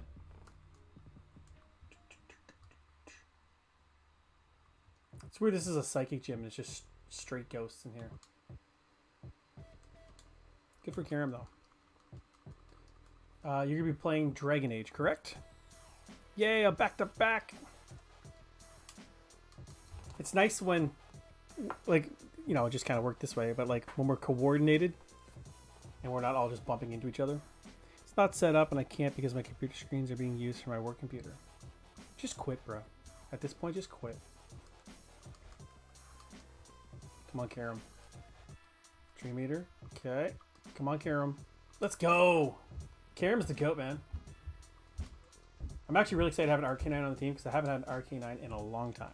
It's weird this is a psychic gym and it's just straight ghosts in here. Good for Karam, though. You're going to be playing Dragon Age, correct? Yay, a back-to-back. It's nice when, like, you know, it just kind of worked this way, but like when we're coordinated and we're not all just bumping into each other. It's not set up and I can't because my computer screens are being used for my work computer. Just quit, bro. At this point, just quit. Come on, Karam. Tree meter. Okay. Come on, Karam. Let's go. Karam's the goat, man. I'm actually really excited to have an Arcanine on the team because I haven't had an Arcanine in a long time.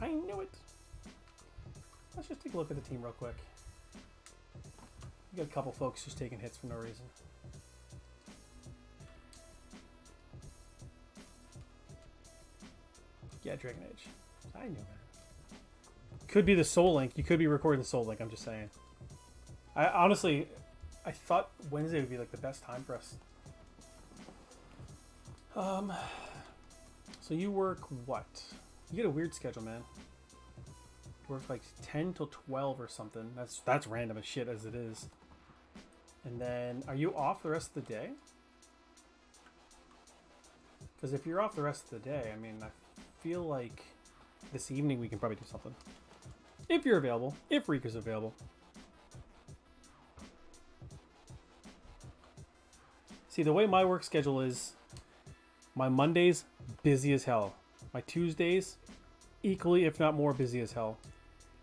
I knew it. Let's just take a look at the team real quick. We got a couple folks just taking hits for no reason. Yeah, Dragon Age. I knew it. Could be the Soul Link. You could be recording the Soul Link, I'm just saying. I honestly, I thought Wednesday would be like the best time for us. So you work what? You get a weird schedule, man. You work like 10 till 12 or something. That's random as shit as it is. And then, are you off the rest of the day? Because if you're off the rest of the day, I mean, I feel like this evening we can probably do something. If you're available. If Rika's available. See, the way my work schedule is, my Mondays, busy as hell. My Tuesdays, equally, if not more, busy as hell.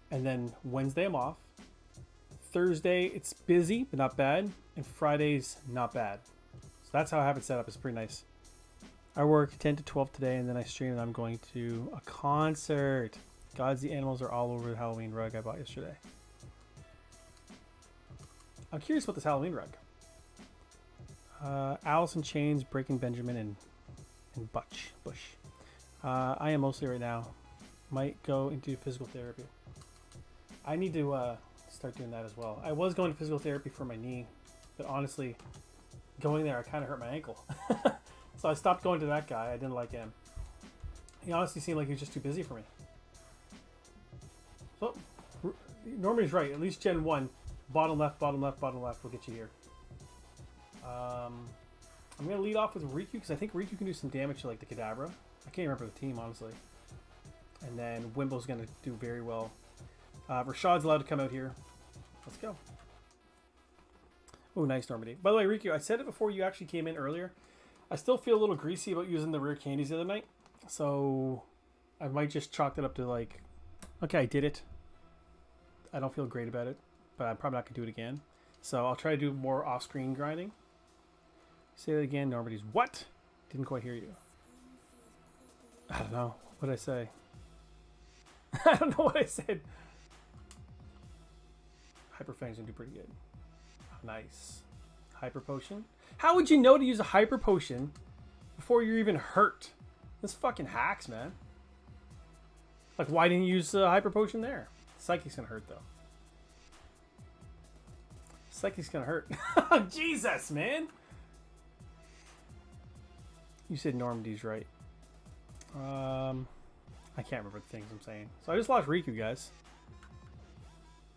And then Wednesday, I'm off. Thursday, it's busy, but not bad. And Fridays, not bad. So that's how I have it set up. It's pretty nice. I work 10 to 12 today, and then I stream, and I'm going to a concert. Gods, the animals are all over the Halloween rug I bought yesterday. I'm curious about this Halloween rug. Alice in Chains, Breaking Benjamin, and Bush. I am mostly right now. Might go into physical therapy. I need to start doing that as well. I was going to physical therapy for my knee, but honestly, going there, I kind of hurt my ankle. So I stopped going to that guy. I didn't like him. He honestly seemed like he was just too busy for me. So, Norman's right. At least Gen 1. Bottom left will get you here. I'm going to lead off with Riku because I think Riku can do some damage to like the Kadabra. I can't remember the team, honestly. And then Wimble's going to do very well. Rashad's allowed to come out here. Let's go. Oh, nice, Normandy. By the way, Riku, I said it before you actually came in earlier. I still feel a little greasy about using the rare candies the other night. So I might just chalk that up to like, okay, I did it. I don't feel great about it, but I'm probably not going to do it again. So I'll try to do more off-screen grinding. Say that again, Normandy's what? Didn't quite hear you. I don't know. What did I say? I don't know what I said. Hyperfang's gonna do pretty good. Oh, nice. Hyper Potion. How would you know to use a Hyper Potion before you're even hurt? This fucking hacks, man. Like, why didn't you use a Hyper Potion there? Psychic's gonna hurt, though. Psychic's gonna hurt. Jesus, man! You said Normandy's right. I can't remember the things I'm saying. So I just lost Riku, guys.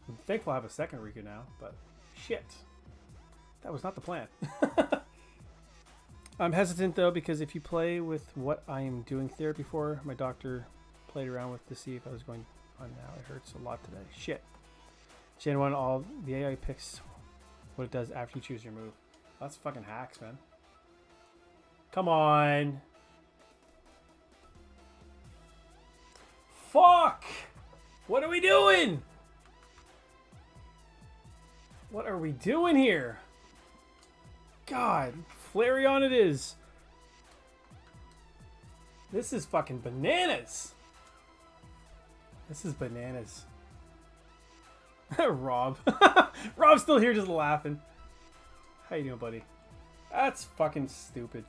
I'm thankful I have a second Riku now, but shit. That was not the plan. I'm hesitant, though, because if you play with what I am doing therapy for, my doctor played around with to see if I was going on now. It hurts a lot today. Shit. Gen 1, all the AI picks what it does after you choose your move. That's fucking hacks, man. Come on. Fuck! What are we doing? What are we doing here? God, Flareon it is. This is fucking bananas. This is bananas. Rob. Rob's still here just laughing. How you doing, buddy? That's fucking stupid.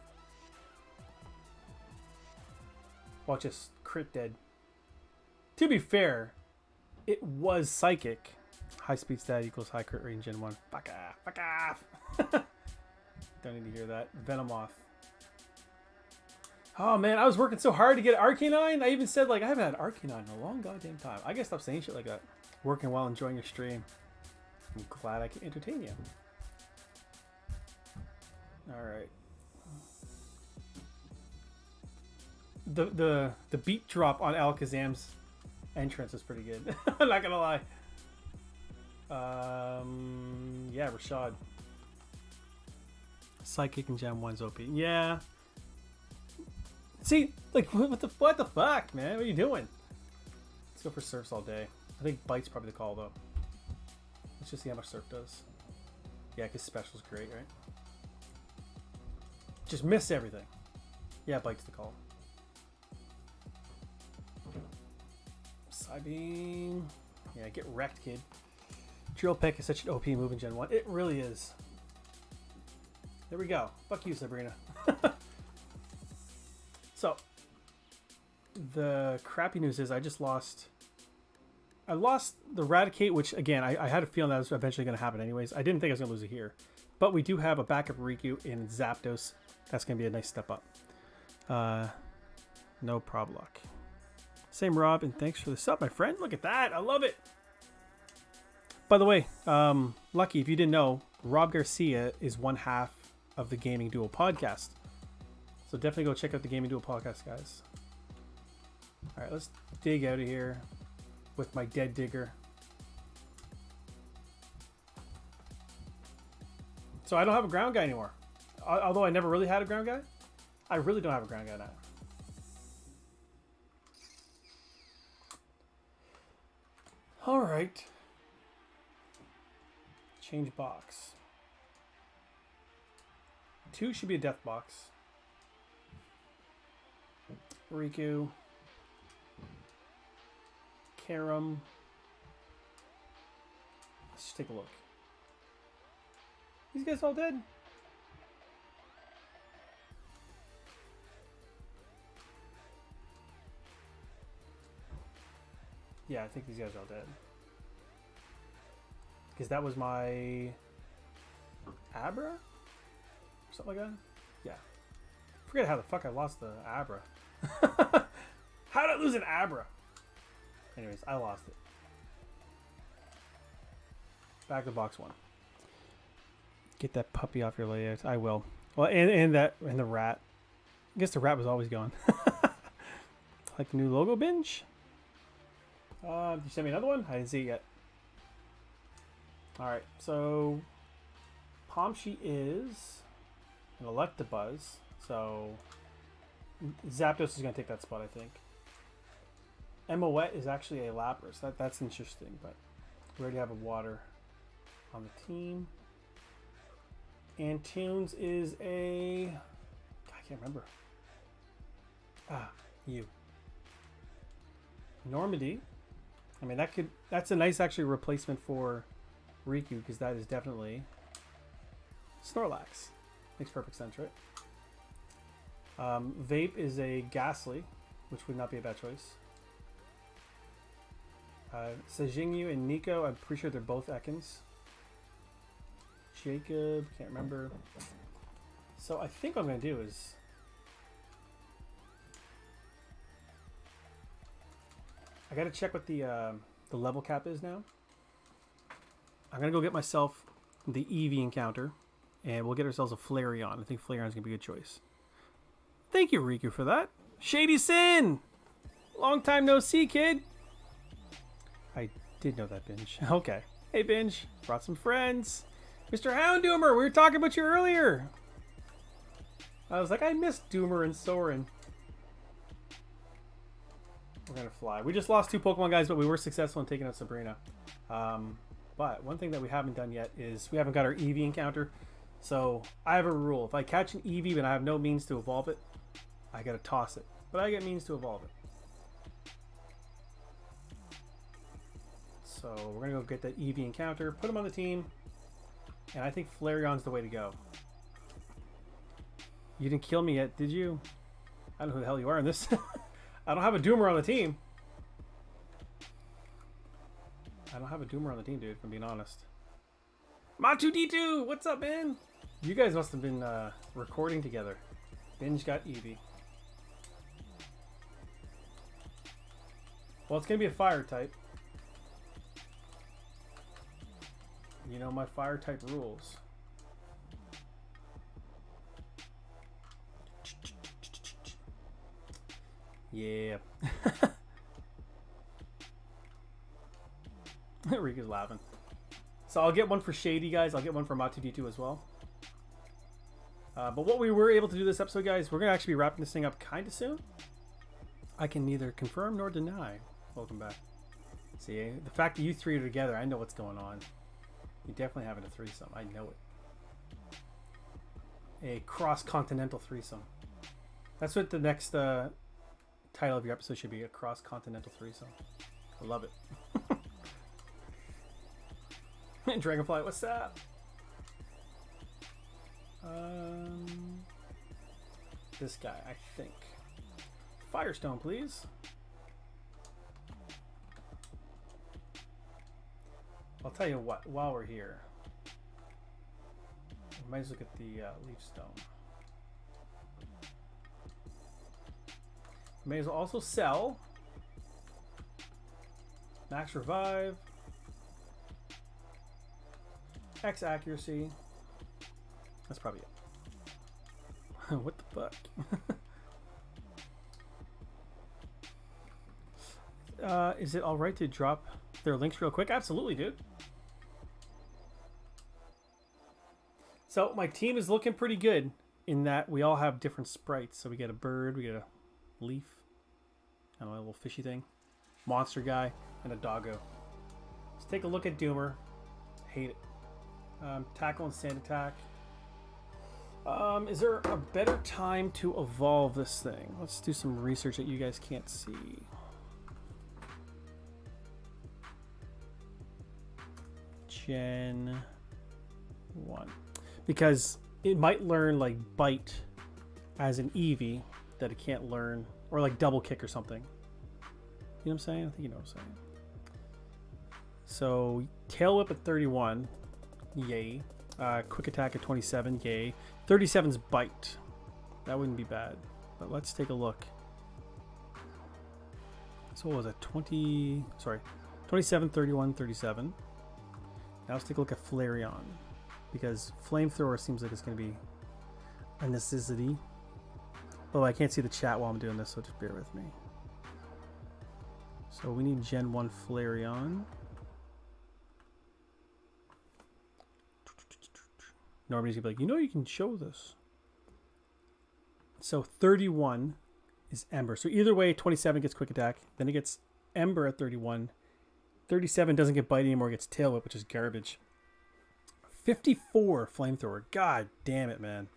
Watch us crit dead. To be fair, it was psychic. High speed stat equals high crit rate in Gen 1. Fuck off. Fuck off. Don't need to hear that. Venomoth. Oh man, I was working so hard to get Arcanine. I even said, like, I haven't had Arcanine in a long goddamn time. I gotta stop saying shit like that. Working while enjoying your stream. I'm glad I can entertain you. Alright. the beat drop on Alakazam's entrance is pretty good. I'm not gonna lie. Yeah, Rashad. Psychic and Gem 1's OP. Yeah. See, like, what the fuck, man? What are you doing? Let's go for Surfs all day. I think Bite's probably the call, though. Let's just see how much Surf does. Yeah, because Special's great, right? Just miss everything. Yeah, Bite's the call. Psybeam. Yeah, get wrecked, kid. Drill Peck is such an OP move in Gen 1. It really is. There we go. Fuck you, Sabrina. So, the crappy news is I lost the Raticate, which, again, I had a feeling that was eventually going to happen anyways. I didn't think I was going to lose it here. But we do have a backup Riku in Zapdos. That's going to be a nice step up. No problem. Same Rob, and thanks for the sub, my friend. Look at that. I love it. By the way, Lucky, if you didn't know, Rob Garcia is one half of the Gaming Duel podcast. So definitely go check out the Gaming Duel podcast, guys. All right, let's dig out of here with my dead digger. So I don't have a ground guy anymore. Although I never really had a ground guy. I really don't have a ground guy now. All right. Change box. 2 should be a death box. Riku. Karam. Let's just take a look. These guys all dead? Yeah, I think these guys are all dead. Because that was my Abra? Or something like that? Yeah. Forget how the fuck I lost the Abra. How did I lose an Abra? Anyways, I lost it. Back to box 1. Get that puppy off your layout. I will. Well, and the rat. I guess the rat was always gone. Like the new logo binge? Did you send me another one? I didn't see it yet. Alright, so Pomshi is an Electabuzz, so Zapdos is going to take that spot, I think. Oshawott is actually a Lapras. That's interesting, but we already have a water on the team. And Tunes is a... I can't remember. You. Normandy. I mean, that's a nice actually replacement for Riku, because that is definitely Snorlax. Makes perfect sense, right? Vape is a Ghastly, which would not be a bad choice. Sejingyu and Nico, I'm pretty sure they're both Ekans. Jacob, can't remember. So I think what I'm going to do is... I got to check what the level cap is now. I'm going to go get myself the Eevee encounter, and we'll get ourselves a Flareon. I think Flareon's going to be a good choice. Thank you, Riku, for that. Shady Sin! Long time no see, kid. I did know that, Binge. Okay. Hey, Binge. Brought some friends. Mr. Houndoomer, we were talking about you earlier. I was like, I missed Doomer and Soren. We're going to fly. We just lost 2 Pokemon, guys, but we were successful in taking out Sabrina. But one thing that we haven't done yet is we haven't got our Eevee encounter. So I have a rule. If I catch an Eevee but I have no means to evolve it, I got to toss it. But I get means to evolve it. So we're going to go get that Eevee encounter, put him on the team, and I think Flareon's the way to go. You didn't kill me yet, did you? I don't know who the hell you are in this. I don't have a Doomer on the team. I don't have a Doomer on the team, dude, if I'm being honest. Matu-D2! What's up, man? You guys must have been recording together. Binge got Eevee. Well, it's going to be a fire type. You know my fire type rules. Yeah. Rika's laughing. So I'll get one for Shady, guys. I'll get one for Matu2 as well. But what we were able to do this episode, guys, we're going to actually be wrapping this thing up kind of soon. I can neither confirm nor deny. Welcome back. See, the fact that you three are together, I know what's going on. You're definitely having a threesome. I know it. A cross-continental threesome. That's what the next title of your episode should be, a cross-continental threesome. I love it. Dragonfly, what's that? This guy, I think. Firestone, please. I'll tell you what, while we're here, we might as well look at the leaf stone. We may as well also sell max revive, X accuracy. That's probably it. What the fuck? Is it alright to drop their links real quick? Absolutely, dude. So my team is looking pretty good in that we all have different sprites. So we get a bird, we get a leaf, I don't know, a little fishy thing, monster guy, and a doggo. Let's take a look at Doomer. Hate it. Tackle and sand attack. Is there a better time to evolve this thing? Let's do some research that you guys can't see. Gen 1. Because it might learn like bite as an Eevee that it can't learn, or like double kick or something. You know what I'm saying? I think you know what I'm saying. So tail whip at 31, yay. Quick attack at 27, yay. 37's bite. That wouldn't be bad. But let's take a look. So what was it? 27, 31, 37. Now let's take a look at Flareon, because Flamethrower seems like it's going to be a necessity. Oh, I can't see the chat while I'm doing this, so just bear with me. So we need Gen 1 Flareon. Nobody's going to be like, you know you can show this. So 31 is Ember. So either way, 27 gets Quick Attack. Then it gets Ember at 31. 37 doesn't get Bite anymore, gets Tail Whip, which is garbage. 54 Flamethrower. God damn it, man.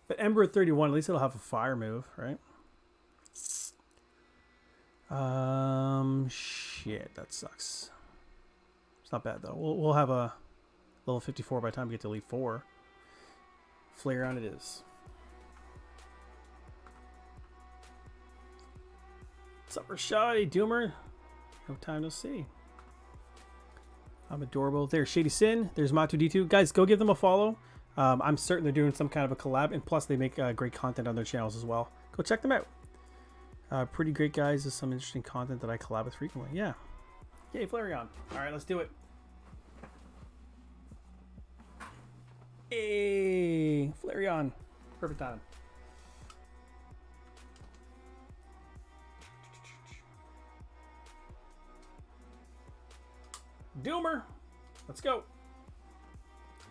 But Ember at 31, at least it'll have a fire move, right? Shit, that sucks. It's not bad, though. We'll have a level 54 by the time we get to Elite 4. Flareon it is. What's up, Rashad? Hey, Doomer. No time to see. I'm adorable. There's Shady Sin. There's Matu2. Guys, go give them a follow. I'm certain they're doing some kind of a collab, and plus they make great content on their channels as well. Go check them out. Pretty great guys. There's some interesting content that I collab with frequently. Yeah. Yay, Flareon. All right, let's do it. Hey, Flareon. Perfect time. Doomer. Let's go.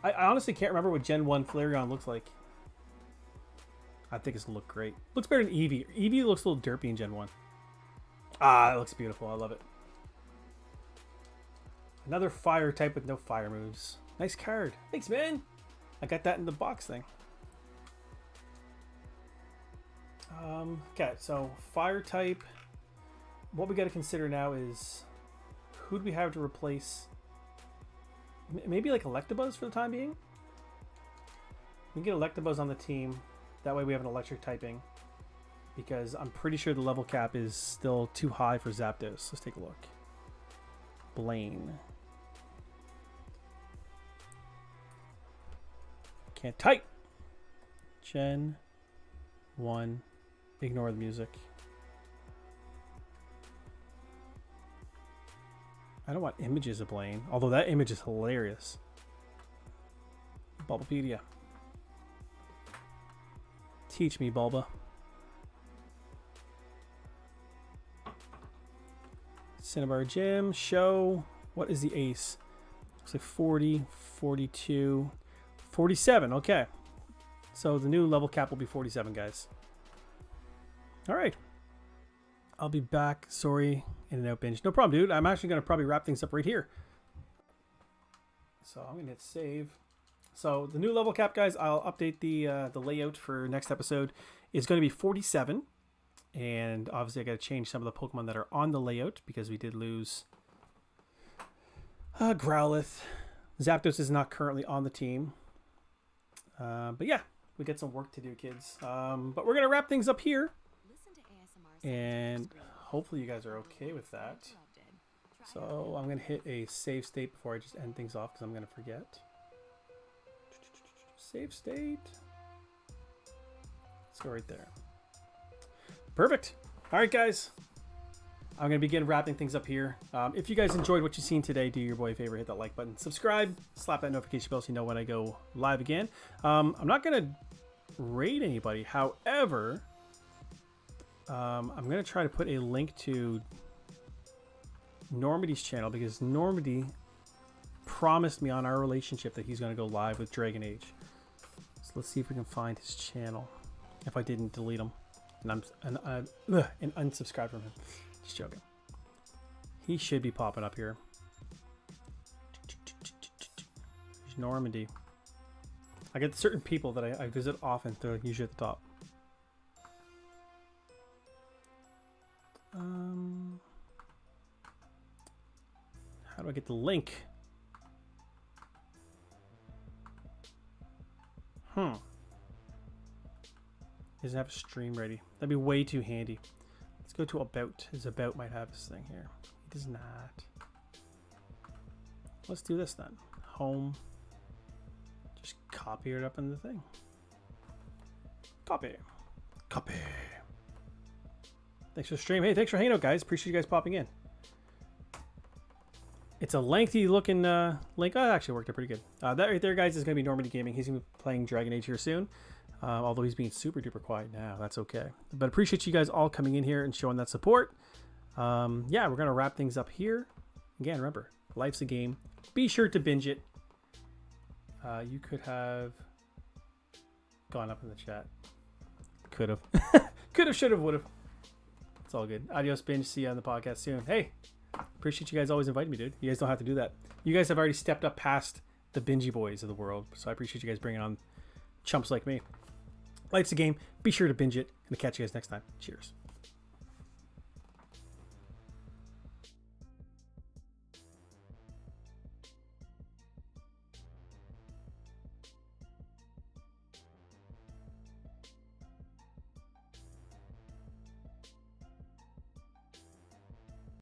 I honestly can't remember what Gen 1 Flareon looks like. I think it's going to look great. Looks better than Eevee. Eevee looks a little derpy in Gen 1. Ah, it looks beautiful. I love it. Another fire type with no fire moves. Nice card. Thanks, man. I got that in the box thing. Okay, so fire type. What we got to consider now is who do we have to replace? Maybe like Electabuzz for the time being. We can get Electabuzz on the team. That way we have an electric typing. Because I'm pretty sure the level cap is still too high for Zapdos. Let's take a look. Blaine. Can't type. Gen 1. Ignore the music. I don't want images of Blaine, although that image is hilarious. Bulbapedia. Teach me, Bulba. Cinnabar Gym. Show. What is the ace? Looks like 40, 42, 47. Okay. So the new level cap will be 47, guys. All right. I'll be back. Sorry, in and out binge. No problem, dude. I'm actually going to probably wrap things up right here. So I'm going to hit save. So the new level cap, guys, I'll update the layout for next episode. Is going to be 47. And obviously I got to change some of the Pokemon that are on the layout because we did lose Growlithe. Zapdos is not currently on the team. But yeah, we got some work to do, kids. But we're going to wrap things up here. And hopefully you guys are okay with that. So I'm going to hit a save state before I just end things off because I'm going to forget. Save state. Let's go right there. Perfect. All right, guys. I'm going to begin wrapping things up here. If you guys enjoyed what you've seen today, do your boy a favor, hit that like button, subscribe, slap that notification bell so you know when I go live again. I'm not going to raid anybody. However, I'm going to try to put a link to Normandy's channel because Normandy promised me on our relationship that he's going to go live with Dragon Age. So let's see if we can find his channel if I didn't delete him and unsubscribe from him. Just joking. He should be popping up here. There's Normandy. I get certain people that I visit often. They're usually at the top. How do I get the link? Doesn't have a stream ready. That'd be way too handy. Let's go to about. His about might have this thing here. He does not. Let's do this then. Home. Just copy it up in the thing. Copy. Copy. Thanks for the stream. Hey, thanks for hanging out, guys. Appreciate you guys popping in. It's a lengthy looking link. Oh, it actually worked out pretty good. That right there, guys, is going to be Normandy Gaming. He's going to be playing Dragon Age here soon. Although he's being super duper quiet now. That's okay. But appreciate you guys all coming in here and showing that support. Yeah, we're going to wrap things up here. Again, remember, life's a game. Be sure to binge it. You could have gone up in the chat. Could have. Could have, should have, would have. It's all good. Adios, binge. See you on the podcast soon. Hey, appreciate you guys always inviting me, dude. You guys don't have to do that. You guys have already stepped up past the bingy boys of the world. So I appreciate you guys bringing on chumps like me. Life's a game. Be sure to binge it. And I'll catch you guys next time. Cheers.